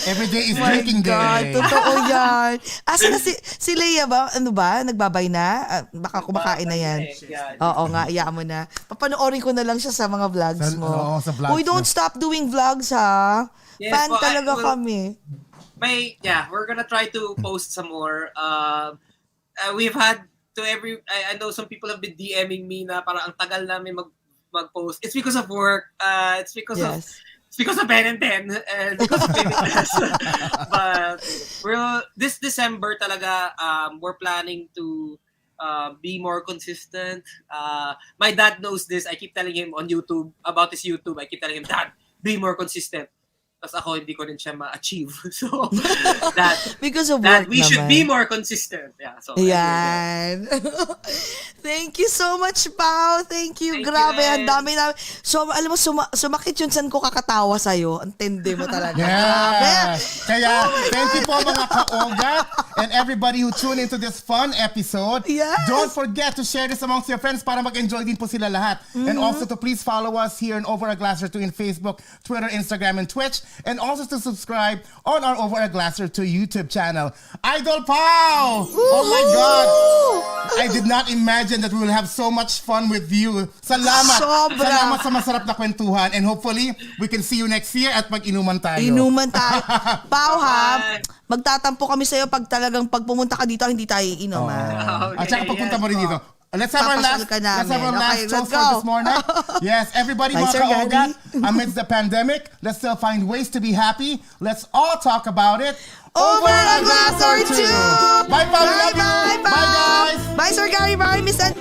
Every day is Oh my drinking God, day. totoo yan. Asa na si Leia ba? Ano ba? Nagbabay na? Baka kumakain na yan. Yeah. Oo nga, iya mo na. Papanoorin ko na lang siya sa mga vlogs mo. Oo, sa vlogs Uy, don't mo. stop doing vlogs ha. Yes, Fan well, talaga I will- kami. We're gonna try to post some more. We've had I know some people have been DMing me na parang ang tagal namin mag-post. It's because of work. It's because of Ben and Ben and because of Pilipinas. But this December talaga, we're planning to be more consistent. My dad knows this. I keep telling him on YouTube about his YouTube. I keep telling him, Dad, be more consistent. Tapos ako, hindi ko rin siya ma-achieve. So, Because of that work we should naman. be more consistent. Yeah, so Yan. Thank you so much, Pao. Thank you. Thank Grabe, you, ang dami namin. So, alam mo, sumakit yun saan ko kakatawa sa'yo. Ang tindi mo talaga. Yes. Kaya, thank you po mga ka-OAGOT and everybody who tuned into this fun episode. Yes. Don't forget to share this amongst your friends para mag-enjoy din po sila lahat. And also to please follow us here in Over a Glass or Two in Facebook, Twitter, Instagram, and Twitch. And also to subscribe on our Over a Glass or Two YouTube channel. Idol Pao! Oh my God! I did not imagine that we will have so much fun with you. Salamat! Sobra. Salamat sa masarap na kwentuhan. And hopefully, we can see you next year at mag-inuman tayo. Inuman tayo. Pao ha, Bye. magtatampo kami sa'yo pag talagang pag pumunta ka dito, hindi tayo iinom ha. Okay, At saka pagpunta yes mo rin po. dito. Let's have our Papasyal last, ka namin. let's have our Okay, last let's toast for go. this morning. Yes, everybody, Bye, mga Sir ka-OAGOT, Gary. amidst the pandemic, let's still find ways to be happy. Let's all talk about it. Over a glass or two! Bye, Pao. We love you. Bye, Bye, guys. Bye, Sir Gary. Bye, Miss An-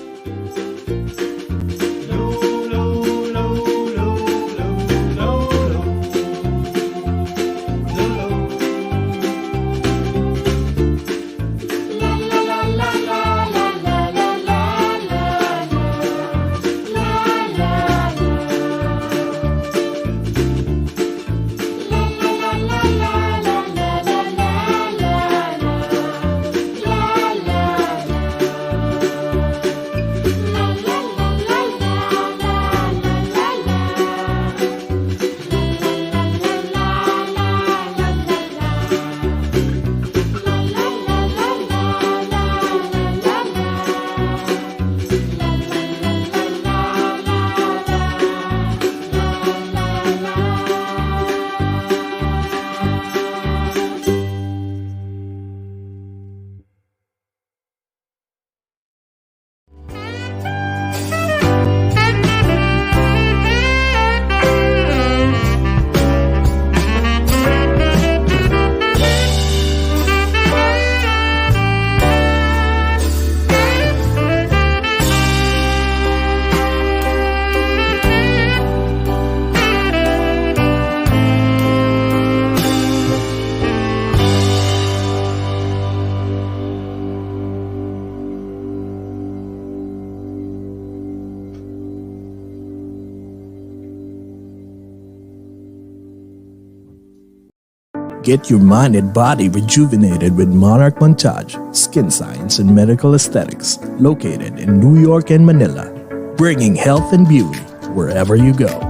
Get your mind and body rejuvenated with Monarch Montage, Skin Science and Medical Aesthetics, located in New York and Manila, bringing health and beauty wherever you go.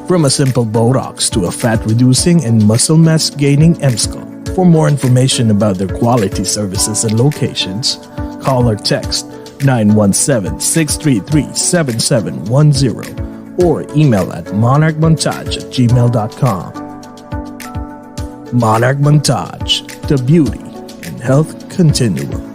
From a simple Botox to a fat-reducing and muscle mass-gaining MSCO. For more information about their quality services and locations, call or text 917-633-7710 or email at monarchmontage@gmail.com. Monarch Montage, the beauty and health continuum.